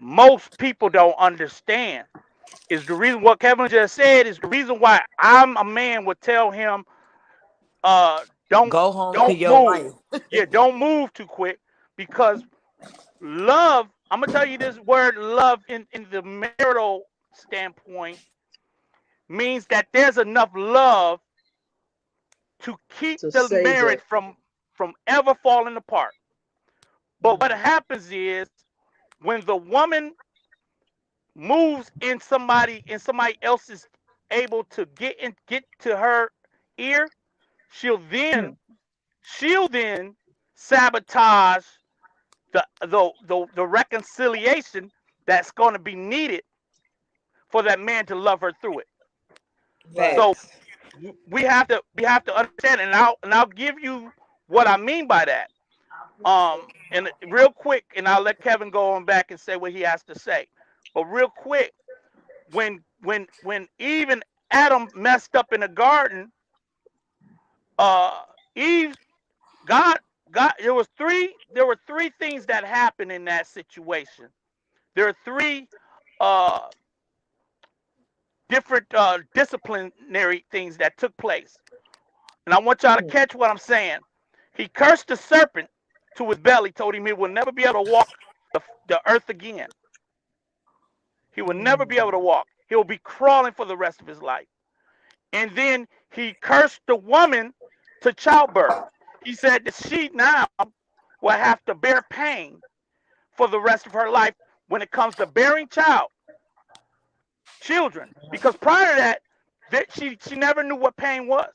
most people don't understand. Is the reason what Kevin just said is the reason why I'm a man would tell him, don't Go home to don't your move. wife. Yeah, don't move too quick, because love, I'm gonna tell you this word love in the marital standpoint means that there's enough love to keep To the save marriage it. from ever falling apart. But what happens is when the woman moves in somebody else is able to get to her ear, she'll Hmm. then sabotage the reconciliation that's going to be needed for that man to love her through it. Right. So Facts. we have to understand, and I'll give you what I mean by that. And real quick, and I'll let Kevin go on back and say what he has to say. But real quick, when Eve and Adam messed up in the garden, Eve God there were three things that happened in that situation. There are three uh, different disciplinary things that took place. And I want y'all to Hmm. catch what I'm saying. He cursed the serpent to his belly, told him he will never be able to walk the earth again. He will never be able to walk. He'll be crawling for the rest of his life. And then he cursed the woman to childbirth. He said that she now will have to bear pain for the rest of her life when it comes to bearing children. Because prior to that, she never knew what pain was.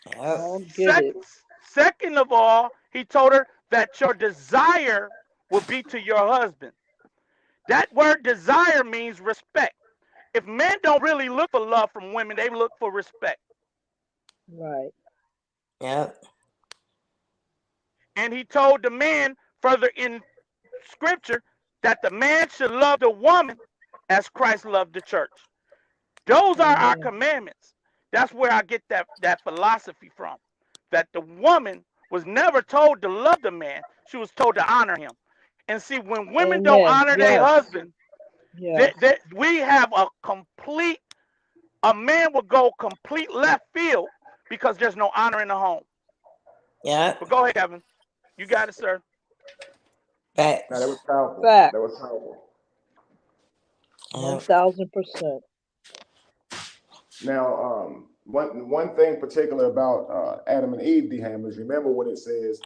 Yep. I don't get it. Second of all, he told her that your desire will be to your husband. That word desire means respect. If men don't really look for love from women, they look for respect. Right. Yep. And he told the man further in scripture that the man should love the woman as Christ loved the church. Those are our Amen. commandments. That's where I get that philosophy from. That the woman was never told to love the man. She was told to honor him. And see, when women don't Amen. honor their Yes. husband, Yes. we have a man will go complete left field because there's no honor in the home. Yep. But go ahead, Kevin. You got it, sir. Now, that Facts. was powerful. Fact. That was powerful. Yep. 1000%. Now, one thing particular about Adam and Eve, D-Ham, is remember when it says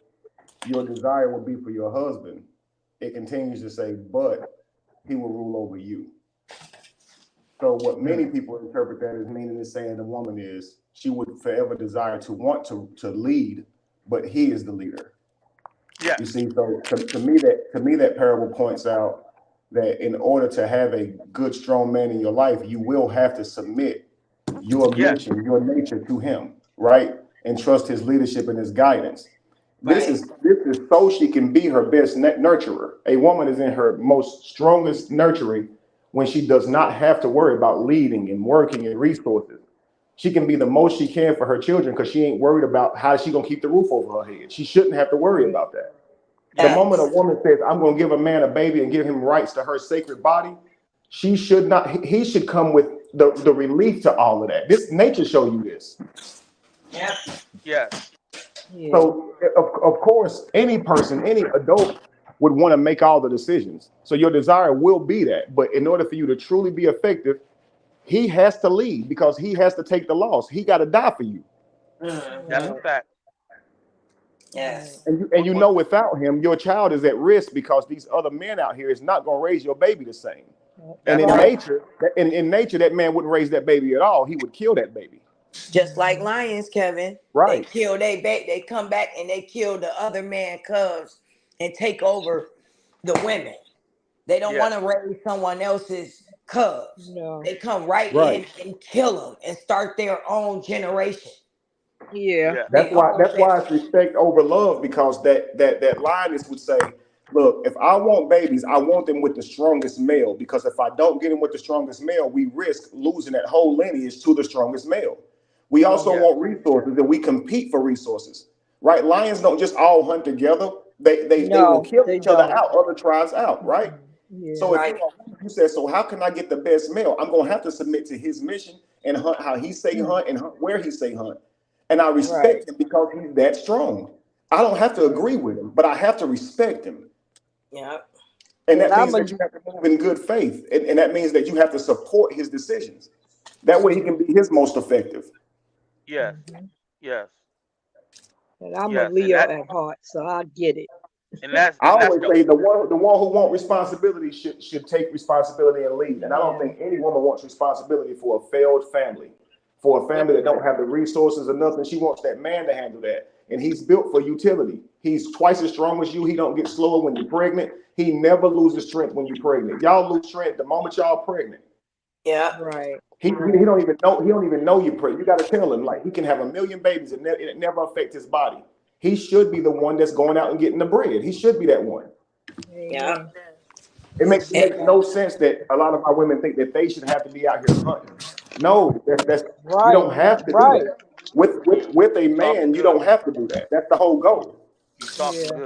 your desire will be for your husband, it continues to say, but he will rule over you. So what many people interpret that as meaning is saying the woman is she would forever desire to want to lead, but he is the leader. Yeah. You see, so to me that parable points out that in order to have a good, strong man in your life, you will have to submit your Yes. mission, your nature to him, right? And trust his leadership and his guidance. This Right. is so she can be her best nurturer. A woman is in her most strongest nurturing when she does not have to worry about leading and working and resources. She can be the most she can for her children because she ain't worried about how she gonna keep the roof over her head. She shouldn't have to worry about that. The moment a woman says, I'm gonna give a man a baby and give him rights to her sacred body, she should not, he should come with the relief to all of that. This nature show you this. Yeah. Yes. Yeah. So of course, any person, any adult would want to make all the decisions. So your desire will be that. But in order for you to truly be effective, he has to lead because he has to take the loss. He got to die for you. That's a fact. Yes. And you know, without him, your child is at risk because these other men out here is not going to raise your baby the same. And in nature, in nature, that man wouldn't raise that baby at all. He would kill that baby. Just like lions, Kevin. Right. They kill they baby. They come back and they kill the other man cubs and take over the women. They don't want to raise someone else's cubs. No. They come right in and kill them and start their own generation. Yeah. That's why it's respect over love, because that lioness would say, look, if I want babies, I want them with the strongest male, because if I don't get them with the strongest male, we risk losing that whole lineage to the strongest male. We also want resources, and we compete for resources, right? Lions don't just all hunt together. They will kill each other out, other tribes out, right? Yeah. So if you said, so how can I get the best male? I'm gonna have to submit to his mission and hunt how he say hunt and hunt where he say hunt. And I respect him because he's that strong. I don't have to agree with him, but I have to respect him. Yeah. And that means that you have to move in good faith. And that means that you have to support his decisions. That way he can be his most effective. Yes. Yes. And I'm a Leo at heart, so I get it. And that's I always say the one who wants responsibility should take responsibility and lead. And I don't think any woman wants responsibility for a failed family. For a family that don't have the resources or nothing, she wants that man to handle that. And he's built for utility. He's twice as strong as you. He don't get slower when you're pregnant. He never loses strength when you're pregnant. Y'all lose strength the moment y'all pregnant. Yeah. Right. He don't even know. He don't even know you're pregnant. You got to tell him, like, he can have 1 million babies and it never affects his body. He should be the one that's going out and getting the bread. He should be that one. Yeah. It makes no sense that a lot of our women think that they should have to be out here hunting. No, that's you don't have to do that. With a man, you don't have to do that. That's the whole goal.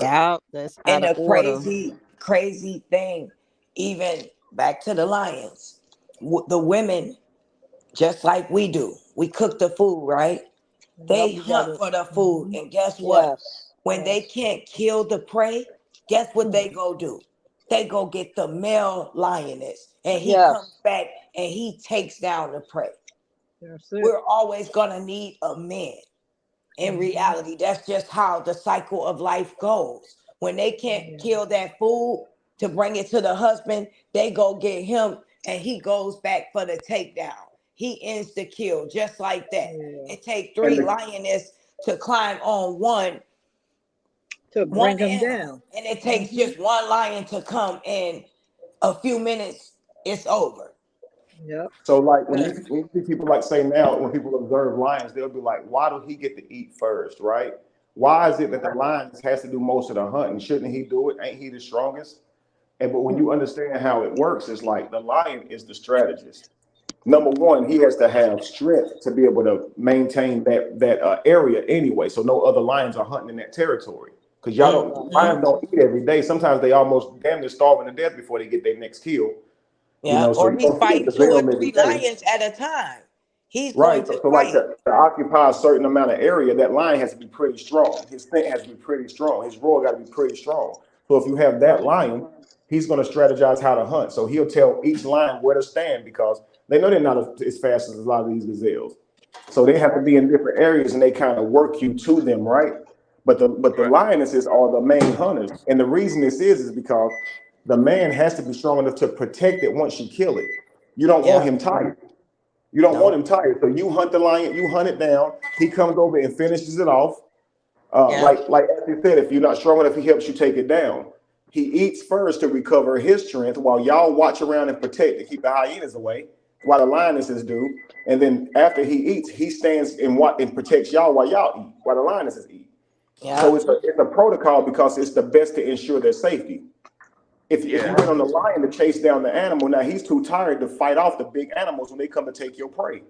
Yeah, that's and out the of order. crazy thing, even back to the lions, the women, just like we do, we cook the food, right? They hunt for the food, and guess what? When they can't kill the prey, guess what they go do? They go get the male lioness, and he comes back and he takes down the prey. We're always gonna need a man. In reality, that's just how the cycle of life goes. When they can't kill that food to bring it to the husband, they go get him and he goes back for the takedown. He ends the kill just like that. It takes 3 lioness to climb on one to bring him animal, down. and it takes just 1 lion to come in a few minutes, it's over. Yep. So like when you see people like say now, when people observe lions, they'll be like, why do he get to eat first, right? Why is it that the lion has to do most of the hunting? Shouldn't he do it? Ain't he the strongest? But when you understand how it works, it's like the lion is the strategist. Number one, he has to have strength to be able to maintain that area anyway. So no other lions are hunting in that territory. Because lions don't eat every day. Sometimes they almost damn near starving to death before they get their next kill. Yeah, so or he's fighting 2 or 3 lions at a time. He's going to fight. Like to occupy a certain amount of area, that lion has to be pretty strong. His scent has to be pretty strong. His roar got to be pretty strong. So if you have that lion, he's going to strategize how to hunt. So he'll tell each lion where to stand because they know they're not as fast as a lot of these gazelles. So they have to be in different areas and they kind of work you to them, right? But the lionesses are the main hunters. And the reason this is because the man has to be strong enough to protect it once you kill it. You don't want him tired. You don't want him tired. So you hunt the lion, you hunt it down. He comes over and finishes it off. Like as you said, if you're not strong enough, he helps you take it down. He eats first to recover his strength while y'all watch around and protect and keep the hyenas away, while the lionesses do. And then after he eats, he stands and protects y'all while y'all eat, while the lionesses eat. So it's a protocol because it's the best to ensure their safety. If you went on the lion to chase down the animal, now he's too tired to fight off the big animals when they come to take your prey.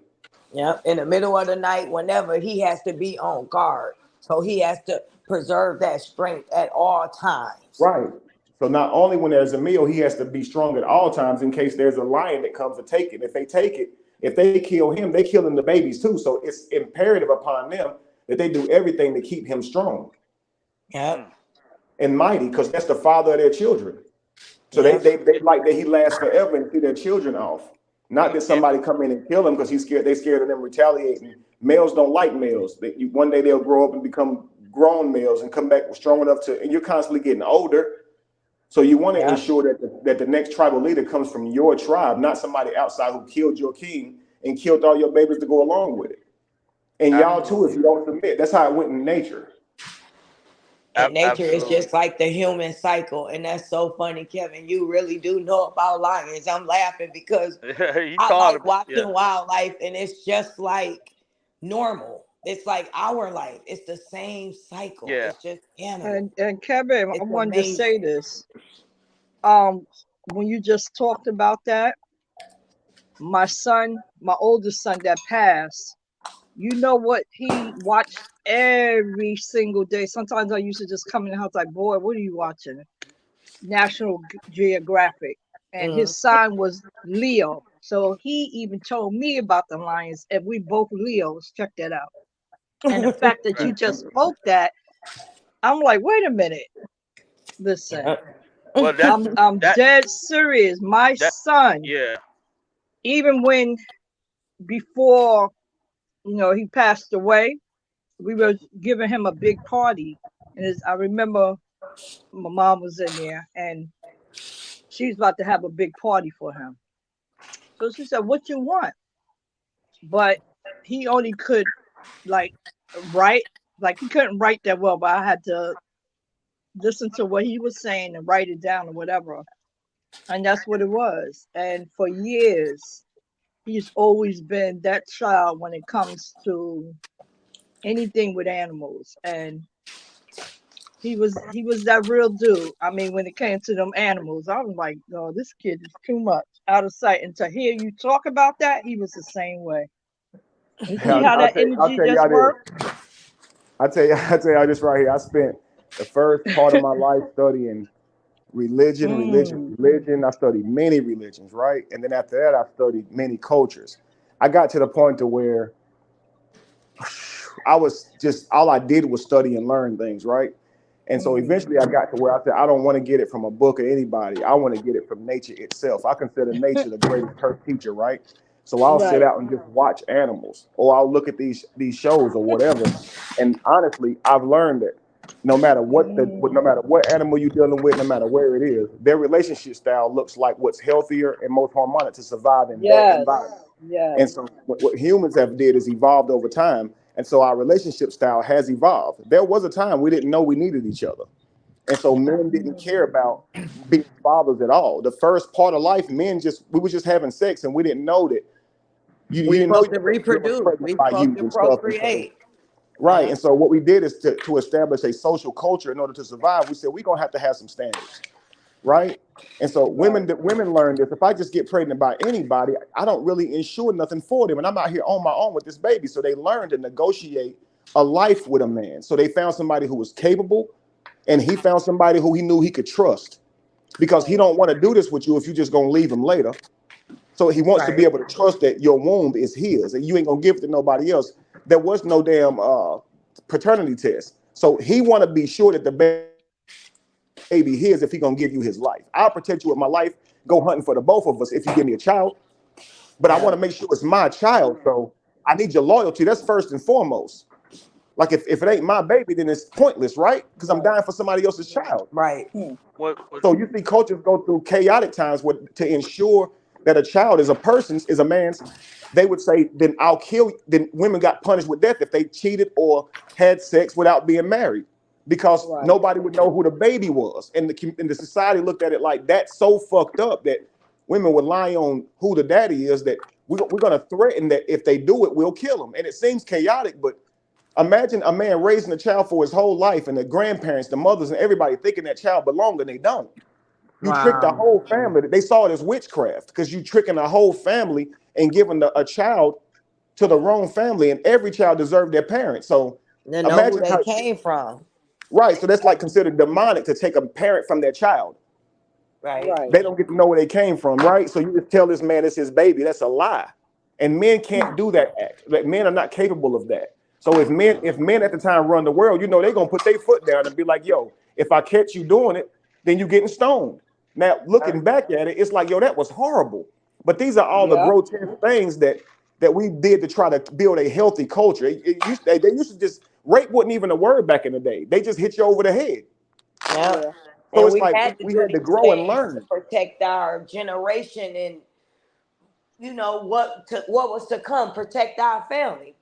Yep. In the middle of the night, whenever he has to be on guard. So he has to preserve that strength at all times. Right. So not only when there's a meal, he has to be strong at all times in case there's a lion that comes to take it. If they take it, if they kill him, they killing the babies too. So it's imperative upon them that they do everything to keep him strong. Yep. And mighty, because that's the father of their children. So they like that he lasts forever and see their children off. Not that somebody come in and kill him because he's scared. They're scared of them retaliating. Males don't like males. One day they'll grow up and become grown males and come back strong enough to. And you're constantly getting older. So you want to ensure that the next tribal leader comes from your tribe, not somebody outside who killed your king and killed all your babies to go along with it. And y'all too, if you don't submit, that's how it went in nature. And nature is just like the human cycle. And that's so funny, Kevin. You really do know about lions. I'm laughing because I like watching wildlife, and it's just like normal. It's like our life. It's the same cycle. Yeah. It's just animal. And Kevin, It's I wanted to say amazing. this. When you just talked about that, my oldest son that passed, you know what he watched every single day. Sometimes I used to just come in the house like, boy, what are you watching? National Geographic. And his sign was Leo. So he even told me about the lions, and we both Leos. Check that out. And the fact that you just spoke that, I'm like, wait a minute. Listen, Well, I'm dead serious. My son, even when before he passed away, we were giving him a big party, and I remember my mom was in there, and she was about to have a big party for him. So she said, "What you want?" But he only could write, he couldn't write that well, but I had to listen to what he was saying and write it down or whatever. And that's what it was. And for years, he's always been that child when it comes to anything with animals. And he was that real dude. I mean, when it came to them animals, I was like, no, this kid is too much, out of sight. And to hear you talk about that, he was the same way. You see how that energy just worked? I tell y'all this right here. I spent the first part of my life studying religion. I studied many religions, right? And then after that, I studied many cultures. I got to the point to where I was just, all I did was study and learn things, right? And so eventually I got to where I said, I don't want to get it from a book or anybody. I want to get it from nature itself. I consider nature the greatest teacher, right? So I'll sit out and just watch animals, or I'll look at these shows or whatever. And honestly, I've learned that no matter what animal you're dealing with, no matter where it is, their relationship style looks like what's healthier and most harmonic to survive in that environment. Yes. And so what humans have did is evolved over time. And so our relationship style has evolved. There was a time we didn't know we needed each other. And so men didn't care about being fathers at all. The first part of life, we were just having sex, and we didn't know that we supposed to reproduce. We supposed to procreate. Right. And so what we did is to establish a social culture in order to survive. We said we're gonna have to have some standards. Right. And so women learned this. If I just get pregnant by anybody, I don't really ensure nothing for them. And I'm out here on my own with this baby. So they learned to negotiate a life with a man. So they found somebody who was capable, and he found somebody who he knew he could trust, because he don't want to do this with you if you just gonna leave him later. So he wants to be able to trust that your womb is his and you ain't gonna give it to nobody else. There was no damn paternity test. So he want to be sure that the baby his if he gonna give you his life. I'll protect you with my life, go hunting for the both of us if you give me a child. But I want to make sure it's my child. So I need your loyalty. That's first and foremost. Like if it ain't my baby, then it's pointless, right? Because I'm dying for somebody else's child. Right. So you see cultures go through chaotic times to ensure that a child is a man's. They would say, then I'll kill. Then women got punished with death if they cheated or had sex without being married, because nobody would know who the baby was. And the society looked at it like that's so fucked up that women would lie on who the daddy is, that we're going to threaten that if they do it, we'll kill them. And it seems chaotic, but imagine a man raising a child for his whole life, and the grandparents, the mothers, and everybody thinking that child belongs, and they don't. You tricked the Wow. whole family. They saw it as witchcraft because you tricking the whole family and giving a child to the wrong family, and every child deserved their parents. So To know who imagine they how, came from. right? So that's like considered demonic to take a parent from their child. Right. Right. They don't get to know where they came from, right? So you just tell this man it's his baby. That's a lie. And men can't do that act. Like, men are not capable of that. So if men at the time run the world, you know they're gonna put their foot down and be like, yo, if I catch you doing it, then you getting stoned. Now looking back at it, it's like, yo, that was horrible. But these are all the Yep. grotesque things that we did to try to build a healthy culture. They used to just rape wasn't even a word back in the day. They just hit you over the head. Yeah. Yeah. So And it's we like had to we do had to these grow and things to learn. protect our generation and what was to come, protect our family,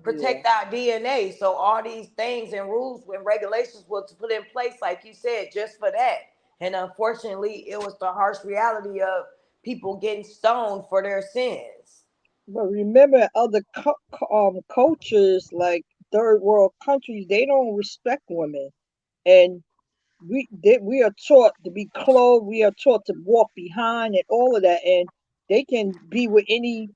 protect our DNA. So all these things and rules and regulations was put in place, like you said, just for that. And unfortunately, it was the harsh reality of people getting stoned for their sins. But remember, other cultures like third world countries, they don't respect women, and we are taught to be clothed. We are taught to walk behind and all of that, and they can be with any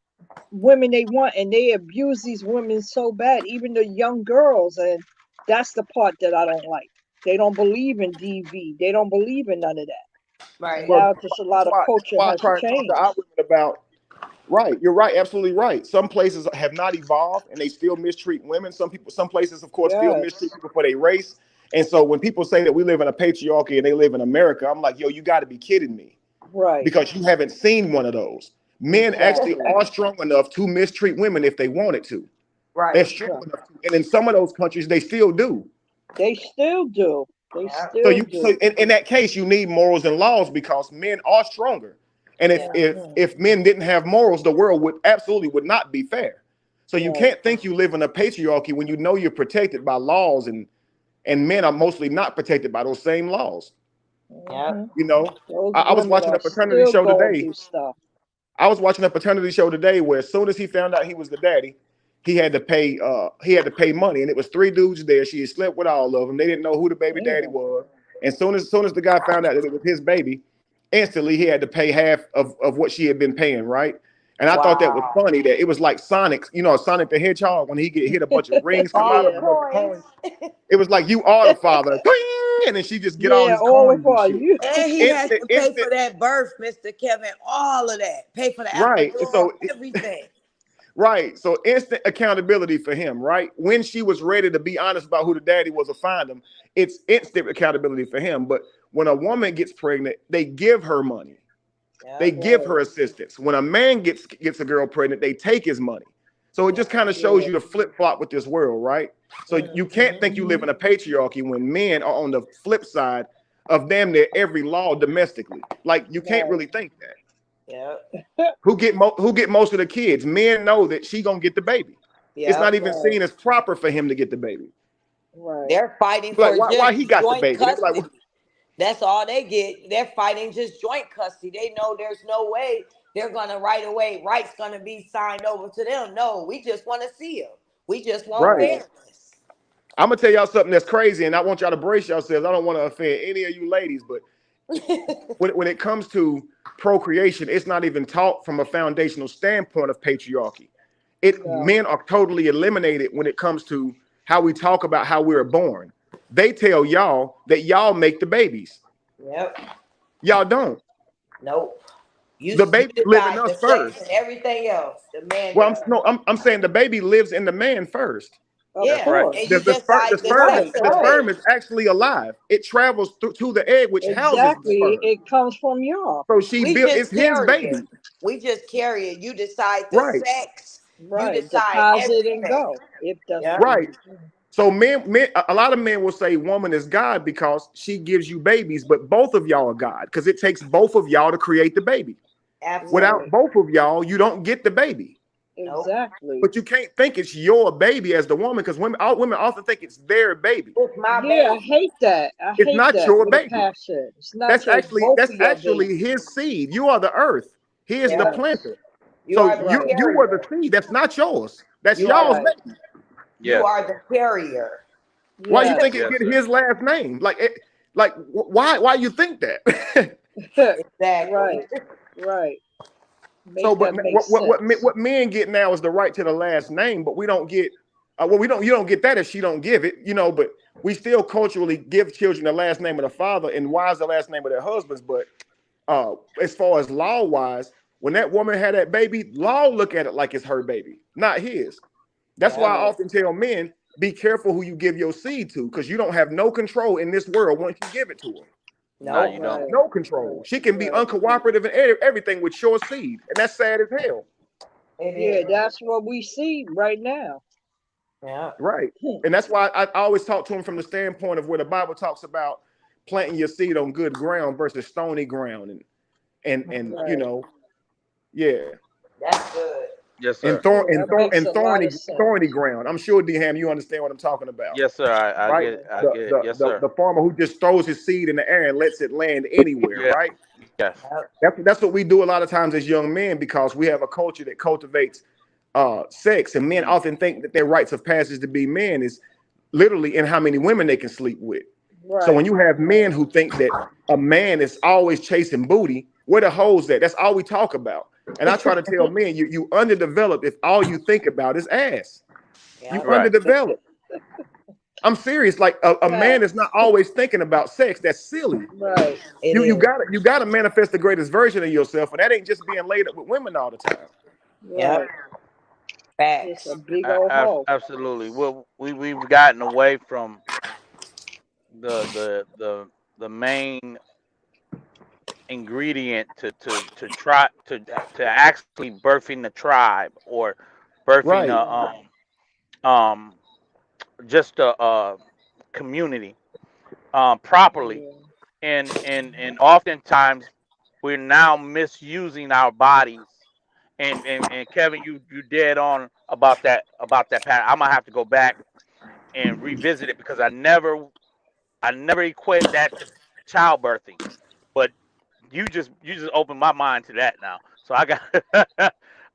women they want, and they abuse these women so bad, even the young girls, and that's the part that I don't like. They don't believe in DV. They don't believe in none of that. And Right. Well, now just a lot of that's culture why I has try to talk to our changed. women about. Right, you're right, absolutely right. Some places have not evolved and they still mistreat women. Some places, of course, still mistreat Yes, people for their race. And so when people say that we live in a patriarchy and they live in America, I'm like, yo, you got to be kidding me right, because you haven't seen one of those. Men actually exactly, are strong enough to mistreat women if they wanted to. They're Right. strong exactly. enough to. And in some of those countries, they still do. They still do. They Yeah. So still you so do. in that case, you need morals and laws because men are stronger. And if Yeah. if Mhm. if men didn't have morals, the world would not be fair. So you Right. can't think you live in a patriarchy when you know you're protected by laws and men are mostly not protected by those same laws. Yeah. Hmm. You know, Those I was women watching are a paternity still show going today. through stuff. I was watching a paternity show today where as soon as he found out he was the daddy, he had to pay money, and it was three dudes there. She had slept with all of them. They didn't know who the baby daddy Damn. was. And soon as the guy found out that it was his baby, instantly he had to pay half of what she had been paying, right? And I thought that was Wow. funny that it was like Sonic, Sonic the Hedgehog when he get hit a bunch of rings come out All of the a Yeah. bunch of coins. coins. It was like you are the father, and then she just get all Yeah. these All coins of and our shit. you. And he has Instant, to pay instant, for that birth, Mr. Kevin. All of that. Pay for the right? And epidural, so everything. right. So instant accountability for him, right? When she was ready to be honest about who the daddy was or find him, it's instant accountability for him. But when a woman gets pregnant, they give her money. Yeah. They give Right. her assistance. When a man gets a girl pregnant, they take his money. So it Yeah. just kind of shows Yeah. you the flip flop with this world, right? So you can't Mm-hmm. think you live Hmm. in a patriarchy when men are on the flip side of damn near every law domestically. Like you can't Right. really think that. Yeah. Who get most of the kids? Men know that she gonna get the baby. It's Yeah. not even Right. seen as proper for him to get the baby. Right. They're fighting Like for why just he got the joint baby? They be like, custody. That's all they get. They're fighting just joint custody. They know there's no way they're gonna right away. Rights gonna be signed over to them. No, we just want to see them. We just want right. Right. fairness. I'm gonna tell y'all something that's crazy, and I want y'all to brace yourselves. I don't want to offend any of you ladies, but when it comes to procreation, it's not even taught from a foundational standpoint of patriarchy. No. Men are totally eliminated when it comes to how we talk about how we were born. They tell y'all that y'all make the babies. Yep. Y'all don't. Nope. You The you baby live in decide us the sex first. and everything else. The man Well, does. I'm saying the baby lives in the man first. Of That's Yeah, right. and course. you decide The the sperm is sex Right. of the the Right. sperm baby. is actually alive. It travels through the egg, which houses the Exactly. sperm. It comes from y'all. So she We built. It's just his carry it. baby, We just carry it. You decide the right? sex. You Right. decide Deposit and everything. go. If that's Yeah. what you Right. decide. So a lot of men will say woman is God because she gives you babies, but both of y'all are God because it takes both of y'all to create the baby. Absolutely. Without Right. both of y'all, you don't get the baby. Nope. Exactly. But you can't think it's your baby as the woman because women often think it's their baby. It's my Yeah, I baby. hate that. I It's hate not that your with a baby. passion. It's not That's your actually both that's of your actually babies. his seed. You are the earth. He is the Yeah. planter. Yes. You So are the you Right. you were the carrier. seed. That's not yours. That's You are y'all's the Right. baby. you Yes. are the carrier. Why you Yes. think it Yes, get sir. his last name? Like why you think that? Exactly. Right, right. So, Make but that make sense. what men get now is the right to the last name, but we don't get. Well, we don't. You don't get that if she don't give it, you know. But we still culturally give children the last name of the father, and wives the last name of their husbands. But as far as law wise, when that woman had that baby, law look at it like it's her baby, not his. That's why I Right. often tell men, be careful who you give your seed to, because you don't have no control in this world once you give it to her. No, Nope. you don't. Right. No control. She can be Right. uncooperative and everything with your seed, and that's sad as hell. It Yeah, is. that's what we see right now. Yeah. Right. And that's why I always talk to him from the standpoint of where the Bible talks about planting your seed on good ground versus stony ground, and you Right. know, yeah. That's good. Yes, And sir. thorn Yeah, and that thorn makes and a lot thorny of thorny sense. ground. I'm sure Dham, you understand what I'm talking about, Yes, sir. I right? get it. I The get it. the Yes, the sir. the farmer who just throws his seed in the air and lets it land anywhere, Yeah. right? Yes. Yep. That's what we do a lot of times as young men, because we have a culture that cultivates sex, and men often think that their rites of passage to be men is literally in how many women they can sleep with. So when Right. you have men who think that a man is always chasing booty, where the hoes at? That's all we talk about. And I try to tell men, you underdeveloped if all you think about is ass. You Yep. Right. underdeveloped. I'm serious. Like a man is Facts. not always thinking about sex. That's silly. Right. It You is. gotta manifest the greatest version of yourself, and that ain't just being laid up with women all the time. Yep. Right. It's a Facts. big old hole. Absolutely. Well, we've gotten away from the the the the main ingredient to try to actually birthing the tribe or birthing Right. um just a community properly, Yeah. and oftentimes we're now misusing our bodies. And Kevin, you dead on about that pattern. I'm gonna have to go back and revisit it because I never equated that to childbirthing, but you just opened my mind to that now. So I got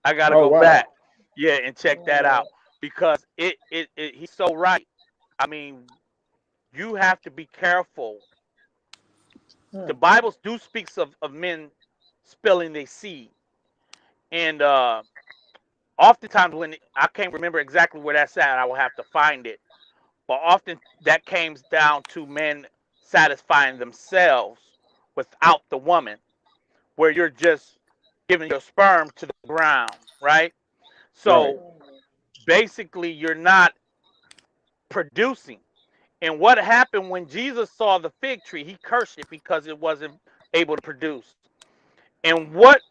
I got to Oh go wow. back, yeah, and check that Right. out because he's so right. I mean, you have to be careful. The Hmm. Bible do speaks of men spilling their seed, and oftentimes when I can't remember exactly where that's at, I will have to find it. But often that comes down to men satisfying themselves without the woman, where you're just giving your sperm to the ground, right? Right. So basically, you're not producing. And what happened when Jesus saw the fig tree? He cursed it because it wasn't able to produce. And what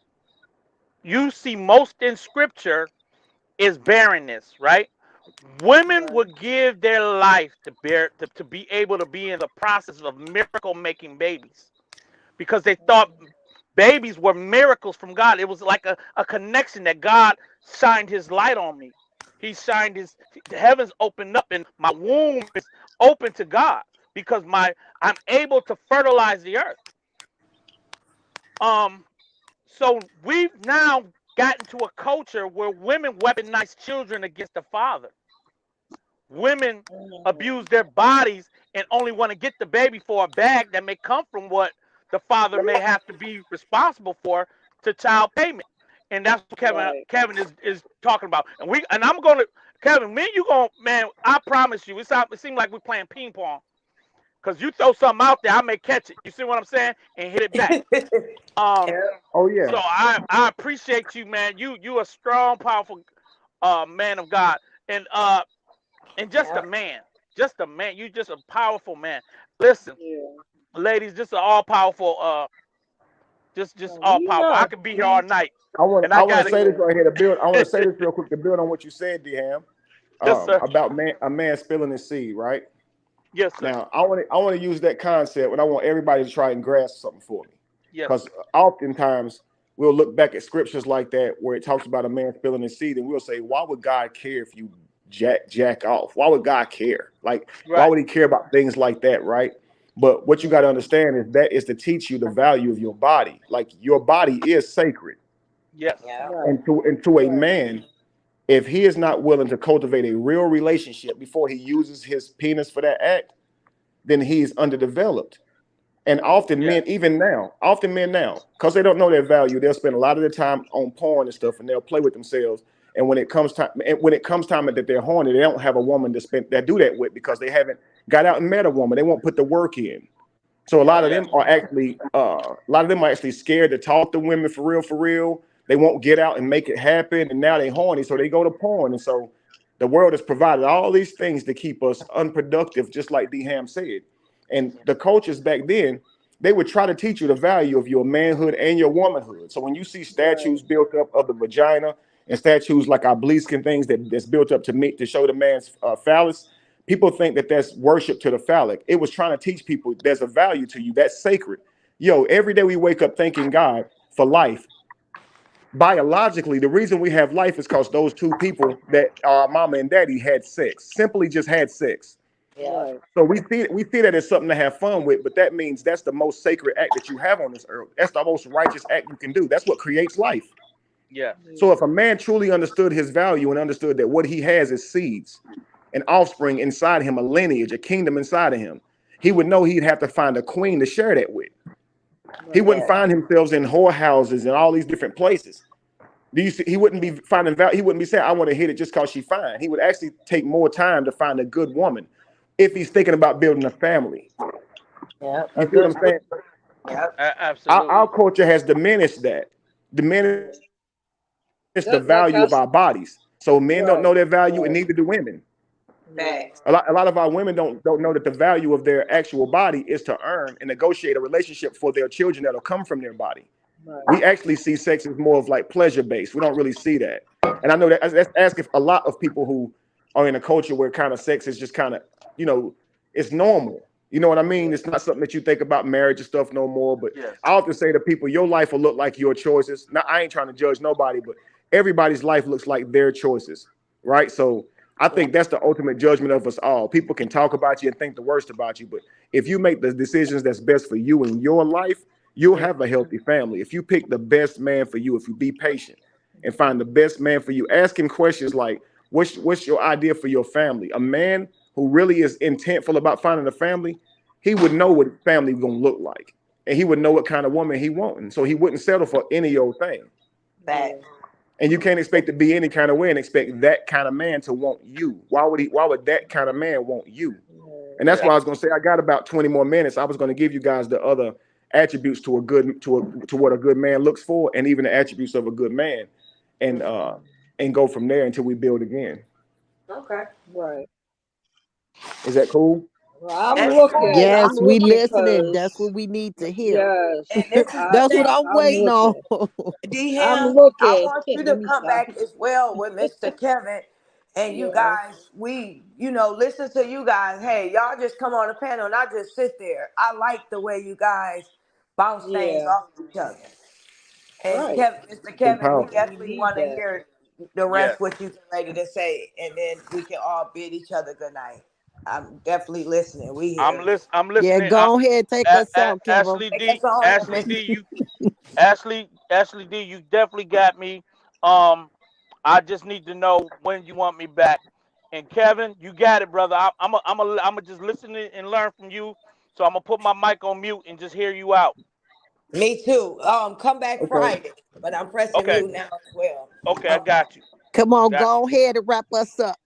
you see most in scripture is barrenness, right? Women Right. would give their life to be able to be in the process of miracle making babies because they thought babies were miracles from God. It was like a connection that God shined his light on me. He shined the heavens opened up and my womb is open to God because I'm able to fertilize the earth. Um so we've now gotten to a culture where women weaponize children against the father. Women abuse their bodies and only want to get the baby for a bag that may come from what the father may have to be responsible for to child payment. And that's what Right. Kevin is talking about. And I'm gonna Kevin, me and you going man, I promise you, it seems like we're playing ping pong. Cause you throw something out there, I may catch it. You see what I'm saying? And hit it back. Um, Yep. Oh so yeah. I appreciate you, man. You a strong, powerful man of God. And just a Yep. man. Just a man. You just a powerful man. Listen, Yeah. ladies, just an all powerful just all We powerful. I know. could be here all We. night. I want And I I want got to it. say this Yeah. right here to build. I want to say this real quick to build on what you said, Dham, Yes, sir. about a man spilling his seed. Right Yes, sir. now, I want to use that concept, and I want everybody to try and grasp something for me, Yes, because oftentimes we'll look back at scriptures like that where it talks about a man spilling his seed, and we'll say, why would God care if you jack off? Why would God care? Like, why right. would He care about things like that? Right. But what you got to understand is that is to teach you the value of your body. Like, your body is sacred. Yes. Yep. Right. And to a Right. man, if he is not willing to cultivate a real relationship before he uses his penis for that act, then he is underdeveloped. And often Yeah. men, even now, because they don't know their value, they'll spend a lot of their time on porn and stuff, and they'll play with themselves. And when it comes time that they're horny, they don't have a woman to spend that do that with because they haven't got out and met a woman. They won't put the work in. So a lot of Yeah. them are actually scared to talk to women for real, for real. They won't get out and make it happen, and now they horny, so they go to porn. And so the world has provided all these things to keep us unproductive, just like D. Ham said. And the coaches back then, they would try to teach you the value of your manhood and your womanhood. So when you see statues built up of the vagina and statues like obelisks and things that's built up to show the man's phallus, people think that that's worship to the phallic. It was trying to teach people there's a value to you. That's sacred. Yo, every day we wake up thanking God for life. Biologically, the reason we have life is because those two people that our mama and daddy had sex, simply just had sex. Yeah. So we see that as something to have fun with, but that means that's the most sacred act that you have on this earth. That's the most righteous act you can do. That's what creates life. Yeah. So if a man truly understood his value and understood that what he has is seeds, an offspring inside him, a lineage, a kingdom inside of him, he would know he'd have to find a queen to share that with. He wouldn't find himself in whorehouses and all these different places. He wouldn't be finding value. He wouldn't be saying, I want to hit it just because she's fine. He would actually take more time to find a good woman if he's thinking about building a family. Yeah. You see what I'm saying? Yeah. Absolutely. Our culture has diminished the That- value of that's our bodies. So men don't right. know their value, and Right. neither do women. Facts. A lot of our women don't know that the value of their actual body is to earn and negotiate a relationship for their children that'll come from their body. Right. We actually see sex as more of like pleasure based. We don't really see that. And I know that that's asking a lot of people who are in a culture where kind of sex is just kind of, it's normal. You know what I mean? It's not something that you think about marriage and stuff no more. But Yes. I often say to people, your life will look like your choices. Now, I ain't trying to judge nobody, but everybody's life looks like their choices, right? So I think that's the ultimate judgment of us all. People can talk about you and think the worst about you, but if you make the decisions that's best for you in your life, you'll have a healthy family. If you pick the best man for you, if you be patient and find the best man for you, ask him questions like, what's your idea for your family? A man who really is intentful about finding a family, he would know what family is going to look like. And he would know what kind of woman he wants. So he wouldn't settle for any old thing. Facts. And you can't expect to be any kind of way and expect that kind of man to want you. Why would that kind of man want you? And that's why I was going to say, I got about 20 more minutes. I was going to give you guys the other attributes to what a good man looks for, and even the attributes of a good man, and go from there until we build again. Okay. Right. Is that cool? Well, I'm That's looking. cool. Yes, I'm we looking listening. That's 'cause- what we need to hear. yes, And this is the That's thing. what I'm waiting on. D I'm Ham, I looking. want you Let to me come stop. back as well with Mr. Kevin. And you Yeah. guys, we, listen to you guys. Hey, y'all just come on the panel and I just sit there. I like the way you guys bounce things Yeah. off each other. And Right. Mr. Been Kevin, we powerful. definitely need want to that. hear the Yes. rest what you get ready to say, and then we can all bid each other good night. I'm definitely listening. We here. I'm Yeah, listening. go ahead, take us out, Kevin. Ashley Take D. us on, Ashley Mr. D. Ashley D. You definitely got me. I just need to know when you want me back. And Kevin, you got it, brother. I'm just listen and learn from you. So I'm gonna put my mic on mute and just hear you out. Me too. Come back Okay. Friday, but I'm pressing Okay. mute now as well. Okay, I got you. Come on, Got go ahead and wrap us up.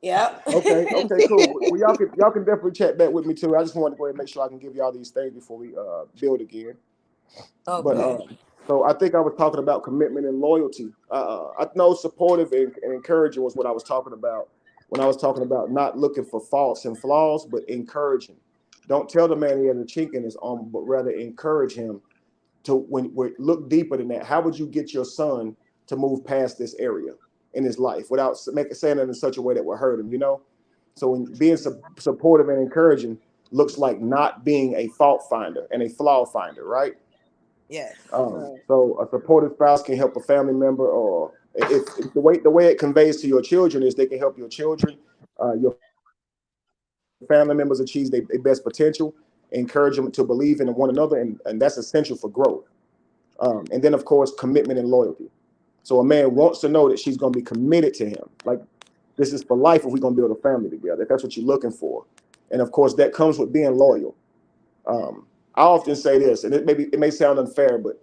Yep. Okay, cool. Well, y'all can definitely chat back with me too. I just wanted to go ahead and make sure I can give y'all these things before we build again. But Okay. so I think I was talking about commitment and loyalty. I know supportive and encouraging was what I was talking about when I was talking about not looking for faults and flaws, but encouraging. Don't tell the man he has a chink in his armor, but rather encourage him to look deeper than that. How would you get your son to move past this area in his life without saying it in such a way that will hurt him? So when being supportive and encouraging looks like not being a fault finder and a flaw finder, right? Yes. Right. So a supportive spouse can help a family member, or if the way it conveys to your children is they can help your children, your family members achieve their best potential, encourage them to believe in one another, and that's essential for growth. And then of course, commitment and loyalty. So a man wants to know that she's going to be committed to him. Like, this is for life if we're going to build a family together, if that's what you're looking for. And of course, that comes with being loyal. I often say this, and it may sound unfair, but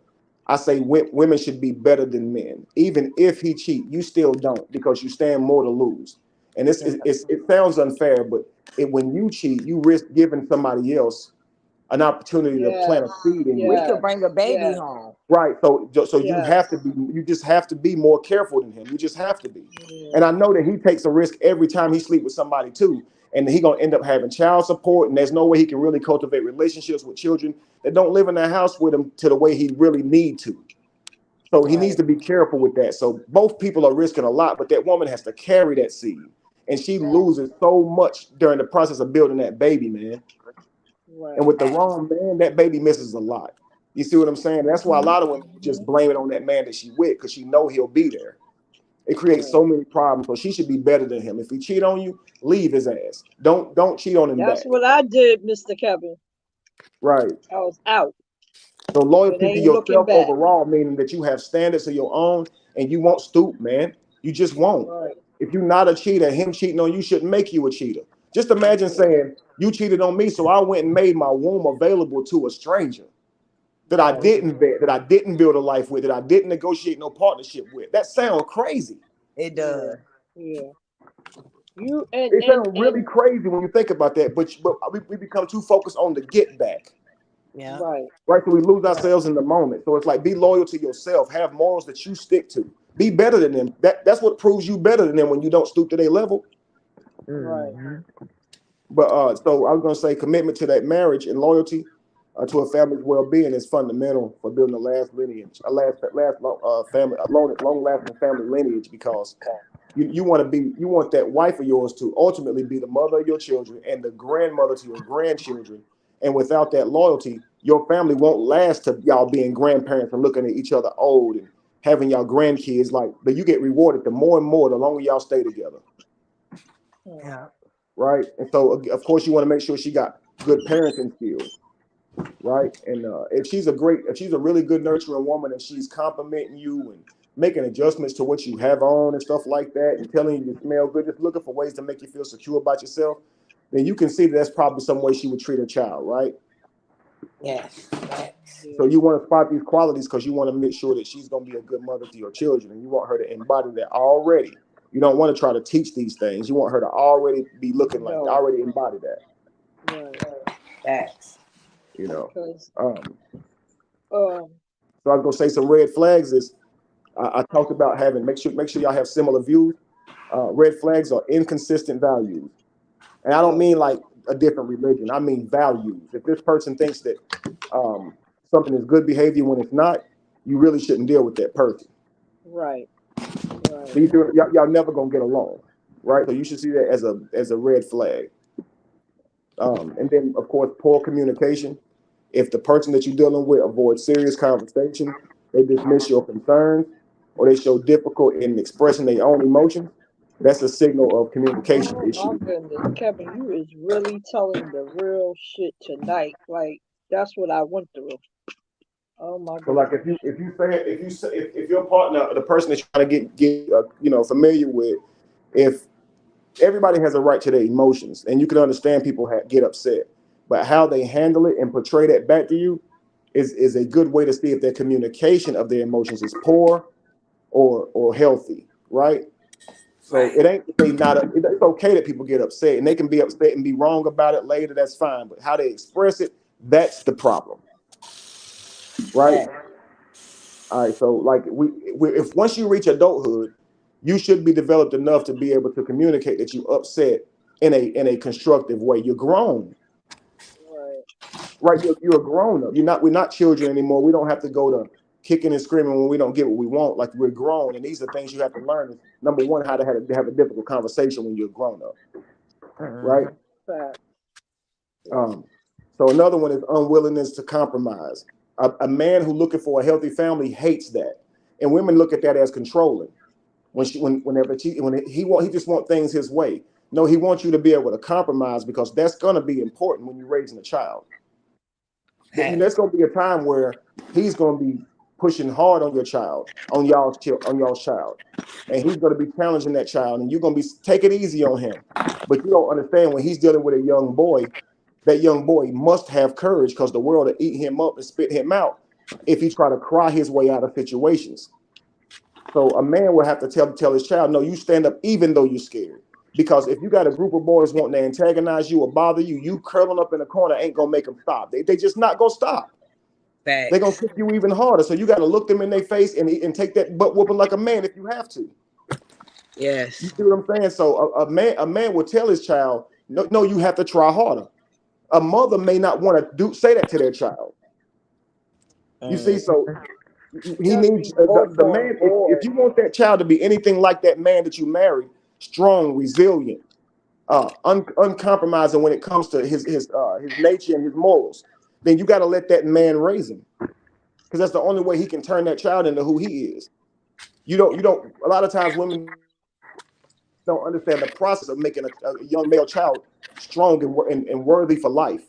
I say women should be better than men. Even if he cheat, you still don't, because you stand more to lose. And it sounds unfair, but when you cheat, you risk giving somebody else an opportunity to plant a Yes. seed in We you. could Yes. bring a baby Yes. home. Right. So you have to Yes. be, you just have to be more careful than him. You just have to be. Yeah. And I know that he takes a risk every time he sleep with somebody too. And he gonna end up having child support, and there's no way he can really cultivate relationships with children that don't live in the house with him to the way he really need to. So he needs Right. to be careful with that. So both people are risking a lot, but that woman has to carry that seed. And she loses so much during the process of building that baby, man. And Right. with the wrong man, that baby misses a lot. You see what I'm saying? That's why a lot of women just blame it on that man that she with, because she know he'll be there. It creates Right. so many problems. So she should be better than him. If he cheat on you, leave his ass. Don't cheat on him That's back. what I did, Mr. Kevin. Right. I was out. So It loyalty to ain't looking yourself back. overall, meaning that you have standards of your own and you won't stoop, man. You just won't. Right. If you're not a cheater, him cheating on you shouldn't make you a cheater. Just imagine saying, you cheated on me, so I went and made my womb available to a stranger that I Right. didn't vet, that I didn't build a life with, that I didn't negotiate no partnership with. That sounds crazy. It Yeah. does. Yeah. You and It and sounds really and crazy when you think about that, but we become too focused on the get back, Yeah. right. right? So we lose Right. ourselves in the moment. So it's like, be loyal to yourself, have morals that you stick to, be better than them. That's what proves you better than them, when you don't stoop to their level. Right. Mhm. But so I was gonna say, commitment to that marriage and loyalty to a family's well-being is fundamental for building a last lineage, family, a long lasting family lineage, because you want that wife of yours to ultimately be the mother of your children and the grandmother to your grandchildren. And without that loyalty, your family won't last to y'all being grandparents and looking at each other old and having y'all grandkids. Like, but you get rewarded the more and more the longer y'all stay together, Yeah. right? And so of course you want to make sure she got good parenting skills, right? And if she's a really good nurturing woman, and she's complimenting you and making adjustments to what you have on and stuff like that, and telling you smell good, just looking for ways to make you feel secure about yourself, then you can see that that's probably some way she would treat her child, right? Yes. So Yeah. you want to spot these qualities because you want to make sure that she's going to be a good mother to your children, and you want her to embody that already. You don't want to try to teach these things. You want her to already be looking like, No. already embody that, Right. Facts. you know. Because So I was gonna say some red flags is, I talked about having, make sure y'all have similar views. Red flags are inconsistent values, and I don't mean like a different religion. I mean values. If this person thinks that something is good behavior when it's not, you really shouldn't deal with that person. right. Right. Y'all never gonna get along, right? So you should see that as a red flag. And then of course, poor communication. If the person that you're dealing with avoids serious conversation, they dismiss your concerns, or they show difficult in expressing their own emotions, that's a signal of communication Oh my issue. goodness, Kevin, you is really telling the real shit tonight. Like that's what I went through. Oh my So like, goodness. if your partner, the person that you're trying to get familiar with, if everybody has a right to their emotions, and you can understand people get upset, but how they handle it and portray that back to you is a good way to see if their communication of their emotions is poor or healthy, right? So Right. it ain't they not it's okay that people get upset, and they can be upset and be wrong about it later. That's fine, but how they express it, that's the problem, right? Facts. All right. So like if once you reach adulthood, you should be developed enough to be able to communicate that you upset in a constructive way. You're grown, Right. right? You're a grown up. We're not children anymore. We don't have to go to kicking and screaming when we don't get what we want. Like, we're grown, and these are things you have to learn. Is, number one, how to have a difficult conversation when you're grown up, right? Mhm. Fact. Yeah. Um, so another one is unwillingness to compromise. A man who looking for a healthy family hates that, and women look at that as controlling. He just want things his way. No, he wants you to be able to compromise, because that's going to be important when you're raising a child. There's going to be a time where he's going to be pushing hard on your child, on y'all's child, and he's going to be challenging that child, and you're going to be take it easy on him. But you don't understand, when he's dealing with a young boy, that young boy must have courage, because the world will eat him up and spit him out if he try to cry his way out of situations. So a man will have to tell his child, no, you stand up even though you're scared. Because if you got a group of boys wanting to antagonize you or bother you, you curling up in the corner ain't gonna make them stop. They just not gonna stop. They're gonna Facts. kick you even harder. So you got to look them in their face and take that butt whooping like a man if you have to. You Yes. see what I'm saying? So a man will tell his child, no, no, you have to try harder. A mother may not want to say that to their child. You see, so he Gotta be needs both the on man. board. If you want that child to be anything like that man that you married, strong, resilient, uncompromising when it comes to his nature and his morals, then you got to let that man raise him, because that's the only way he can turn that child into who he is. You don't. A lot of times, women don't understand the process of making a young male child strong and worthy for life.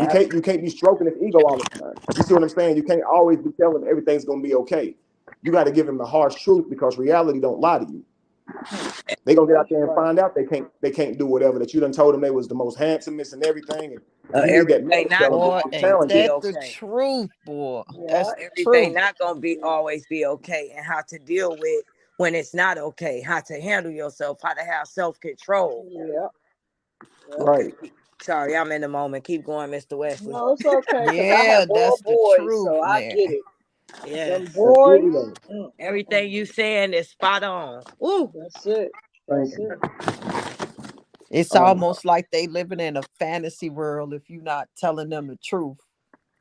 You Yeah. can't be stroking his ego all the time. You see what I'm saying? You can't always be telling him everything's gonna be okay. You got to give him the harsh truth, because reality don't lie to you. They gonna get out That's there and right. find out they can't do whatever that you done told them they was the most handsomest and everything. And you need that man Everything to not tell them Boy, gonna you're ain't always be talented. that the okay. truth, boy? Yeah. That's the Everything truth. not gonna be always be okay, and how to deal with when it's not okay, how to handle yourself, how to have self-control. Yeah. Yeah. Right, Sorry, I'm in the moment. Keep going, Mr. Wesley. No, it's okay, because I Yeah, have all that's the boys, truth so I now. get it. Them Yes. absolutely boys, though. Everything you saying is spot on. Ooh. that's it. Thank That's you. it. It's Um, almost like they living in a fantasy world if you're not telling them the truth.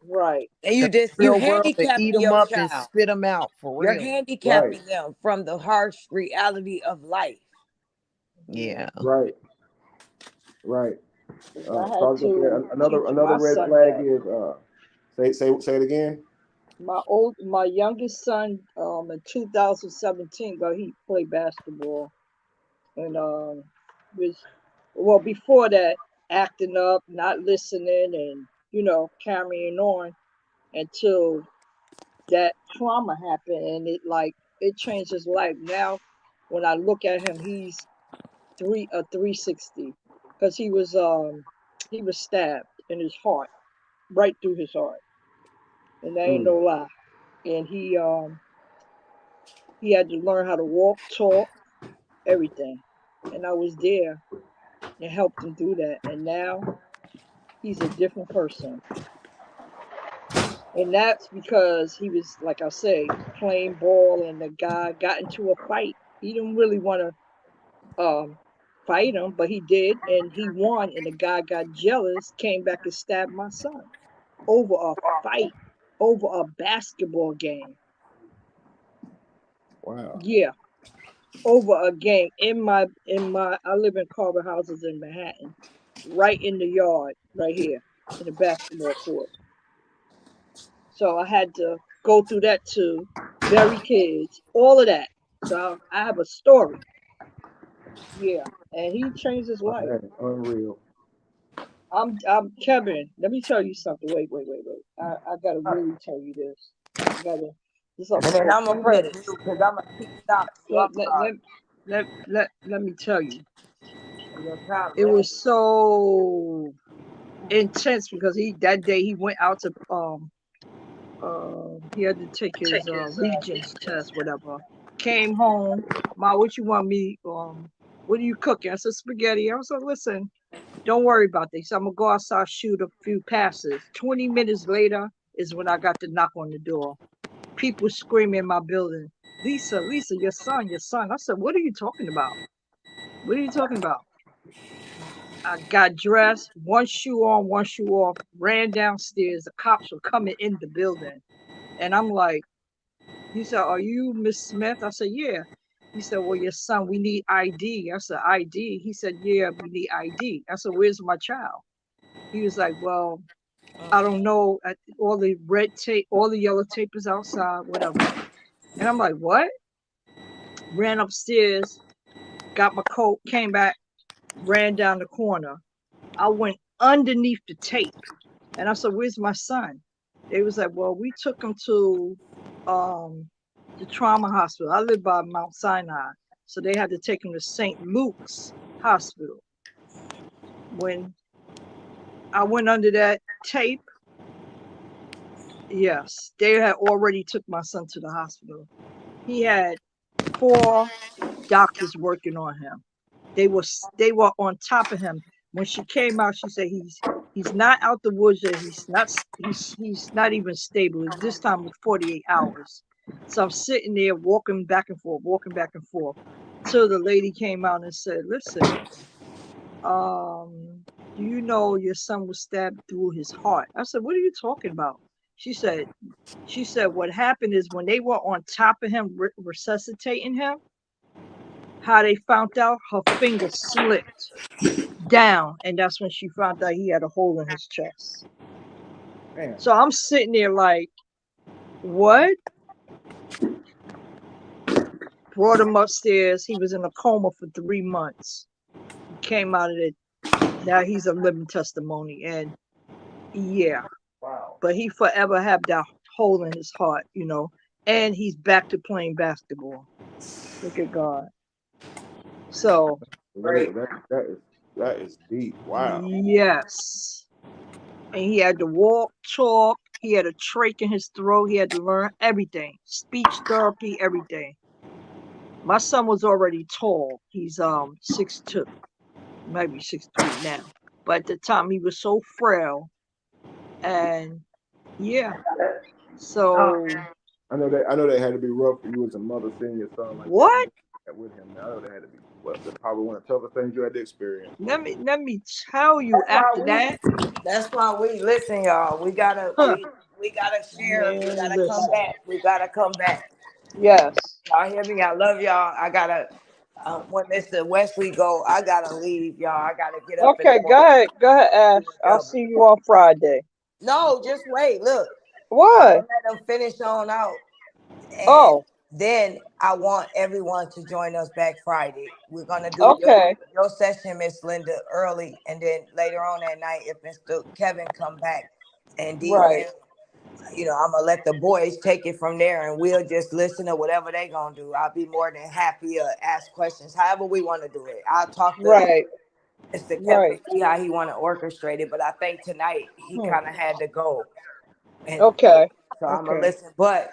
Right. And The you real world to eat handicapping them your up and child. spit them out for You're real. right, handicapping them from the harsh reality of life. Yeah. Yeah. right, right. 'Cause I So I had was gonna say to teach another my red son flag that. is say it again. My youngest son, in 2017, but he played basketball, and was, well, before that, acting up, not listening, and carrying on until that trauma happened, and it changed his life. Now when I look at him, he's 360, because he was stabbed in his heart, right through his heart, and that ain't Mm, no lie. And he had to learn how to walk, talk, everything, and I was there and helped him do that, and now he's a different person. And that's because he was, like I say, playing ball, and the guy got into a fight. He didn't really want to fight him, but he did, and he won. And the guy got jealous, came back and stabbed my son over a fight, over a basketball game. wow. Yeah, over a game in my. I live in Carver Houses in Manhattan, right in the yard, right here in the basketball court. So I had to go through that too, bury kids, all of that. So I have a story. Yeah, and he changed his life. Man, unreal. I'm Kevin. Let me tell you something. Wait. I gotta really tell you this. I gotta. This up And then for a I'm gonna few press mute minutes. because I'm gonna keep stopping you. Let I'm let sorry. let let me tell you. Your time It limit. was so intense because he that day he went out to he had to take his Regents test, whatever. Came home, Ma, what you want me what are you cooking? I said spaghetti. I was like, listen, don't worry about this. I'm gonna go outside, shoot a few passes. 20 minutes later is when I got the knock on the door. People screaming in my building, Lisa, your son, your son. I said, what are you talking about? What are you talking about? I got dressed, one shoe on, one shoe off, ran downstairs. The cops were coming in the building. And I'm like, he said, are you Miss Smith? I said, yeah. He said, well, your son, we need ID. I said, ID? He said, yeah, we need ID. I said, where's my child? He was like, well, I don't know. All the red tape, all the yellow tape is outside, whatever. And I'm like, what? Ran upstairs, got my coat, came back, ran down the corner. I went underneath the tape. And I said, where's my son? They was like, well, we took him to the trauma hospital. I live by Mount Sinai. So they had to take him to St. Luke's Hospital. When I went under that tape. Yes, they had already took my son to the hospital. He had 4 doctors working on him. They were on top of him. When she came out, she said he's not out the woods yet. He's not even stable. This time was 48 hours. So I'm sitting there walking back and forth, till the lady came out and said, "Listen, do you know your son was stabbed through his heart?" I said, "What are you talking about?" She said, what happened is when they were on top of him, resuscitating him, how they found out her finger slipped down, and that's when she found out he had a hole in his chest. Man. So I'm sitting there like, what? Brought him upstairs. He was in a coma for 3 months. He came out of it. Now he's a living testimony. And yeah, Wow. but he forever had that hole in his heart, you know, and he's back to playing basketball. Look at God. So That is deep. Wow. yes. And he had to walk, talk. He had a trach in his throat. He had to learn everything, speech therapy, everything. My son was already tall. He's 6'2", maybe 6'3" now. But at the time, he was so frail. And yeah, so I know that had to be rough for you as a mother seeing your son like what? that with him. I know that had to be probably one of the toughest things you had to experience. Let me tell you. After that, That's why we listen, y'all. We gotta we gotta share. We man, gotta come listen. back. We gotta come back. Yes. Y'all hear me? I love y'all. I gotta. When Mr. Wesley go, I gotta leave, y'all. I gotta get up in the Okay, morning. go ahead, Ash. I'll see you on Friday. No, just wait. Look, I'm What? gonna let them finish on out, and Oh, then I want everyone to join us back Friday. We're gonna do okay. your session, Miss Linda, early, and then later on that night, if Mr. Kevin come back and D, Right. you know, I'm gonna let the boys take it from there, and we'll just listen to whatever they gonna do. I'll be more than happy to ask questions, however we want to do it. I'll talk to Right. Mr. Kevin, Right. see how he want to orchestrate it. But I think tonight he kind of had to go, and Okay. so I'm gonna Okay. listen. But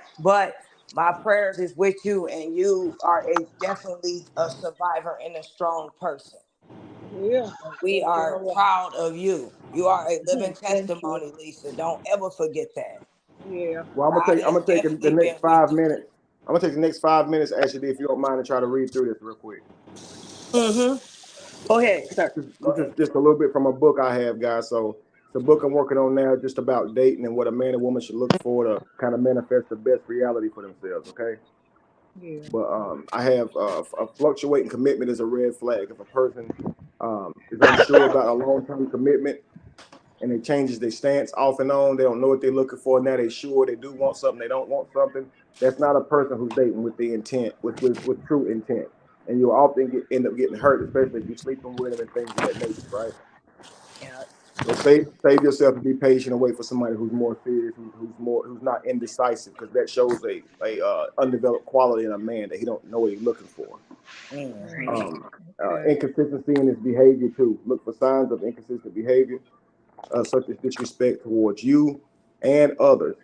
my prayers is with you, and you are definitely a survivor and a strong person. Yeah. We are proud of you. You are a living Thank you. testimony, Lisa. Don't ever forget that. Yeah. Well, God I'm has gonna take the definitely next been with 5 you. minutes. I'm gonna take the next 5 minutes, Ashley, if you don't mind, and try to read through this real quick. Go ahead, sir. Go This is ahead. just a little bit from a book I have, guys. So the book I'm working on now, just about dating and what a man and woman should look for to kind of manifest the best reality for themselves. Okay. Yeah. But I have a fluctuating commitment is a red flag. If a person is unsure about a long-term commitment and it changes their stance off and on, they don't know what they're looking for. Now they sure they do want something, they don't want something. That's not a person who's dating with the intent, with true intent. And you'll often end up getting hurt, especially if you're sleeping with them and things of that nature, right? Yeah. So save yourself and be patient and wait for somebody who's more serious, who's not indecisive, because that shows a undeveloped quality in a man that he don't know what he's looking for. Okay. Inconsistency in his behavior too. Look for signs of inconsistent behavior, such as disrespect towards you and others.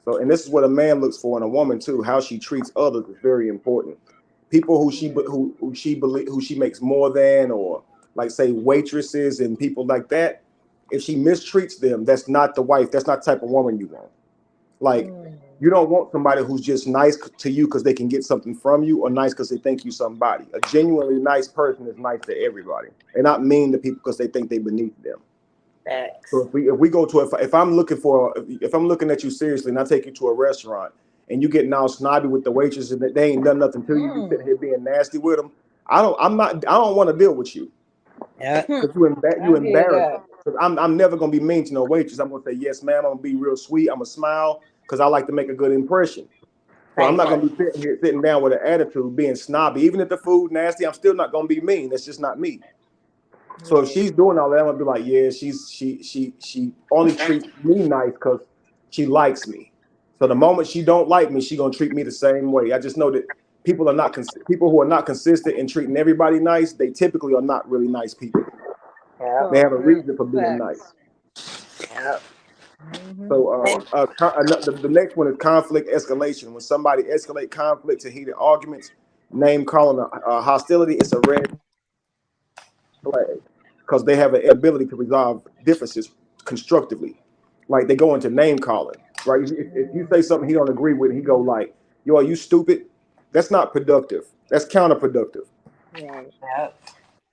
So, and this is what a man looks for in a woman too. How she treats others is very important. People who she makes more than, or like say waitresses and people like that. If she mistreats them, that's not the wife. That's not the type of woman you want. Like, you don't want somebody who's just nice to you because they can get something from you, or nice because they think you somebody. A genuinely nice person is nice to everybody. They're not mean to people because they think they're beneath them. So if we go to if I'm looking at you seriously and I take you to a restaurant and you get now snobby with the waitress and they ain't done nothing to you, you sitting here being nasty with them. I don't want to deal with you. Yeah. Because you embarrass me. Because I'm never gonna be mean to no waitress. I'm gonna say yes, ma'am. I'm gonna be real sweet. I'm gonna smile because I like to make a good impression. So I'm not gonna be sitting down with an attitude, being snobby. Even if the food nasty, I'm still not gonna be mean. That's just not me. So if she's doing all that, I'm gonna be like, yeah, she only treats me nice because she likes me. So the moment she don't like me, she gonna treat me the same way. I just know that people who are not consistent in treating everybody nice, they typically are not really nice people. Yeah. They have a reason for being nice. Yep. So And the next one is conflict escalation. When somebody escalate conflict to heated arguments, name calling a hostility, it's a red flag because they have an ability to resolve differences constructively. Like they go into name calling, right? If you say something he don't agree with, he go like, "Yo, are you stupid?" That's not productive. That's counterproductive, Right. Yep.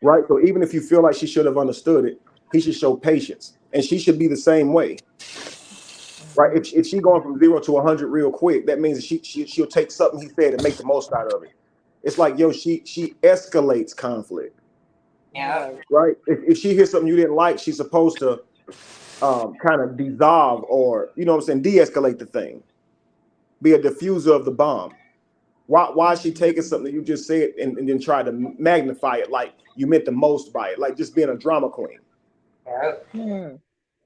right? So even if you feel like she should have understood it, he should show patience, and she should be the same way, right? If she going from 0 to 100 real quick, that means she'll take something he said and make the most out of it. It's like, yo, she escalates conflict, Yep. Right. right? If she hears something you didn't like, she's supposed to kind of dissolve or, you know what I'm saying, de-escalate the thing, be a diffuser of the bomb. Why is she taking something that you just said and then try to magnify it like you meant the most by it, like just being a drama queen? Yep. Hmm.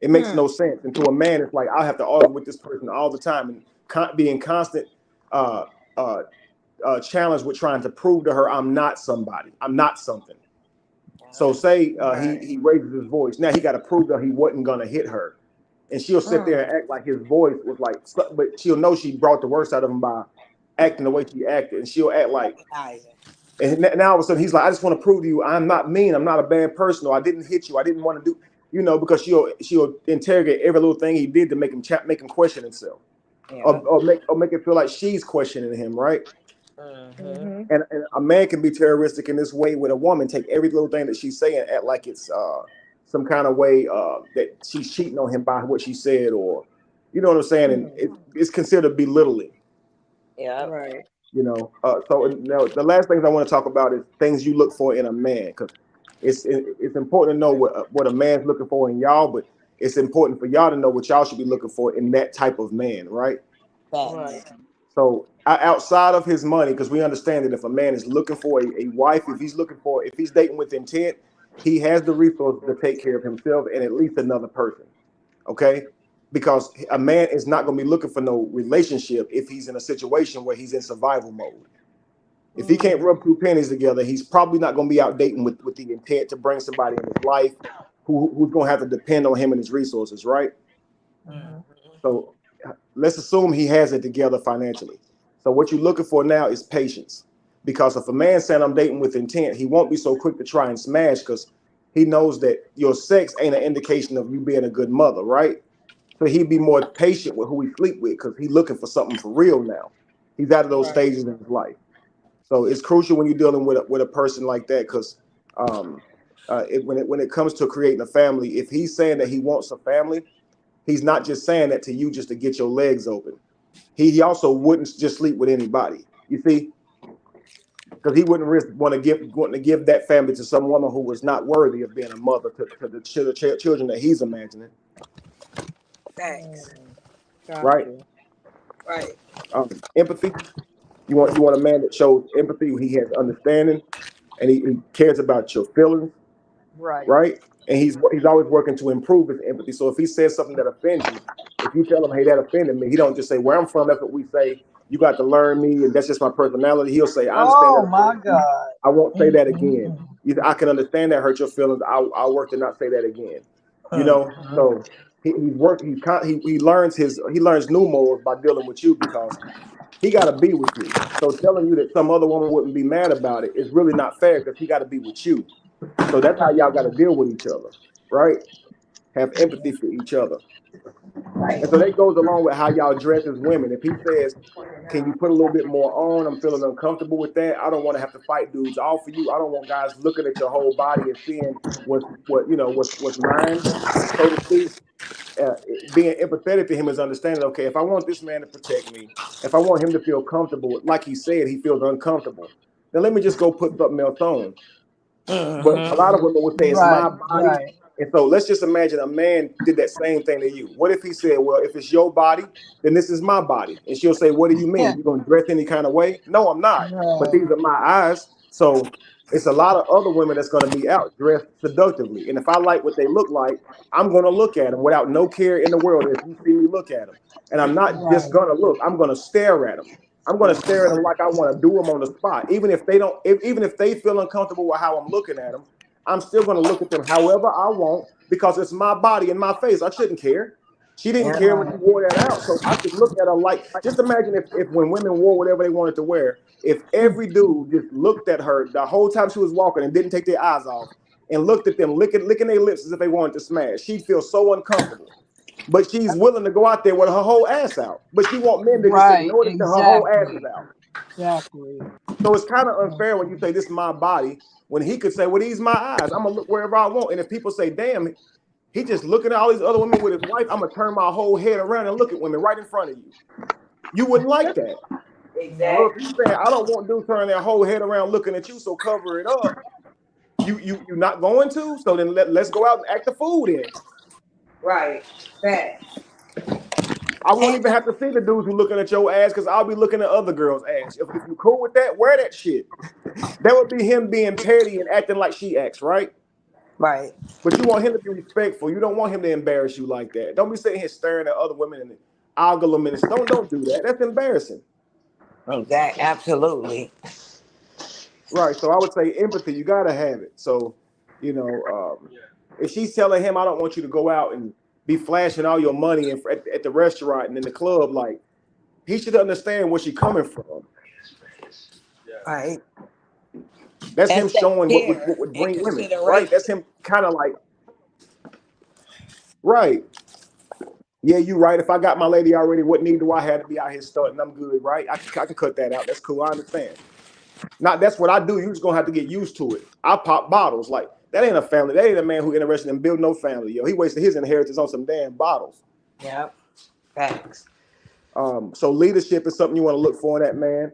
It makes Hmm. no sense. And to a man, it's like, I have to argue with this person all the time and be in constant uh, uh, challenge with trying to prove to her I'm not somebody, I'm not something. So say Right. he raises his voice. Now he got to prove that he wasn't going to hit her. And she'll sit there and act like his voice was like, but she'll know she brought the worst out of him by acting the way she acted. And she'll act like, and now all of a sudden he's like, I just want to prove to you I'm not mean. I'm not a bad person. Or I didn't hit you. I didn't want to do, because she'll interrogate every little thing he did to make him question himself, Yep. or make it feel like she's questioning him, right? Mm-hmm. And a man can be terroristic in this way with a woman. Take every little thing that she's saying, act like it's some kind of way that she's cheating on him by what she said, or you know what I'm saying, and it's considered belittling. Yep. Right. So the last things I want to talk about is things you look for in a man, because it's important to know what a man's looking for in y'all, but it's important for y'all to know what y'all should be looking for in that type of man, right? Right. So outside of his money, because we understand that if a man is looking for a wife, if he's dating with intent, he has the resources to take care of himself and at least another person. Okay? Because a man is not going to be looking for no relationship if he's in a situation where he's in survival mode. If he can't rub two pennies together, he's probably not going to be out dating with the intent to bring somebody in his life who's going to have to depend on him and his resources, right? Mm-hmm. So let's assume he has it together financially. So what you're looking for now is patience. Because if a man saying I'm dating with intent, he won't be so quick to try and smash because he knows that your sex ain't an indication of you being a good mother, right? So he'd be more patient with who he sleep with because he's looking for something for real now. He's out of those Right. stages in his life. So it's crucial when you're dealing with a person like that because when it comes to creating a family, if he's saying that he wants a family, he's not just saying that to you just to get your legs open. He also wouldn't just sleep with anybody. You see, because he wouldn't risk wanting to give that family to some woman who was not worthy of being a mother to the children that he's imagining. thanks. Got Right? you. Right. Empathy. You want a man that shows empathy. He has understanding, and he cares about your feelings. Right. Right? And he's always working to improve his empathy. So if he says something that offends you, if you tell him, "Hey, that offended me," he don't just say, "Where I'm from, that's what we say. You got to learn me, and that's just my personality." He'll say, "I understand that Oh my offended you. God. I won't say that again. I can understand that hurt your feelings. I'll work to not say that again." So he learns new morals by dealing with you because he got to be with you. So telling you that some other woman wouldn't be mad about it is really not fair because he got to be with you. So that's how y'all got to deal with each other, right? Have empathy for each other. And so that goes along with how y'all dress as women. If he says, "Can you put a little bit more on? I'm feeling uncomfortable with that. I don't want to have to fight dudes off for you. I don't want guys looking at your whole body and seeing what's mine, so to speak." Being empathetic to him is understanding, okay, if I want this man to protect me, if I want him to feel comfortable, like he said, he feels uncomfortable, then let me just go put something else on. But a lot of women would say it's Right. my body. Right. And so let's just imagine a man did that same thing to you. What if he said, "Well, if it's your body, then this is my body"? And she'll say, "What do you mean? You gonna dress any kind of way?" No, I'm not. But Right. these are my eyes. So it's a lot of other women that's gonna be out dressed seductively. And if I like what they look like, I'm gonna look at them without no care in the world if you see me look at them. And I'm not just Right. gonna look, I'm gonna stare at them. I'm gonna stare at them like I want to do them on the spot. Even if they don't, even if they feel uncomfortable with how I'm looking at them, I'm still going to look at them however I want because it's my body and my face. I shouldn't care. She didn't Yeah. care when she wore that out. So I could look at her like, just imagine if when women wore whatever they wanted to wear, if every dude just looked at her the whole time she was walking and didn't take their eyes off and looked at them licking their lips as if they wanted to smash, she'd feel so uncomfortable. But she's willing to go out there with her whole ass out. But she want men to just Right, ignore it until her whole ass is exactly. out. Exactly. So it's kind of unfair when you say this is my body, when he could say, well, these my eyes. I'm gonna look wherever I want. And if people say, damn, he just looking at all these other women with his wife, I'm gonna turn my whole head around and look at women right in front of you. You wouldn't like that. So Exactly. if you say, I don't want dudes turning their whole head around looking at you, so cover it up. You're not going to. So then let's go out and act the fool then. Right. Fact. I won't even have to see the dudes who looking at your ass because I'll be looking at other girls' ass. If you're cool with that, wear that shit. That would be him being petty and acting like she acts, right? Right. But you want him to be respectful. You don't want him to embarrass you like that. Don't be sitting here staring at other women and ogling them and don't do that. That's embarrassing. Exactly. Absolutely. Right. So I would say empathy, you gotta have it. So, you know, if she's telling him, I don't want you to go out and be flashing all your money at the restaurant and in the club, like he should understand where she's coming from. Right. That's him That's that showing what care would and bring women, right? consideration. That's him kind of like, right. Yeah, you right. If I got my lady already, what need do I have to be out here starting? I'm good, right? I can cut that out. That's cool. I understand. Not that's what I do. You're just gonna have to get used to it. I pop bottles. Like that ain't a family. That ain't a man who interested in building no family. Yo, he wasted his inheritance on some damn bottles. Yep. Facts. So leadership is something you want to look for in that man.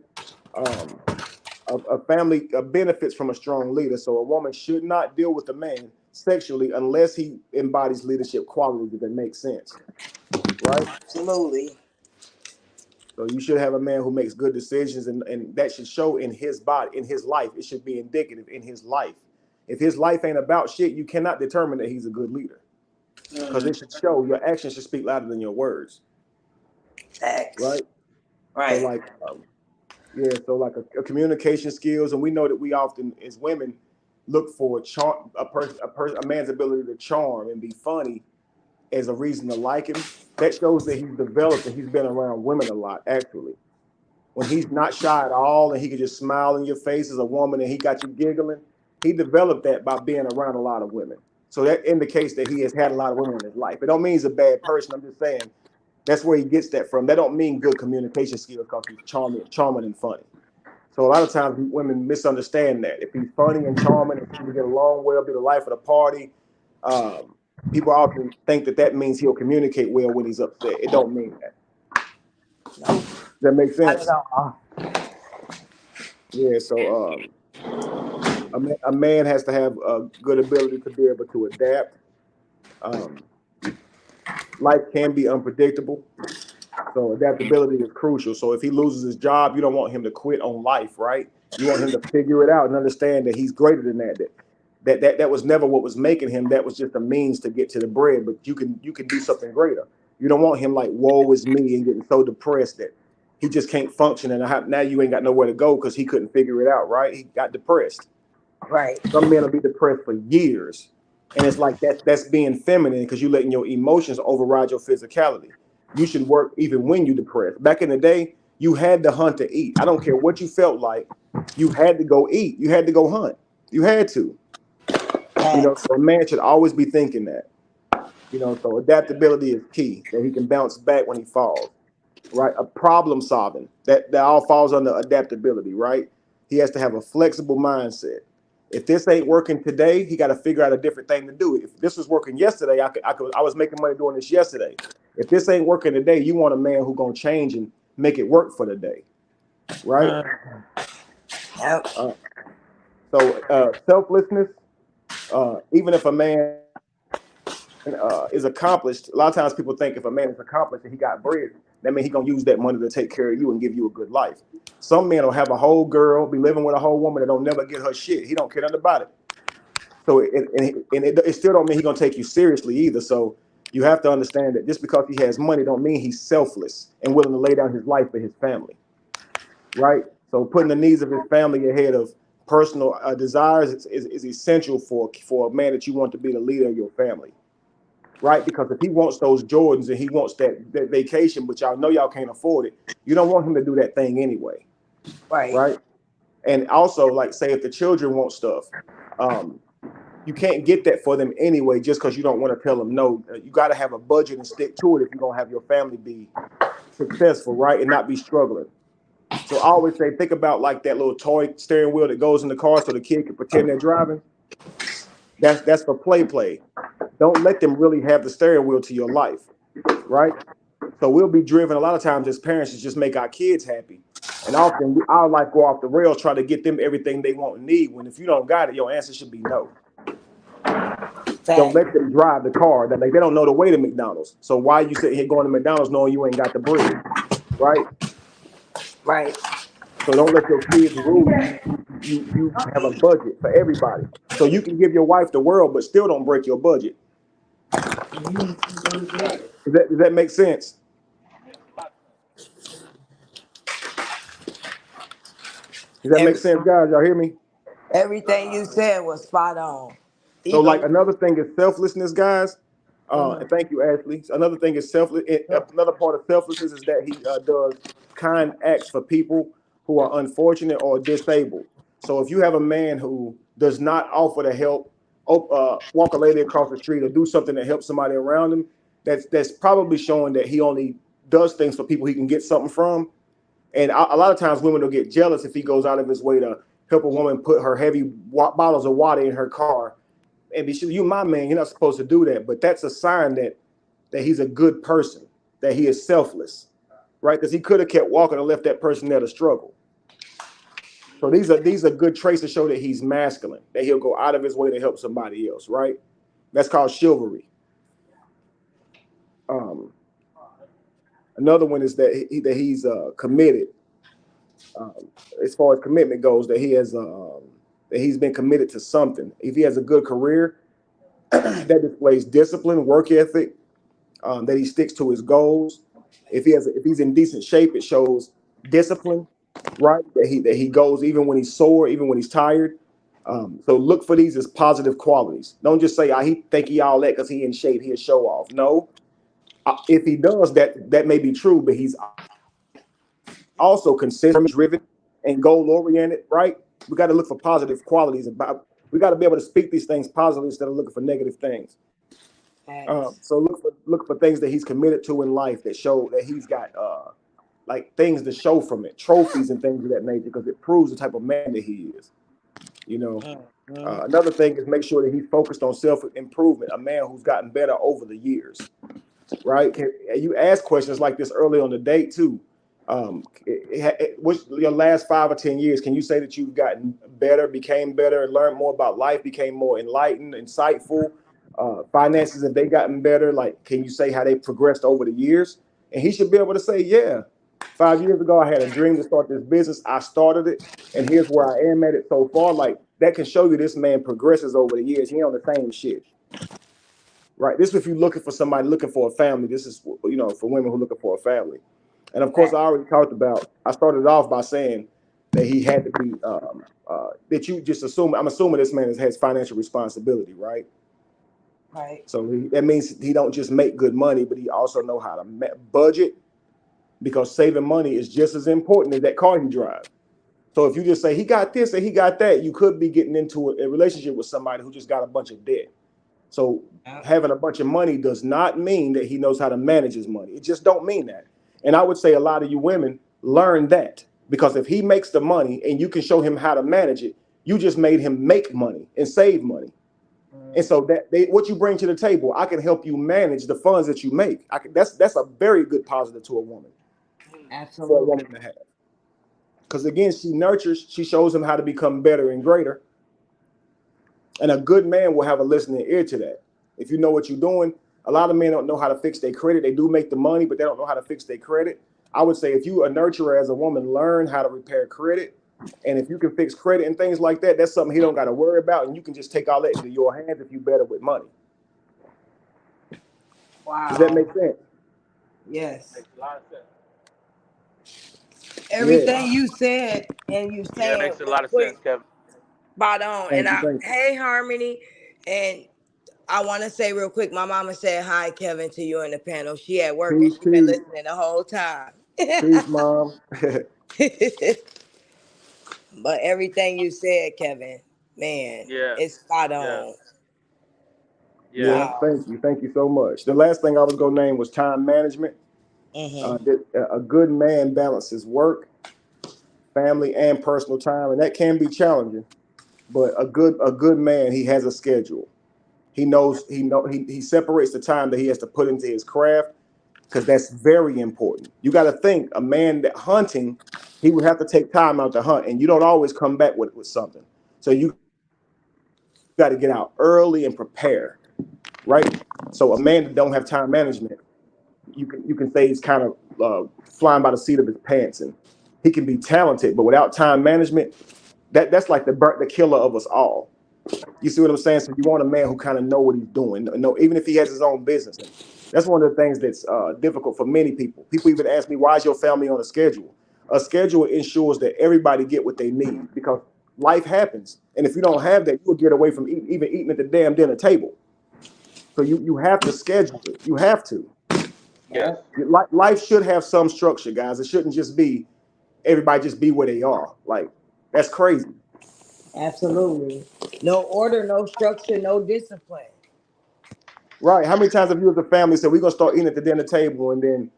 A family benefits from a strong leader. So a woman should not deal with a man sexually unless he embodies leadership qualities, if that makes sense. Right? Absolutely. So you should have a man who makes good decisions, and that should show in his body, in his life. It should be indicative in his life. If his life ain't about shit, you cannot determine that he's a good leader. Because it should show, your actions should speak louder than your words. Facts. Right? Right. So like, so like a communication skills, and we know that we often, as women, look for a man's ability to charm and be funny as a reason to like him. That shows that he's developed and he's been around women a lot, actually. When he's not shy at all and he can just smile in your face as a woman and he got you giggling, he developed that by being around a lot of women. So that indicates that he has had a lot of women in his life. It don't mean he's a bad person. I'm just saying that's where he gets that from. That don't mean good communication skills because he's charming and funny. So a lot of times women misunderstand that. If he's funny and charming and people get along well, be the life of the party, people often think that means he'll communicate well when he's upset. It don't mean that. Nope. Does that make sense? Not at all. Yeah, so a man has to have a good ability to be able to adapt. Life can be unpredictable, so adaptability is crucial. So if he loses his job, you don't want him to quit on life, right? You want him to figure it out and understand that he's greater than that. That was never what was making him. That was just a means to get to the bread. But you can do something greater. You don't want him like, woe is me, and getting so depressed that he just can't function. And now you ain't got nowhere to go because he couldn't figure it out, right? He got depressed. Right. Some men will be depressed for years. And it's like that's being feminine because you're letting your emotions override your physicality. You should work even when you're depressed. Back in the day, you had to hunt to eat. I don't care what you felt like. You had to go eat. You had to go hunt. You had to. You know, so a man should always be thinking that. You know, so adaptability is key, that he can bounce back when he falls. Right? A problem solving. That all falls under adaptability, right? He has to have a flexible mindset. If this ain't working today, he got to figure out a different thing to do. If this was working yesterday, I was making money doing this yesterday. If this ain't working today, you want a man who's gonna change and make it work for the day, right? Yep. So selflessness, even if a man is accomplished, a lot of times people think if a man is accomplished and he got bread, that means he's gonna use that money to take care of you and give you a good life. Some men will have a whole girl, be living with a whole woman that don't never get her shit. He don't care nothing about it. So it still don't mean he's gonna take you seriously either. So you have to understand that just because he has money don't mean he's selfless and willing to lay down his life for his family, right? So putting the needs of his family ahead of personal desires is essential for a man that you want to be the leader of your family, right? Because if he wants those Jordans and he wants that vacation, but y'all know y'all can't afford it, you don't want him to do that thing anyway, Right. right? And also, like, say if the children want stuff, you can't get that for them anyway just because you don't want to tell them no. You got to have a budget and stick to it if you're going to have your family be successful, right? And not be struggling. So I always say, think about like that little toy steering wheel that goes in the car so the kid can pretend they're driving. That's for play. Don't let them really have the steering wheel to your life, right? So we'll be driven a lot of times as parents to just make our kids happy. And often our life go off the rails trying to get them everything they want and need, when if you don't got it, your answer should be no. Don't let them drive the car. That like they don't know the way to McDonald's. So why you sitting here going to McDonald's knowing you ain't got the bread, right? Right. So don't let your kids rule you. You have a budget for everybody. So you can give your wife the world, but still don't break your budget. Does that make sense? Does that make sense, guys? Y'all hear me? Everything you said was spot on. So like another thing is selflessness, guys. And thank you, Ashley. Another thing is selfless. Another part of selflessness is that he does kind acts for people who are unfortunate or disabled. So if you have a man who does not offer to help, walk a lady across the street or do something to help somebody around him, that's probably showing that he only does things for people he can get something from. And a lot of times women will get jealous if he goes out of his way to help a woman put her heavy bottles of water in her car. And be sure, you my man, you're not supposed to do that. But that's a sign that he's a good person, that he is selfless, right? Because he could have kept walking and left that person there to struggle. So these are good traits to show that he's masculine, that he'll go out of his way to help somebody else, right? That's called chivalry. Another one is that he's committed. As far as commitment goes, that he has that he's been committed to something. If he has a good career, that displays discipline, work ethic, that he sticks to his goals. If he's in decent shape, it shows discipline, right? That he goes even when he's sore, even when he's tired. So look for these as positive qualities. Don't just say, he think he all that because he in shape, he'll show off. No. If he does that may be true, but he's also consistent, driven, and goal oriented, right? We got to look for positive qualities we got to be able to speak these things positively instead of looking for negative things. So look for things that he's committed to in life that show that he's got like things to show from it, trophies and things of that nature, because it proves the type of man that he is. You know, another thing is make sure that he's focused on self-improvement, a man who's gotten better over the years, right? You ask questions like this early on the date too. What's your last 5 or 10 years? Can you say that you've gotten better, became better, learned more about life, became more enlightened, insightful? Finances, have they gotten better? Like, can you say how they progressed over the years? And he should be able to say, yeah, 5 years ago, I had a dream to start this business. I started it, and here's where I am at it so far. Like, that can show you this man progresses over the years. He ain't on the same shit. Right? This is if you're looking for somebody looking for a family. This is, for women who are looking for a family. And of course, I already talked about, I started off by saying that he had to be, that you just assume, I'm assuming this man has financial responsibility, right? Right. So that means he don't just make good money, but he also know how to budget, because saving money is just as important as that car he drives. So if you just say he got this and he got that, you could be getting into a relationship with somebody who just got a bunch of debt. So having a bunch of money does not mean that he knows how to manage his money. It just don't mean that. And I would say a lot of you women learn that, because if he makes the money and you can show him how to manage it, you just made him make money and save money. And so what you bring to the table, I can help you manage the funds that you make. That's a very good positive to a woman. Absolutely. For a woman to have. Because again, she nurtures, she shows him how to become better and greater. And a good man will have a listening ear to that. If you know what you're doing, a lot of men don't know how to fix their credit. They do make the money, but they don't know how to fix their credit. I would say if you a nurturer as a woman, learn how to repair credit. And if you can fix credit and things like that, that's something he don't got to worry about. And you can just take all that into your hands if you better with money. Wow. Does that make sense? Yes. Makes a lot of sense. Everything you said, and you Yeah, said it makes a lot of sense, Kevin. spot on. And Thank you, thank you. hey, Harmony, and I want to say real quick, my mama said hi, Kevin, to you in the panel. She at work and Peace, she been peace, listening the whole time. peace, mom. But everything you said, Kevin, man, Yes. it's spot Yes. on. Yes. Yeah, Wow. thank you so much. The last thing I was gonna name was time management. Mm-hmm. A good man balances work, family, and personal time, and that can be challenging. But a good man, he has a schedule. He separates the time that he has to put into his craft because that's very important. You got to think a man that hunting, he would have to take time out to hunt, and you don't always come back with something. So you got to get out early and prepare, right? So a man that don't have time management, you can say he's kind of flying by the seat of his pants, and he can be talented, but without time management, that's like the killer of us all. You see what I'm saying? So you want a man who kind of know what he's doing, know even if he has his own business. And that's one of the things that's difficult for many people. People even ask me, "Why is your family on a schedule?" A schedule ensures that everybody get what they need because life happens, and if you don't have that, you'll get away from even eating at the damn dinner table. So you have to schedule it. You have to. Yes. Life should have some structure, guys. It shouldn't just be everybody just be where they are. Like that's crazy. Absolutely. No order, no structure, no discipline. Right. How many times have you as a family said we're gonna start eating at the dinner table and then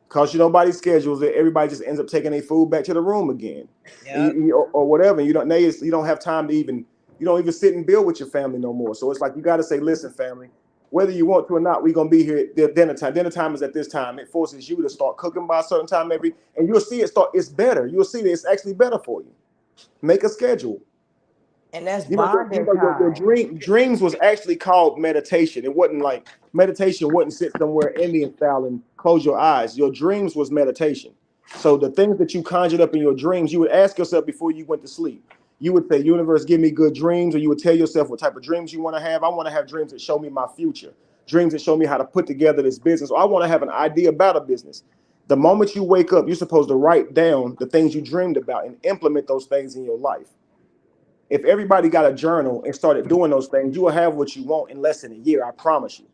cause nobody's schedules it, everybody just ends up taking their food back to the room again. And Yep. or whatever. And you don't have time to even you don't even sit and build with your family no more. So it's like you gotta say, listen, family, whether you want to or not, we're gonna be here at dinner time. Dinner time is at this time. It forces you to start cooking by a certain time and you'll see it's better. You'll see that it's actually better for you. Make a schedule. And that's You know, bonding your time. dreams was actually called meditation. It wasn't like meditation wouldn't sit somewhere Indian style and close your eyes. Your dreams was meditation. So the things that you conjured up in your dreams, you would ask yourself before you went to sleep. You would say, "Universe, give me good dreams," or you would tell yourself what type of dreams you want to have. I want to have dreams that show me my future, dreams that show me how to put together this business, or I want to have an idea about a business. The moment you wake up, you're supposed to write down the things you dreamed about and implement those things in your life. If everybody got a journal and started doing those things, you will have what you want in less than a year. I promise you.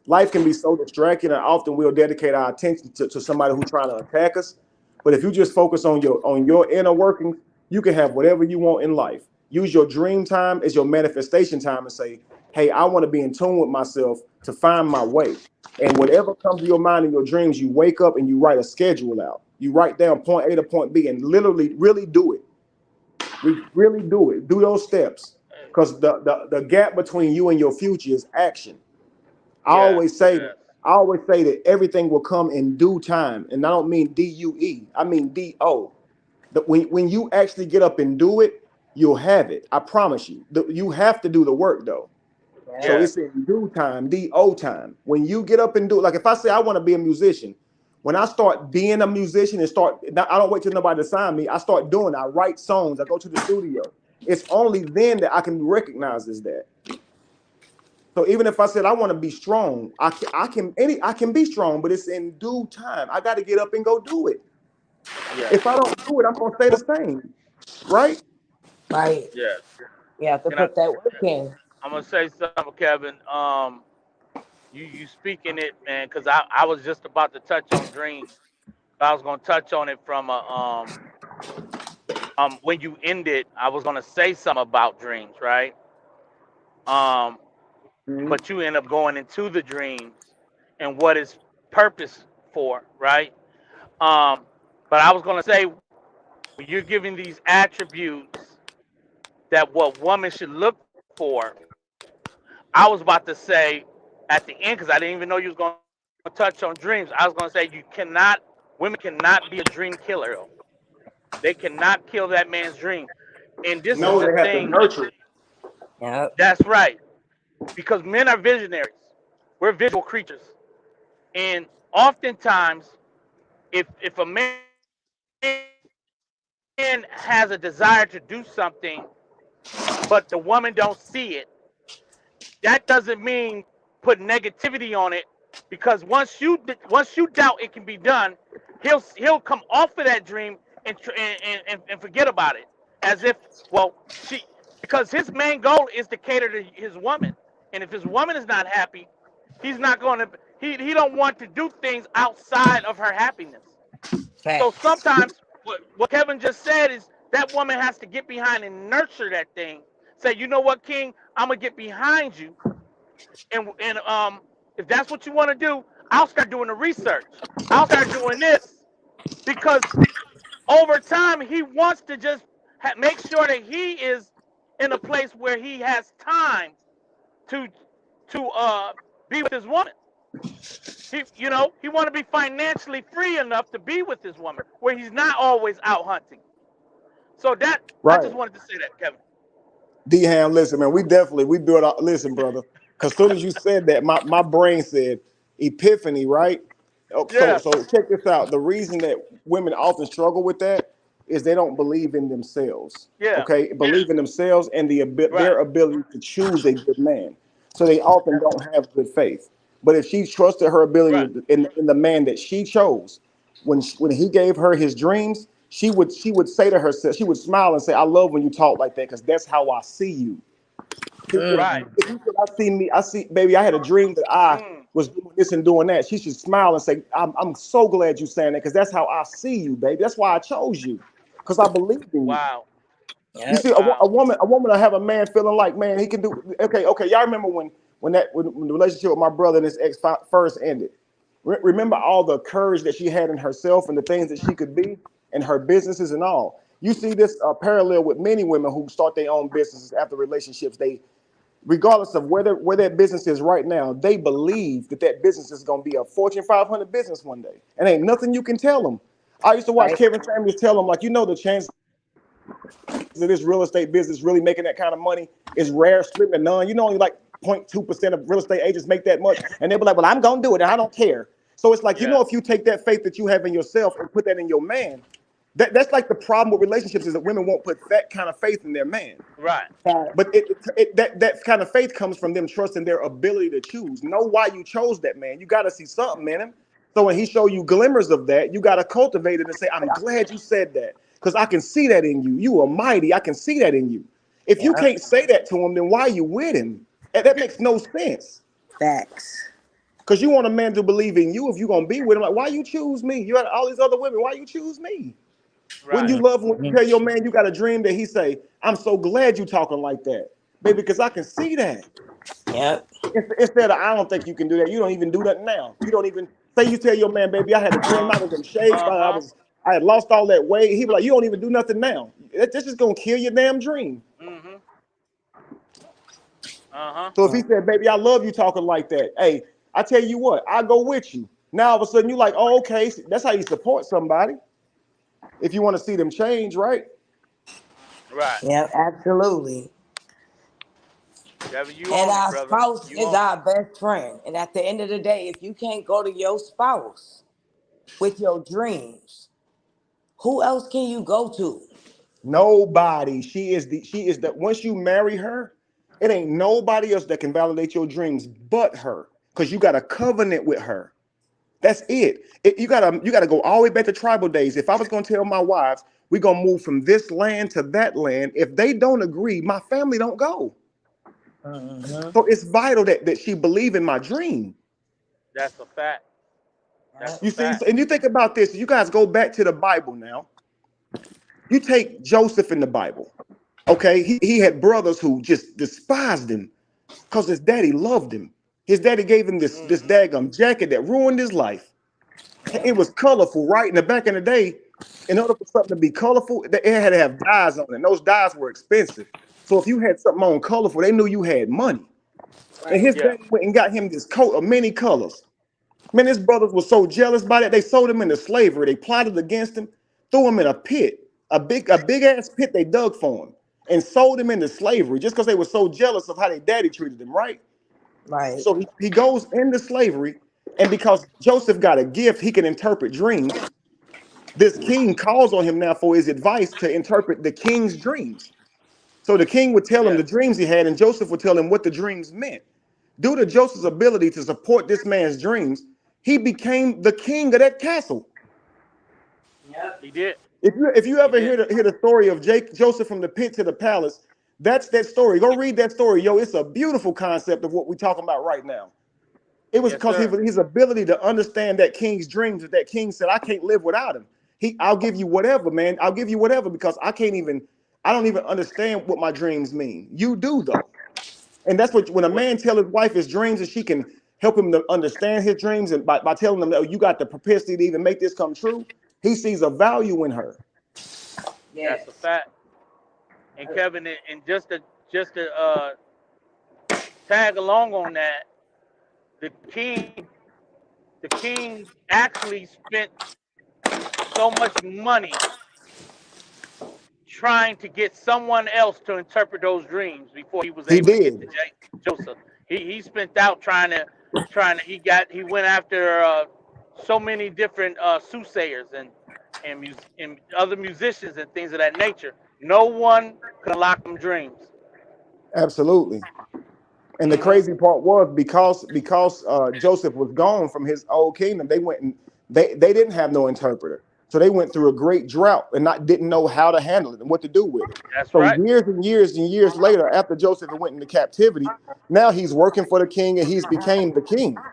Life can be so distracting, and often we'll dedicate our attention to somebody who's trying to attack us. But if you just focus on your inner workings, you can have whatever you want in life. Use your dream time as your manifestation time and say, "Hey, I want to be in tune with myself to find my way." And whatever comes to your mind in your dreams, you wake up and you write a schedule out. You write down point A to point B and literally really do it. We really do it. Do those steps because the gap between you and your future is action. I Yes. always say Yes. I always say that everything will come in due time, and I don't mean DUE. I mean DO. That when you actually get up and do it, you'll have it. I promise you. You have to do the work though. So Yes. it's in due time, DO time. When you get up and do it, like if I say I want to be a musician, when I start being a musician and I don't wait till nobody to sign me. I start doing it. I write songs. I go to the studio. It's only then that I can be recognized as that. So even if I said I want to be strong, I can be strong, but it's in due time. I got to get up and go do it. Yes. If I don't do it, I'm gonna stay the same, right? Right. Yes. You have to Can I? put that work in. I'm gonna say something, Kevin. You speaking it, man, because I was just about to touch on dreams. I was gonna touch on it from a when you ended. I was gonna say something about dreams, right? Um, Mhm. but you end up going into the dreams and what is purpose for, right? Um, but I was gonna say when you're giving these attributes that what woman should look for, I was about to say at the end because I didn't even know you was gonna touch on dreams. I was gonna say women cannot be a dream killer. They cannot kill that man's dream. And this is No, the they have to thing. nurture it. Yep. That's right. Because men are visionaries. We're visual creatures. And oftentimes, if a man has a desire to do something, but the woman don't see it, that doesn't mean put negativity on it. Because once you doubt it can be done, he'll come off of that dream and forget about it, as if well she because his main goal is to cater to his woman. And if his woman is not happy, he's not going to. He don't want to do things outside of her happiness. So Facts. sometimes what Kevin just said is that woman has to get behind and nurture that thing. Say, you know what, King, I'm gonna get behind you, and if that's what you want to do, I'll start doing the research. I'll start doing this because over time he wants to just make sure that he is in a place where he has time to to be with his woman. He want to be financially free enough to be with his woman, where he's not always out hunting. So that I Right. just wanted to say that, Kevin. D-Ham, listen, man, we built our, listen, brother, because soon as you said that, my brain said epiphany, right? Oh, So, Yeah, so check this out. The reason that women often struggle with that is they don't believe in themselves, yeah, okay? Believe in themselves and right, their ability to choose a good man. So they often don't have good faith. But if she trusted her ability right, in the man that she chose, when he gave her his dreams, she would say to herself, she would smile and say, "I love when you talk like that because that's how I see you." right. If you said, I see me, I see, baby, I had a dream that I Mm, was doing this and doing that. She should smile and say, I'm so glad you saying that because that's how I see you, baby. That's why I chose you because I believe in you. wow, You Yep. see, wow. a woman will have a man feeling like, man, he can do. Okay. Y'all remember when the relationship with my brother and his ex first ended? Remember all the courage that she had in herself and the things that she could be and her businesses and all. You see this parallel with many women who start their own businesses after relationships. They, regardless of where that business is right now, they believe that business is going to be a Fortune 500 business one day, and ain't nothing you can tell them. I used to watch Right. Kevin Samuels tell them, like, the chance of this real estate business really making that kind of money is rare, slim to none. Only like 0.2% of real estate agents make that much, and they'll be like, "Well, I'm going to do it, and I don't care." So it's like, Yeah, if you take that faith that you have in yourself and put that in your man, that's like the problem with relationships is that women won't put that kind of faith in their man. right, But that kind of faith comes from them trusting their ability to choose. Know why you chose that man. You got to see something in him. So when he show you glimmers of that, you got to cultivate it and say, "I'm glad you said that because I can see that in you. You are mighty. I can see that in you." If you Yep. can't say that to him, then why are you with him? And that makes no sense. Facts. Because you want a man to believe in you if you're gonna be with him. Like, why you choose me? You had all these other women. Why you choose me? When you right. love, when you Mhm. tell your man you got a dream that he say, "I'm so glad you talking like that, baby, because I can see that." Yep. Instead of, "I don't think you can do that." You don't even do that now. You don't even say, you tell your man, "Baby, I had a dream. I was in shape. Uh-huh. I had lost all that weight." He be like, "You don't even do nothing now. That's just gonna kill your damn dream." Mm-hmm. Uh-huh. So if he said, "Baby, I love you talking like that," hey, I tell you what, I go with you. Now all of a sudden you like, "Oh, okay." That's how you support somebody if you want to see them change, right? Right. Yep. Absolutely. Kevin, you And own it, our brother. spouse You is own it. our best friend. And at the end of the day, if you can't go to your spouse with your dreams, who else can you go to? Nobody. She is the once you marry her, it ain't nobody else that can validate your dreams but her. Because you got a covenant with her. That's it. You gotta go all the way back to tribal days. If I was gonna tell my wives, we're gonna move from this land to that land, if they don't agree, my family don't go. Hmm. So it's vital that she believe in my dream. That's a fact. That's a You see, fact. and you think about this, you guys go back to the Bible now. You take Joseph in the Bible. Okay, he had brothers who just despised him because his daddy loved him. His daddy gave him this Mm-hmm. daggum jacket that ruined his life. Yep. It was colorful, right? In the back in the day, in order for something to be colorful, it had to have dyes on it. And those dyes were expensive. So if you had something on colorful, they knew you had money. And Right. his Yeah. daddy went and got him this coat of many colors. Man, his brothers were so jealous by that they sold him into slavery. They plotted against him, threw him in a pit, a big ass pit they dug for him, and sold him into slavery just because they were so jealous of how their daddy treated him, right? Right. So he goes into slavery, and because Joseph got a gift, he can interpret dreams. This king calls on him now for his advice to interpret the king's dreams. So the king would tell him Yeah. the dreams he had, and Joseph would tell him what the dreams meant. Due to Joseph's ability to support this man's dreams, he became the king of that castle. Yep. He did. If you He ever did. hear the story of Joseph from the pit to the palace, That's that story. Go read that story, yo. It's a beautiful concept of what we're talking about right now. It was Yes, because sir. his ability to understand that king's dreams. That king said, "I can't live without him. I'll give you whatever, man. I'll give you whatever because I don't even understand what my dreams mean. You do though, and that's what when a What? man tell his wife his dreams and she can help him to understand his dreams and by telling him, oh, you got the propensity to even make this come true. He sees a value in her. Yes. That's a fact. And Kevin, and just to tag along on that, the king actually spent so much money trying to get someone else to interpret those dreams before he was He able to get to did. Joseph. He spent out trying to he went after so many different soothsayers and other musicians and things of that nature. No one could unlock them dreams. Absolutely. And the Hmm. crazy part was because Joseph was gone from his old kingdom, they went and they didn't have no interpreter. So they went through a great drought and didn't know how to handle it and what to do with it. That's So right. years and years and years later, after Joseph went into captivity, now he's working for the king and he's became the king.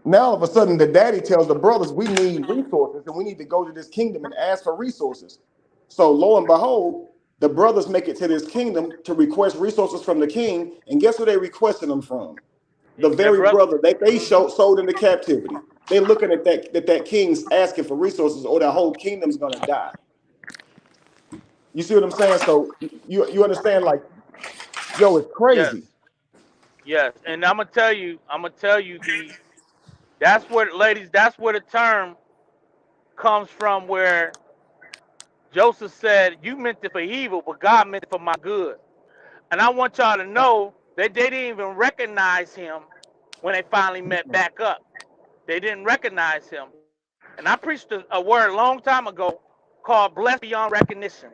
Now all of a sudden the daddy tells the brothers, we need resources and we need to go to this kingdom and ask for resources. So lo and behold, the brothers make it to this kingdom to request resources from the king, and guess who they requesting them from? The Their very brother. brother that they Hmm. sold into captivity. They're looking at that king's asking for resources or that whole kingdom's gonna die. You see what I'm saying? So you understand, like, yo, it's Yes. crazy. Yes. And I'm gonna tell you that's where, ladies, that's where the term comes from, where Joseph said, "You meant it for evil, but God meant it for my good." And I want y'all to know that they didn't even recognize him when they finally met back up. They didn't recognize him. And I preached a word a long time ago called "blessed beyond recognition."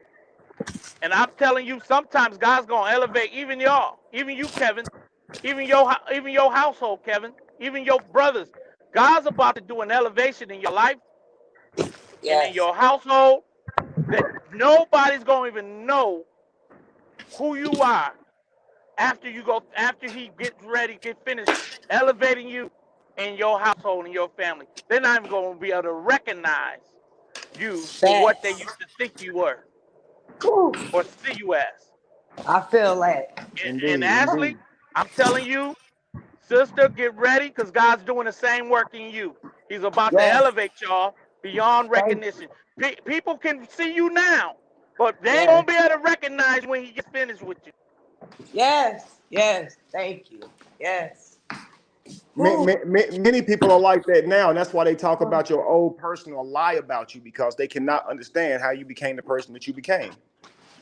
And I'm telling you, sometimes God's gonna elevate even y'all, even you, Kevin, even your household, Kevin, even your brothers. God's about to do an elevation in your life and in Yes. your household that nobody's gonna even know who you are after he gets ready, get finished elevating you in your household and your family. They're not even gonna be able to recognize you for what they Facts. used to think you were Woo. or see you as. I feel that. And Indeed, Ashley, indeed. I'm telling you, sister, get ready because God's doing the same work in you. He's about to Yes. elevate y'all beyond Thank recognition. People can see you now, but they ain't Yes. gonna be able to recognize when he gets finished with you. Yes. Yes. Thank you. Yes. Ma- Whew. ma- Many people are like that now, and that's why they talk about your old person or lie about you because they cannot understand how you became the person that you became.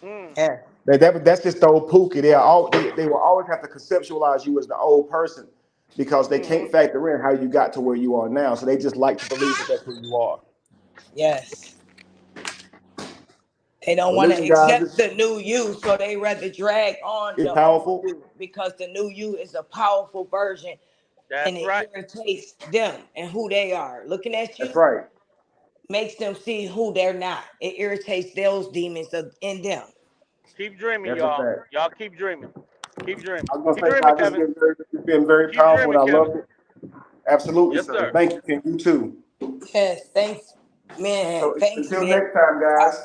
Mm, Yes. That's just the old pookie. They will always have to conceptualize you as the old person because they hmm can't factor in how you got to where you are now. So they just like to believe that that's who you are. Yes. They don't Well, want to listen, guys, accept the new you, so they rather drag on it's the old powerful. you because the new you is a powerful version and That's it right. irritates them and who they are. Looking at That's you right. makes them see who they're not. It irritates those demons in them. Keep dreaming, That's a y'all. fact. Y'all keep dreaming. Keep dreaming. I was Keep gonna say, dreaming, guys, Kevin. it's been very Keep powerful, and dreaming, I Kevin. loved it. Absolutely, Yes, sir. sir. Thank you, Ken. You too. Yes, thanks, man. So Thanks, until man. next time, guys.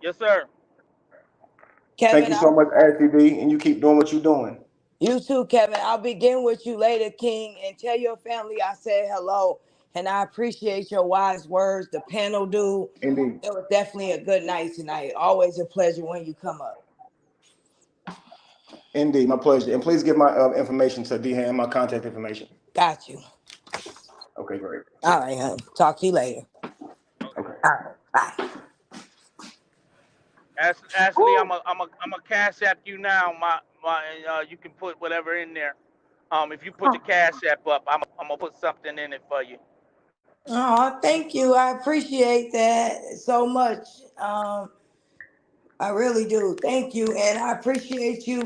Yes, sir. Thank Kevin, you so much, Ashley D, and you keep doing what you're doing. you too, Kevin. I'll begin with you later, King, and tell your family I said hello. And I appreciate your wise words. The panel, dude. Indeed. It was definitely a good night tonight. Always a pleasure when you come up. Indeed, my pleasure. And please give my information to Dehan, my contact information. Got you. Okay, great. All right, honey. Talk to you later. Okay. All right. Bye. Ashley, Woo. I'm a cash app you now. You can put whatever in there. If you put the cash app up, I'm gonna put something in it for you. Oh, thank you. I appreciate that so much. I really do. Thank you. And I appreciate you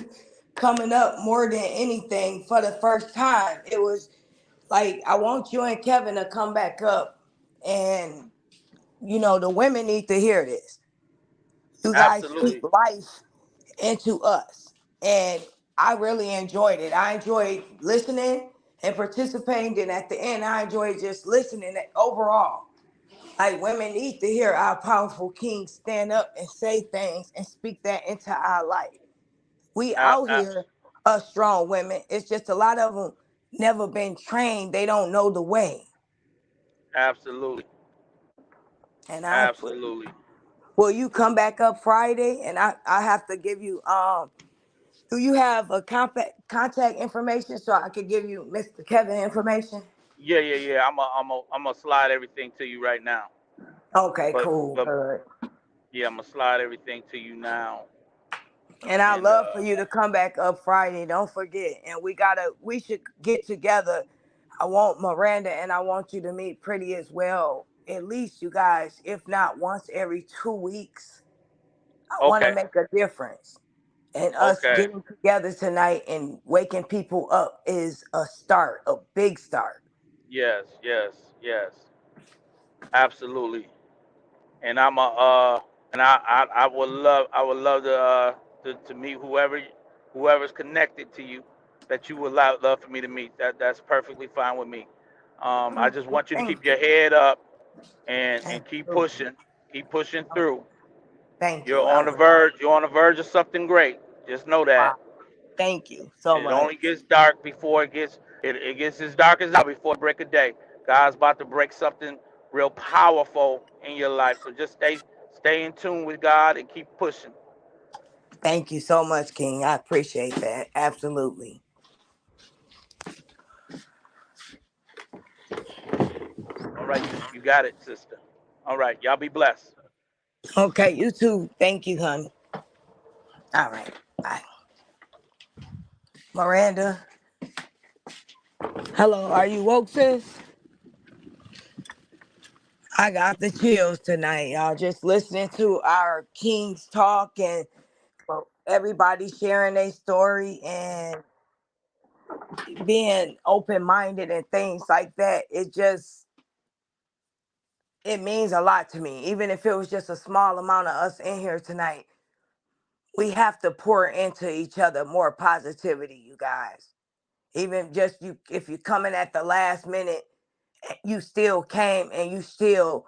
coming up more than anything for the first time. It was like, I want you and Kevin to come back up. And, the women need to hear this. You guys speak Absolutely. life into us. And I really enjoyed it. I enjoyed listening and participating. And at the end, I enjoyed just listening overall. Like, women need to hear our powerful kings stand up and say things and speak that into our life. We A- out a- here us strong women. It's just a lot of them never been trained. They don't know the way. Absolutely. And Absolutely. will you come back up Friday? And I have to give you do you have a contact information so I could give you Mr. Kevin information? Yeah, yeah, yeah. I'm gonna slide everything to you right now. Okay, But cool, but good. yeah, I'm gonna slide everything to you now. And I And love for you to come back up Friday. Don't forget. And we should get together. I want Miranda and I want you to meet Pretty as well. At least you guys, if not once every 2 weeks. I want to okay, make a difference. And us okay. getting together tonight and waking people up is a start, a big start. Yes, yes, yes. Absolutely. And I'm a and I would love to meet whoever's connected to you that you would love for me to meet. That's perfectly fine with me. I just Okay, want you to thank keep you. your head up and Absolutely. keep pushing through. Thank You're you. I on the will. verge. You're on the verge of something great. Just know Wow. that. Thank you so It much. only gets dark before it gets as dark as now before the break of day. God's about to break something real powerful in your life. So just stay in tune with God and keep pushing. Thank you so much, King. I appreciate that. Absolutely. All right, you got it, sister. All right, y'all be blessed. Okay, you too. Thank you, honey. All right. Bye. Miranda. Hello, are you woke, sis? I got the chills tonight, y'all. Just listening to our kings talk and everybody sharing their story and being open minded and things like that. It means a lot to me. Even if it was just a small amount of us in here tonight, we have to pour into each other more positivity, you guys. Even just you, if you're coming at the last minute, you still came and you still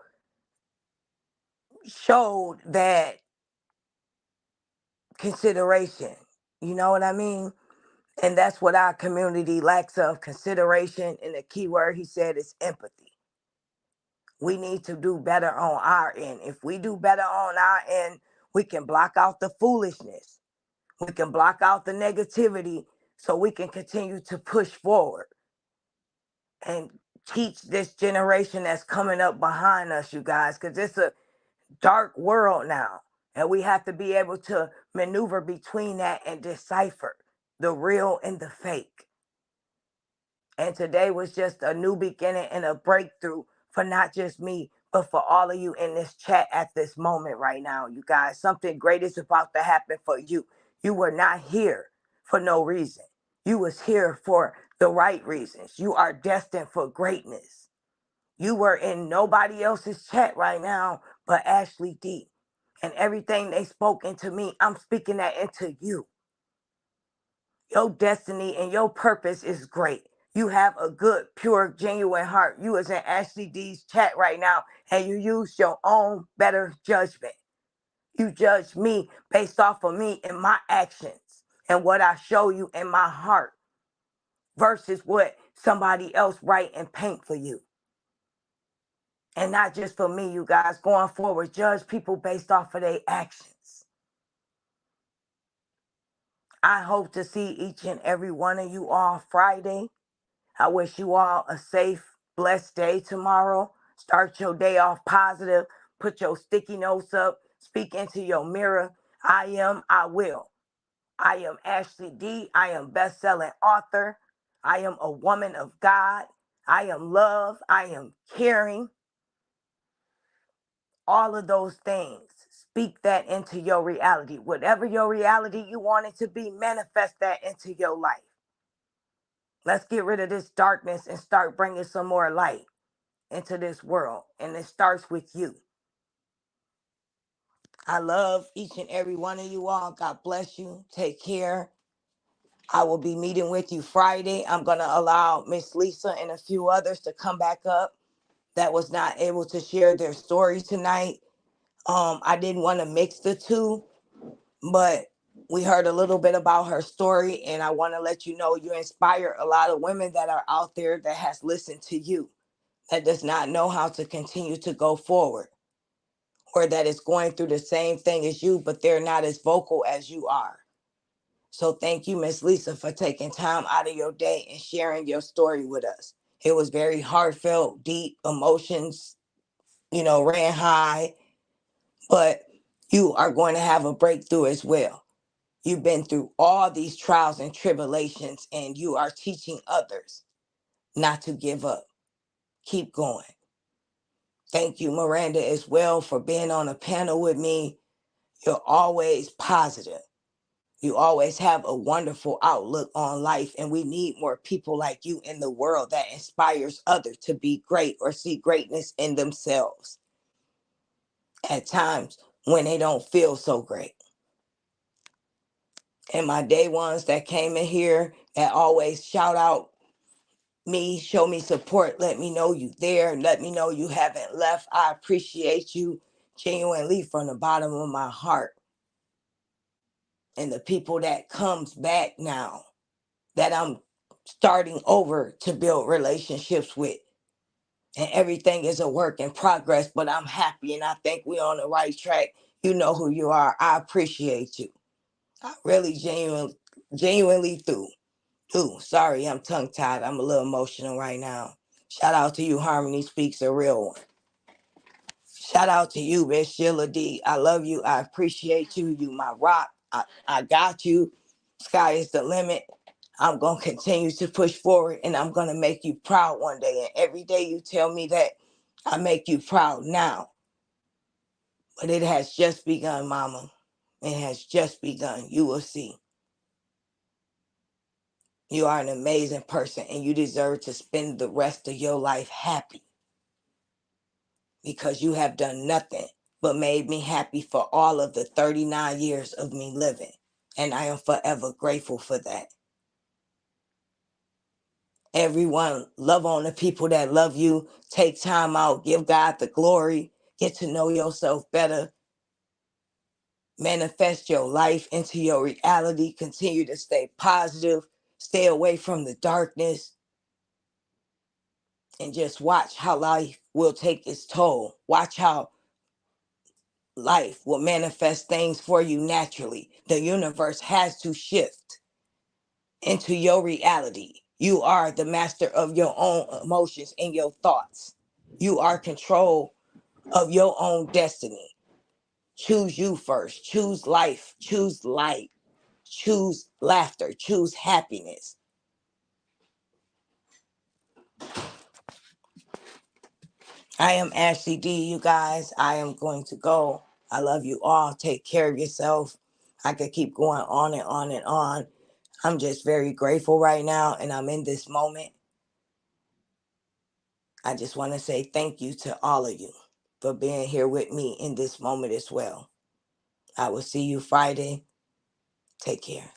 showed that consideration. You know what I mean? And that's what our community lacks of consideration. And the key word he said is empathy. We need to do better on our end. If we do better on our end, we can block out the foolishness. We can block out the negativity so we can continue to push forward and teach this generation that's coming up behind us, you guys, because it's a dark world now. And we have to be able to maneuver between that and decipher the real and the fake. And today was just a new beginning and a breakthrough for not just me, but for all of you in this chat at this moment right now, you guys. Something great is about to happen for you. You were not here for no reason. You was here for the right reasons. You are destined for greatness. You were in nobody else's chat right now but Ashley D. And everything they spoke into me, I'm speaking that into you. Your destiny and your purpose is great. You have a good, pure, genuine heart. You is in Ashley D's chat right now, and you use your own better judgment. You judge me based off of me and my actions and what I show you in my heart versus what somebody else write and paint for you. And not just for me, you guys. Going forward, judge people based off of their actions. I hope to see each and every one of you all Friday. I wish you all a safe, blessed day tomorrow. Start your day off positive. Put your sticky notes up. Speak into your mirror. I am, I will. I am Ashley D. I am best-selling author. I am a woman of God. I am love. I am caring. All of those things. Speak that into your reality. Whatever your reality you want it to be, manifest that into your life. Let's get rid of this darkness and start bringing some more light into this world. And it starts with you. I love each and every one of you all. God bless you. Take care. I will be meeting with you Friday. I'm going to allow Miss Lisa and a few others to come back up that was not able to share their story tonight. I didn't want to mix the two, but we heard a little bit about her story, and I want to let you know you inspire a lot of women that are out there that has listened to you, that does not know how to continue to go forward, or that is going through the same thing as you, but they're not as vocal as you are. So thank you, Miss Lisa, for taking time out of your day and sharing your story with us. It was very heartfelt, deep, emotions, ran high, but you are going to have a breakthrough as well. You've been through all these trials and tribulations, and you are teaching others not to give up. Keep going. Thank you, Miranda, as well, for being on a panel with me. You're always positive. You always have a wonderful outlook on life, and we need more people like you in the world that inspires others to be great or see greatness in themselves at times when they don't feel so great. And my day ones that came in here that always shout out me, show me support, let me know you there, let me know you haven't left. I appreciate you genuinely from the bottom of my heart. And the people that comes back now that I'm starting over to build relationships with. And everything is a work in progress, but I'm happy and I think we're on the right track. You know who you are. I appreciate you. I really genuinely do. Sorry, I'm tongue tied. I'm a little emotional right now. Shout out to you, Harmony Speaks a Real One. Shout out to you, Miss Sheila D. I love you. I appreciate you. You my rock. I got you. Sky is the limit. I'm going to continue to push forward, and I'm going to make you proud one day. And every day you tell me that, I make you proud now. But it has just begun, Mama. It has just begun. You will see. You are an amazing person, and you deserve to spend the rest of your life happy, because you have done nothing but made me happy for all of the 39 years of me living. And I am forever grateful for that. Everyone, love on the people that love you. Take time out. Give God the glory. Get to know yourself better. Manifest your life into your reality. Continue to stay positive. Stay away from the darkness. And just watch how life will take its toll. Watch how life will manifest things for you naturally. The universe has to shift into your reality. You are the master of your own emotions and your thoughts. You are control of your own destiny. Choose you first. Choose life. Choose light. Choose laughter. Choose happiness. I am Ashley D, you guys. I am going to go. I love you all. Take care of yourself. I could keep going on and on and on. I'm just very grateful right now, and I'm in this moment. I just want to say thank you to all of you for being here with me in this moment as well. I will see you Friday. Take care.